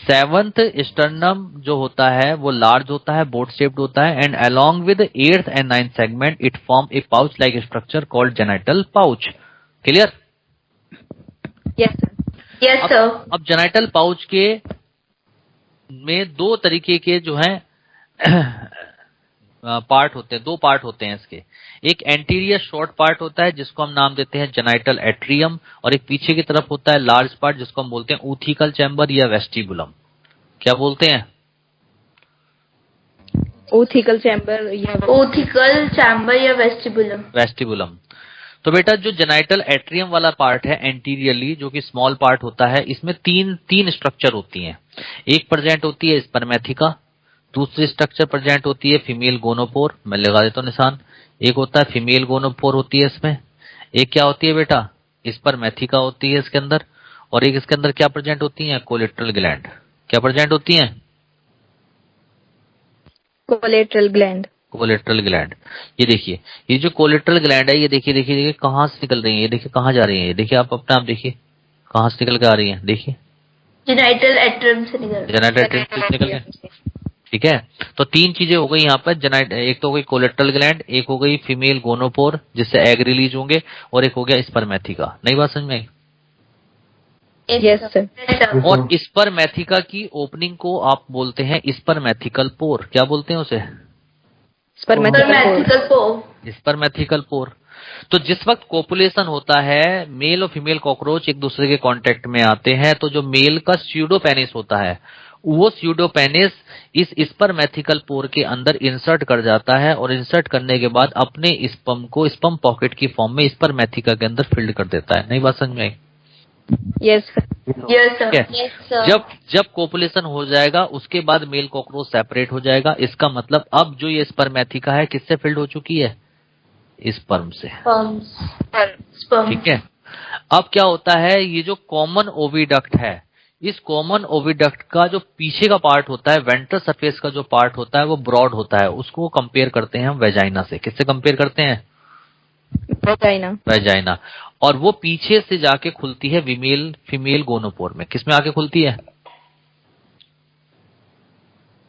Speaker 1: 7th स्टर्नम जो होता है वो लार्ज होता है, बोट शेप्ड होता है, and along with 8th and 9th segment it form A pouch like structure called genital pouch. Clear?
Speaker 4: Yes sir.
Speaker 2: Yes sir.
Speaker 1: अब जेनाइटल पाउच के में दो तरीके के जो है पार्ट होते हैं, दो पार्ट होते हैं इसके। एक एंटीरियर शॉर्ट पार्ट होता है जिसको हम नाम देते हैं जेनाइटल एट्रियम, और एक पीछे की तरफ होता है लार्ज पार्ट जिसको हम बोलते हैं ऊथिकल चैम्बर या वेस्टिबुलम। क्या बोलते हैं?
Speaker 4: ओथिकल चैम्बर या
Speaker 2: ओथिकल चैम्बर या वेस्टिबुलम।
Speaker 1: वेस्टिबुलम। तो बेटा जो जेनाइटल एट्रियम वाला पार्ट है एंटीरियरली, जो कि स्मॉल पार्ट होता है, इसमें तीन स्ट्रक्चर होती हैं। एक प्रेजेंट होती है स्पर्मेथिका, दूसरी स्ट्रक्चर प्रेजेंट होती है फीमेल गोनोपोर, मैं लगा देता हूँ निशान। एक होता है फीमेल गोनोपोर होती है इसमें, एक क्या होती है बेटा? स्पर्मेथिका होती है इसके अंदर, और एक इसके अंदर क्या प्रेजेंट होती है? Collateral gland. क्या प्रेजेंट होती है?
Speaker 4: Collateral gland.
Speaker 1: Collateral gland. ये देखिए, ये जो कोलेट्रल ग्लैंड है, ये देखिए देखिए देखिए कहाँ से निकल रही है, ये देखिए कहाँ जा रही है, ये देखिए आप अपने आप देखिए कहाँ से निकल के आ रही है। देखिए
Speaker 2: जेनाइटल एट्रियम से निकल।
Speaker 1: जेनाइटल एट्रियम से निकल के। ठीक है, तो तीन चीजें हो गई यहाँ पर। एक तो हो गई कोलेट्रल ग्लैंड, एक हो गई फीमेल गोनोपोर जिससे एग रिलीज होंगे, और एक हो गया स्पर्मेथिका। नई बात समझ में आई?
Speaker 4: Yes sir.
Speaker 1: और स्पर्मेथिका की ओपनिंग को आप बोलते हैं स्पर्मेथिकल पोर। क्या बोलते हैं उसे?
Speaker 2: स्पर्मेथिकल पोर।
Speaker 1: स्पर्मेथिकल पोर। तो जिस वक्त कोपुलेशन होता है, मेल और फीमेल कॉकरोच एक दूसरे के कांटेक्ट में आते हैं, तो जो मेल का स्यूडोपेनिस होता है, वो स्यूडोपेनिस इस स्पर्मेथिकल पोर के अंदर इंसर्ट कर जाता है, और इंसर्ट करने के बाद अपने स्पर्म को स्पर्म पॉकेट की फॉर्म में स्पर्मेथिका के अंदर फिल्ड कर देता है। नई बात समझ में आई?
Speaker 4: Yes sir.
Speaker 2: Yes sir.
Speaker 1: ठीक है, जब कोपुलेशन हो जाएगा उसके बाद मेल कॉकरोच सेपरेट हो जाएगा। इसका मतलब अब जो ये स्पर्मेथिका है किससे फिल्ड हो चुकी है? स्पर्म से। ठीक है, अब क्या होता है, ये जो कॉमन ओविडक्ट है, इस कॉमन ओविडक्ट का जो पीछे का पार्ट होता है, वेंट्रल सरफेस का जो पार्ट होता है, वो ब्रॉड होता है। उसको कंपेयर करते हैं हम वेजाइना से। किससे कंपेयर करते हैं? वेजाइना। और वो पीछे से जाके खुलती है फीमेल गोनोपोर में। किसमें आके खुलती है?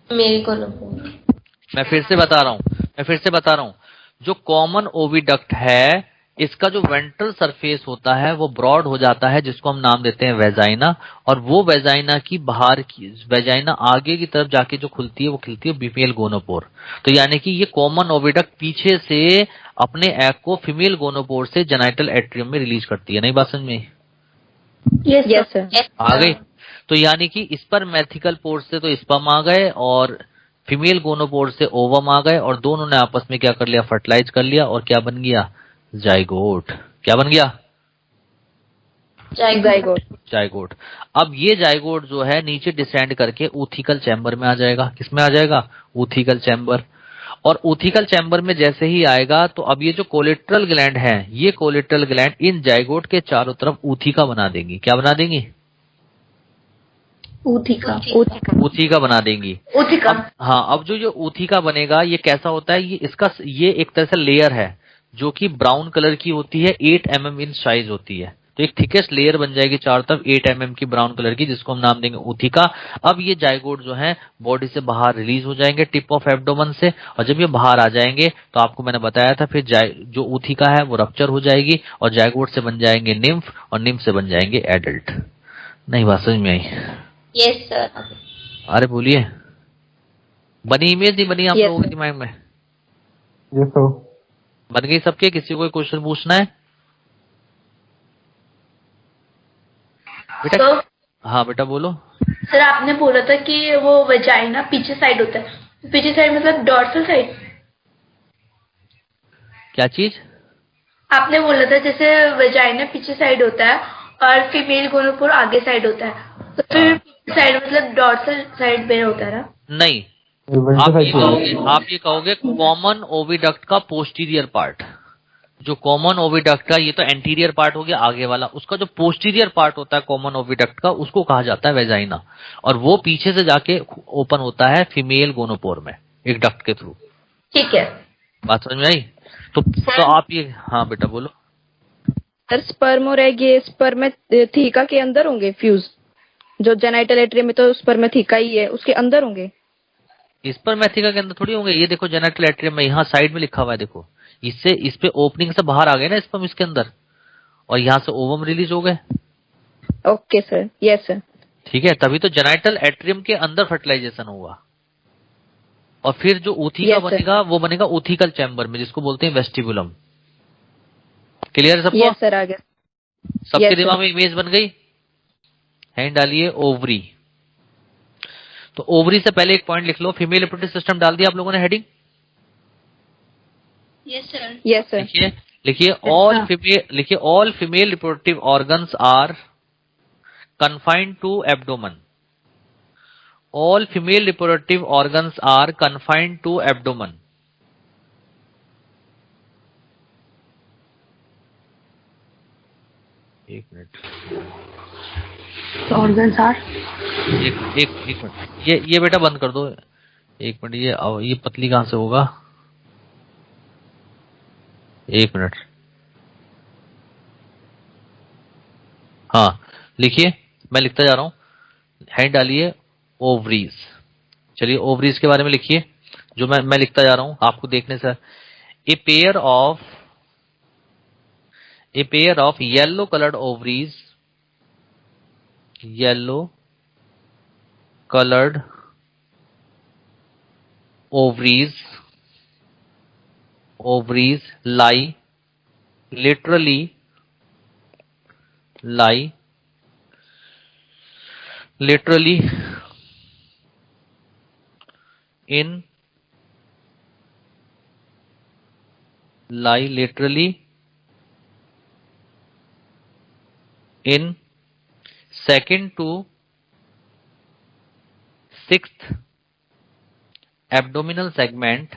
Speaker 2: Male gonopore.
Speaker 1: मैं फिर से बता रहा हूँ जो कॉमन ओविडक्ट है इसका जो वेंट्रल सरफेस होता है वो ब्रॉड हो जाता है, जिसको हम नाम देते हैं वेजाइना, और वो वेजाइना की बाहर की वेजाइना आगे की तरफ जाके जो खुलती है वो खिलती है फीमेल गोनोपोर। तो यानी कि ये कॉमन ओविडक्ट पीछे से अपने एग को फीमेल गोनोपोर से जेनाइटल एट्रियम में रिलीज करती है। नहीं बात समझ में
Speaker 4: यस सर।
Speaker 1: आ गई? तो यानी कि स्पर्मेथिकल पोर से तो स्पर्म आ गए और फीमेल गोनोपोर से ओवम आ गए, और दोनों ने आपस में क्या कर लिया, फर्टिलाइज कर लिया, और क्या बन गया, जाइगोट। क्या बन गया,
Speaker 4: जाइगोट।
Speaker 1: जाइगोट। अब ये जाइगोट जो है नीचे डिसेंड करके ऊथिकल चैम्बर में आ जाएगा। किसमें आ जाएगा, ऊथिकल चैम्बर। और ऊथिकल चैम्बर में जैसे ही आएगा तो अब ये जो कोलेट्रल ग्लैंड है, ये कोलेट्रल ग्लैंड इन जाइगोट के चारों तरफ ऊथिका बना देंगी। क्या बना देंगी, ऊथिका बना देंगी। हाँ, अब जो ये ऊथिका बनेगा ये कैसा होता है, ये एक तरह से लेयर है जो कि ब्राउन कलर की होती है, 8 mm इन साइज होती है। तो एक थिकेस्ट लेयर बन जाएगी चारों तरफ 8 mm की ब्राउन कलर की, जिसको हम नाम देंगे ऊथिका। अब ये जाइगोट जो है बॉडी से बाहर रिलीज हो जाएंगे टिप ऑफ एब्डोमेन से, और जब ये बाहर आ जाएंगे तो आपको मैंने बताया था फिर जो ऊथिका है वो रप्चर हो जाएगी और जाइगोट से बन जाएंगे निम्फ, और निम्फ से बन जाएंगे एडल्ट। नहीं बात समझ में आई?
Speaker 2: Yes sir.
Speaker 1: अरे बोलिए, बनी इमेज नहीं बनी आप
Speaker 4: Yes,
Speaker 1: लोगों के
Speaker 4: sir.
Speaker 1: दिमाग में?
Speaker 5: Yes sir.
Speaker 1: बन गई सबके? किसी को क्वेश्चन पूछना है बेटा?
Speaker 2: तो
Speaker 1: हाँ बेटा बोलो।
Speaker 2: सर आपने बोला था कि वो वजाइना पीछे साइड होता है, पीछे साइड मतलब डॉर्सल साइड?
Speaker 1: क्या चीज?
Speaker 2: आपने बोला था जैसे वजाइना पीछे साइड होता है और फीमेल गोनोपोर आगे साइड होता है, तो फिर पीछे साइड मतलब डॉर्सल साइड में होता है ना?
Speaker 1: नहीं,
Speaker 5: वेंट्रल
Speaker 1: आप ये कहोगे कॉमन ओविडक्ट का पोस्टीरियर पार्ट। जो कॉमन ओविडक्ट का, ये तो एंटीरियर पार्ट हो गया आगे वाला, उसका जो पोस्टीरियर पार्ट होता है कॉमन ओविडक्ट का उसको कहा जाता है वेजाइना, और वो पीछे से जाके ओपन होता है फीमेल गोनोपोर में एक डक्ट के थ्रू।
Speaker 2: ठीक है।
Speaker 1: बात समझ में आई? तो आप ये, हाँ बेटा बोलो।
Speaker 4: सर स्पर्म और एग ये स्पर्मेथिका के अंदर होंगे फ्यूज, जो जेनाइटल एट्रियम में तो स्पर्मेथिका ही है, उसके अंदर होंगे।
Speaker 1: स्पर्मेथिका के अंदर थोड़ी होंगे, ये देखो जेनेटल एट्रियम में यहाँ साइड में लिखा हुआ है, देखो इससे इस पे ओपनिंग से बाहर आ गए ना स्पर्म इसके अंदर, और यहाँ से ओवम रिलीज हो गए।
Speaker 4: Okay sir, yes sir.
Speaker 1: ठीक है, तभी तो जेनाइटल एट्रियम के अंदर फर्टिलाइजेशन हुआ, और फिर जो ऊथिका
Speaker 4: Yes, sir.
Speaker 1: बनेगा वो बनेगा ऊथिकल चैम्बर में, जिसको बोलते हैं वेस्टिबुलम। क्लियर है सबको?
Speaker 4: यस सर, आ गया।
Speaker 1: सबके
Speaker 4: Yes,
Speaker 1: दिमाग
Speaker 4: sir.
Speaker 1: में इमेज बन गई? हैंड डालिए ओवरी। तो ओवरी से पहले एक पॉइंट लिख लो, फीमेल रिप्रोडक्टिव सिस्टम डाल दिया आप लोगों ने heading?
Speaker 2: Yes sir.
Speaker 4: Yes sir.
Speaker 1: लिखिए, लिखिए all female reproductive organs are confined to abdomen. All female reproductive organs are confined to abdomen. एक मिनट,
Speaker 2: ऑर्गन्स आर,
Speaker 1: एक मिनट, ये बेटा बंद कर दो। एक मिनट, ये पतली कहां से होगा? एक मिनट, हाँ लिखिए, मैं लिखता जा रहा हूं, हैंड डालिए ओवरीज। चलिए ओवरीज के बारे में लिखिए, जो मैं लिखता जा रहा हूं आपको देखने से। ए pair of yellow coloured ovaries, yellow coloured ovaries lie literally in second to sixth abdominal segment,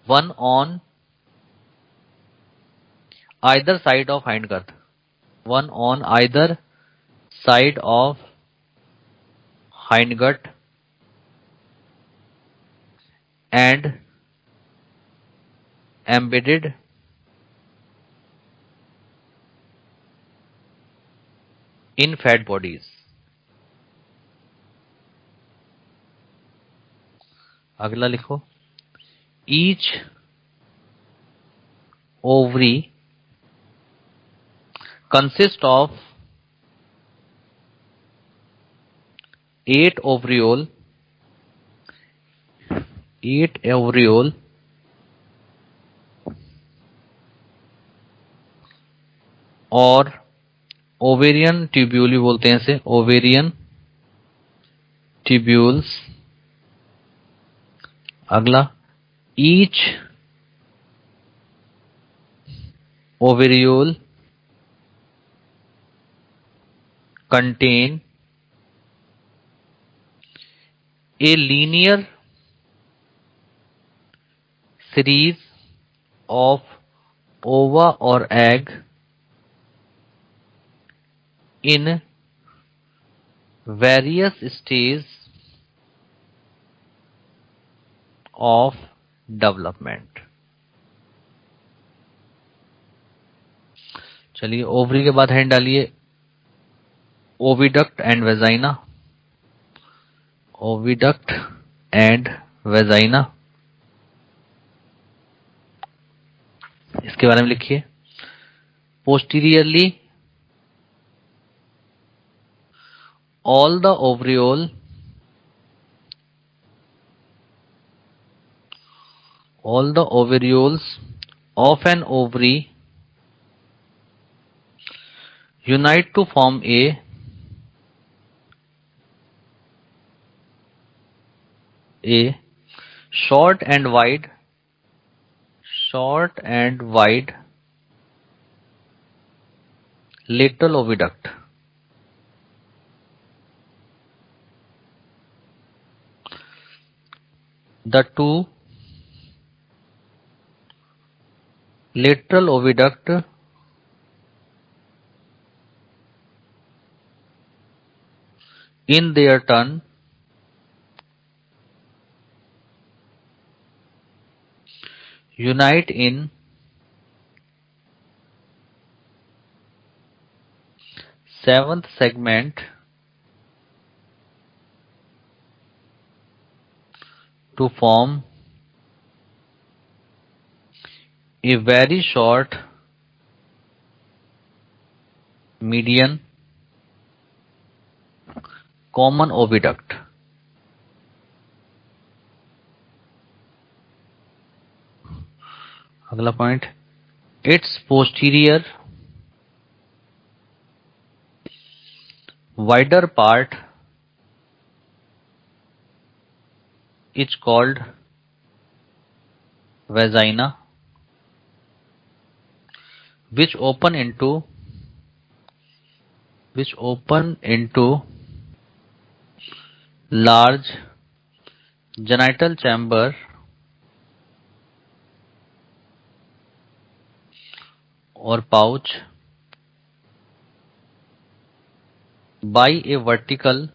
Speaker 1: one on either side of hindgut, one on either side of hindgut, and embedded in fat bodies. अगला लिखो, each ovary consist of 8 ovariole और ovarian tubule भी बोलते हैं इसे, ovarian tubules. अगला, each ovariole contain a linear series of ova or egg in various stages of development। चलिए, ovary के बाद हैंड डालिए, oviduct and vagina, oviduct and vagina, इसके बारे में लिखिए। Posteriorly all the ovarioles of an ovary unite to form a short and wide lateral oviduct। The two lateral oviduct in their turn unite in seventh segment to form a very short median common oviduct। अगला point, it's posterior wider part is called vagina, which open into large genital chamber or pouch by a vertical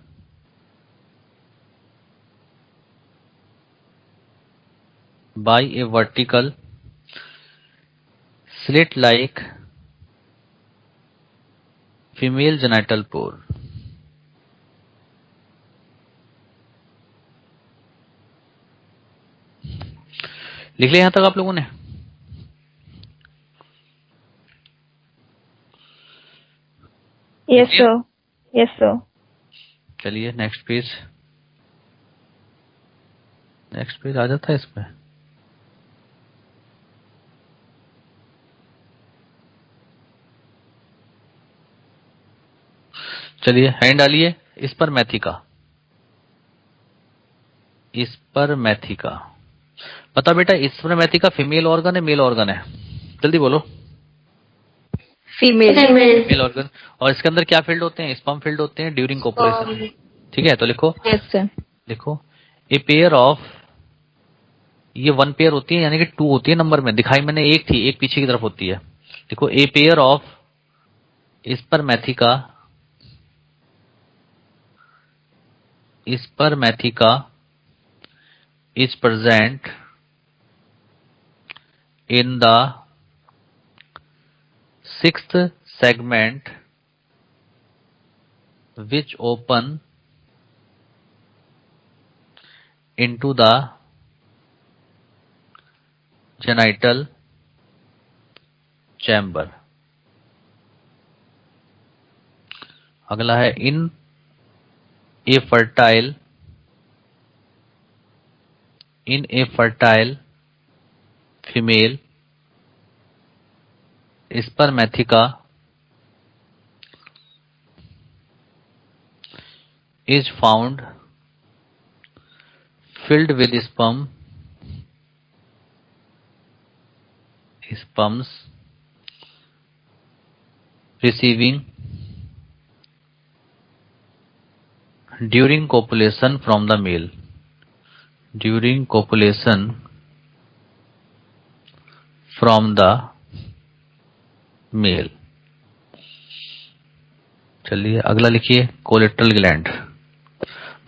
Speaker 1: slit like female genital pore। लिख लिया यहां तक आप लोगों ने?
Speaker 6: Yes, sir. Yes, sir.
Speaker 1: चलिए, next page आ जाता है इसमें। चलिए, हैंड डालिए, स्पर्मेथिका। बता बेटा, स्पर्मेथिका फीमेल ऑर्गन है मेल ऑर्गन है? जल्दी बोलो।
Speaker 4: Female
Speaker 1: organ. और इसके अंदर क्या फील्ड होते हैं? स्पर्म फील्ड होते हैं ड्यूरिंग कोपुलेशन। ठीक है, तो लिखो, लिखो ए पेयर ऑफ, ये 1 पेयर होती है, यानी कि 2 होती है नंबर में, दिखाई मैंने एक थी, एक पीछे की तरफ होती है। देखो, ए pair of spermatheca is present in the 6th segment which open into the genital chamber. अगला है in a fertile female spermatheca is found filled with sperms receiving during copulation from the male. During copulation from the male. चलिए अगला लिखिए collateral gland.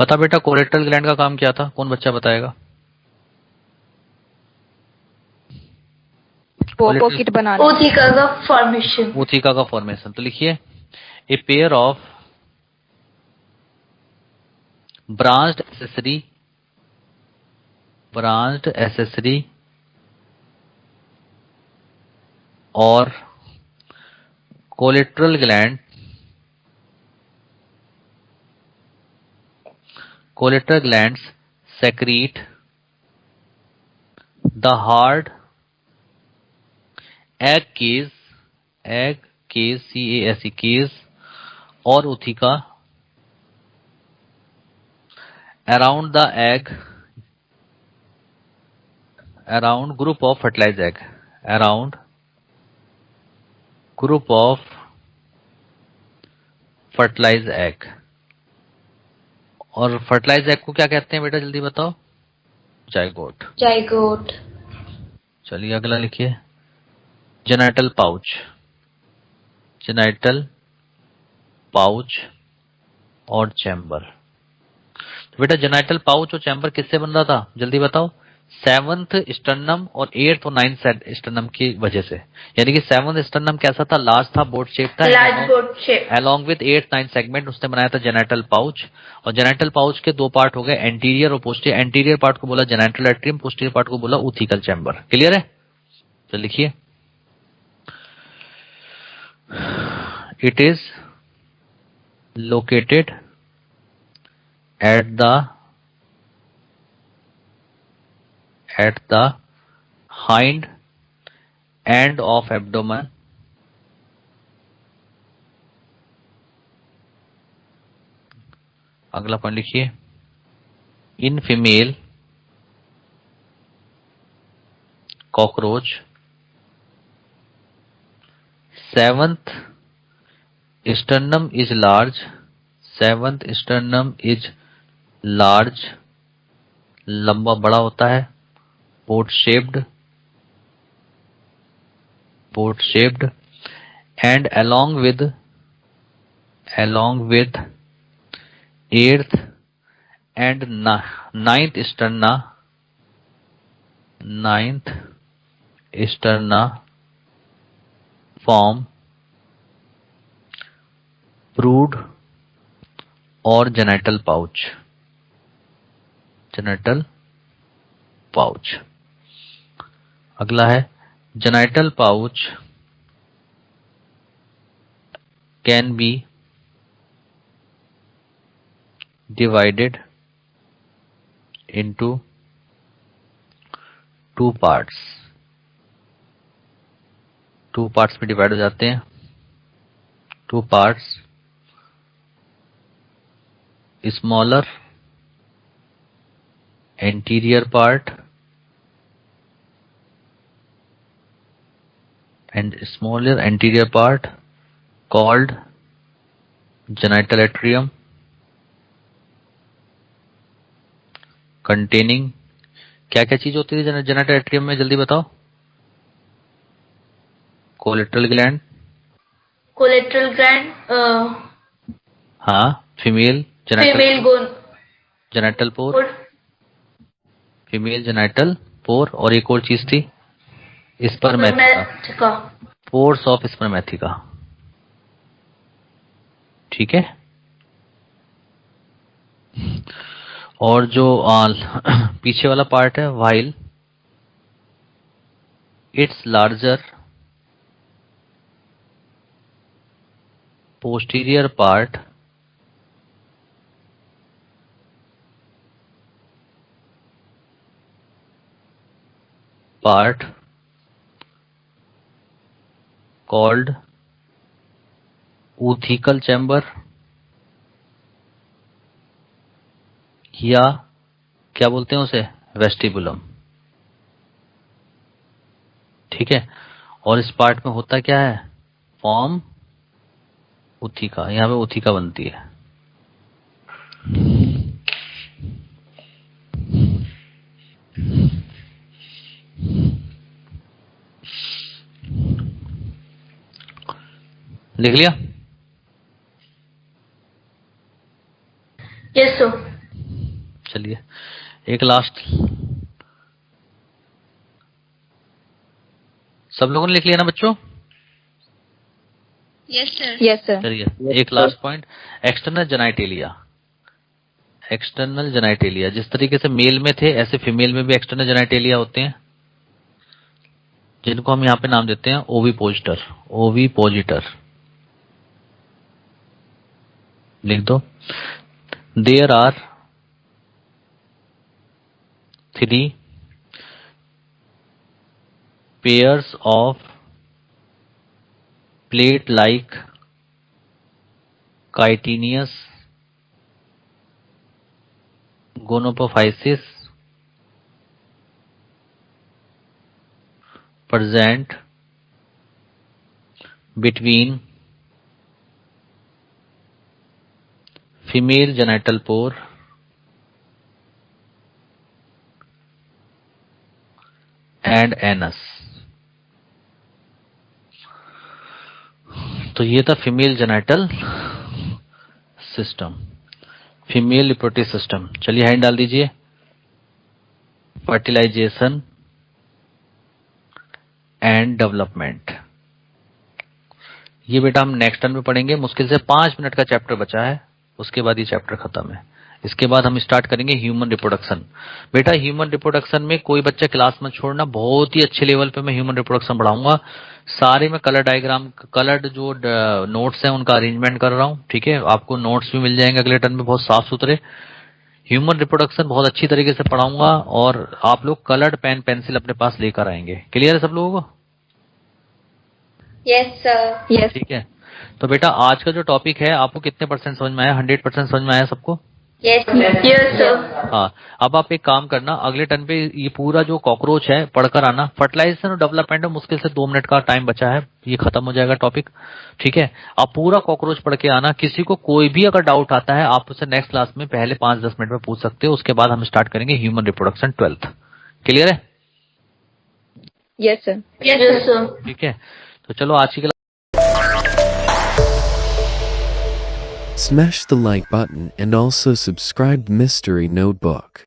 Speaker 1: बता बेटा collateral gland का काम क्या था, कौन बच्चा बताएगा?
Speaker 4: पॉकेट बनाना,
Speaker 2: ऊथिका का फॉर्मेशन।
Speaker 1: ऊथिका का फॉर्मेशन। तो लिखिए a pair of branched accessory और collateral glands secrete the hard egg case case और ootheca around the egg, around group of fertilized egg, around group of fertilized egg। और फर्टिलाइज एग को क्या कहते हैं बेटा, जल्दी बताओ? जाइगोट।
Speaker 2: जाइगोट।
Speaker 1: चलिए अगला लिखिए जेनाइटल पाउच और चैम्बर। तो बेटा जेनाइटल पाउच और चैम्बर किससे बन रहा था, जल्दी बताओ? 7th स्टर्नम और 8th और 9th स्टर्नम की वजह से। यानी कि 7th स्टर्नम कैसा था, लार्ज था, बोट शेप था,
Speaker 2: large boat shape.
Speaker 1: Along with 8th 9th segment उसने बनाया था जेनाइटल पाउच। और जेनाइटल पाउच के दो पार्ट हो गए, एंटीरियर और पोस्टीरियर। एंटीरियर पार्ट को बोला जेनाइटल एट्रियम, पोस्टीरियर पार्ट को बोला ऊथिकल चैम्बर। क्लियर है? तो लिखिए it is located at the hind end of abdomen अगला पॉइंट लिखिए in female cockroach 7th sternum is large, 7th sternum is large, लंबा बड़ा होता है, boat shaped and along with 8th and 9th sterna form brood और genital pouch. अगला है genital pouch can be divided into 2 parts. 2 parts में divide हो जाते हैं। 2 parts smaller anterior part and smaller anterior part called genital atrium containing क्या क्या चीज होती है जेनाइटल एट्रियम में, जल्दी बताओ? कोलेट्रल ग्लैंड, हाँ, फीमेल जेनाइटल पोर और एक और चीज थी स्पर्मेथिका, पोर्स ऑफ स्पर्मेथिका। ठीक है। और जो पीछे वाला पार्ट है while its larger posterior part called oothecal chamber या क्या बोलते हैं उसे, वेस्टिबुलम। ठीक है, और इस पार्ट में होता क्या है, फॉर्म ऊथिका, यहाँ पे ऊथिका बनती है। लिख लिया?
Speaker 2: Yes sir.
Speaker 1: चलिए एक लास्ट, सब लोगों ने लिख लिया ना बच्चों?
Speaker 2: Yes sir.
Speaker 4: Yes sir.
Speaker 1: चलिए एक last point, external genitalia. External genitalia जिस तरीके से मेल में थे ऐसे फीमेल में भी एक्सटर्नल जेनाइटेलिया होते हैं, जिनको हम यहाँ पे नाम देते हैं ओविपोजिटर। ओविपोजिटर लिख दो। There are 3 pairs of plate-like chitinous gonopophysis present between female genital pore and anus। तो ये था female genital system, female reproductive system. चलिए हैंड डाल दीजिए। फर्टिलाइजेशन एंड डेवलपमेंट, ये बेटा हम नेक्स्ट टर्म में पढ़ेंगे। मुश्किल से 5 मिनट का चैप्टर बचा है, उसके बाद ये चैप्टर खत्म है। इसके बाद हम स्टार्ट करेंगे ह्यूमन रिप्रोडक्शन। बेटा ह्यूमन रिप्रोडक्शन में कोई बच्चा क्लास में छोड़ना, बहुत ही अच्छे लेवल पे मैं ह्यूमन रिप्रोडक्शन पढ़ाऊंगा। सारे में कलर डायग्राम, कलर्ड जो नोट्स हैं उनका अरेंजमेंट कर रहा हूँ। ठीक है, आपको नोट्स भी मिल जाएंगे अगले टर्म में बहुत साफ सुथरे। ह्यूमन रिप्रोडक्शन बहुत अच्छी तरीके से पढ़ाऊंगा और आप लोग कलर्ड पेन पेंसिल अपने पास लेकर आएंगे। क्लियर है सब लोगों को?
Speaker 2: Yes sir.
Speaker 4: यस।
Speaker 1: ठीक है, तो बेटा आज का जो टॉपिक है आपको कितने परसेंट समझ में आया? 100% समझ में आया सबको?
Speaker 2: Yes sir.
Speaker 1: हाँ, अब आप एक काम करना, अगले टर्न पे ये पूरा जो कॉकरोच है पढ़कर आना। फर्टिलाइजेशन और डेवलपमेंट में मुश्किल से 2 मिनट का टाइम बचा है, ये खत्म हो जाएगा टॉपिक। ठीक है, आप पूरा कॉकरोच पढ़ के आना। किसी को कोई भी अगर डाउट आता है आप उसे नेक्स्ट क्लास में पहले 5-10 मिनट में पूछ सकते हो। उसके बाद हम स्टार्ट करेंगे ह्यूमन रिप्रोडक्शन 12th। क्लियर है?
Speaker 4: Yes sir.
Speaker 2: Yes sir.
Speaker 1: ठीक है, तो चलो आज की
Speaker 7: Smash the like button and also subscribe Mystery Notebook.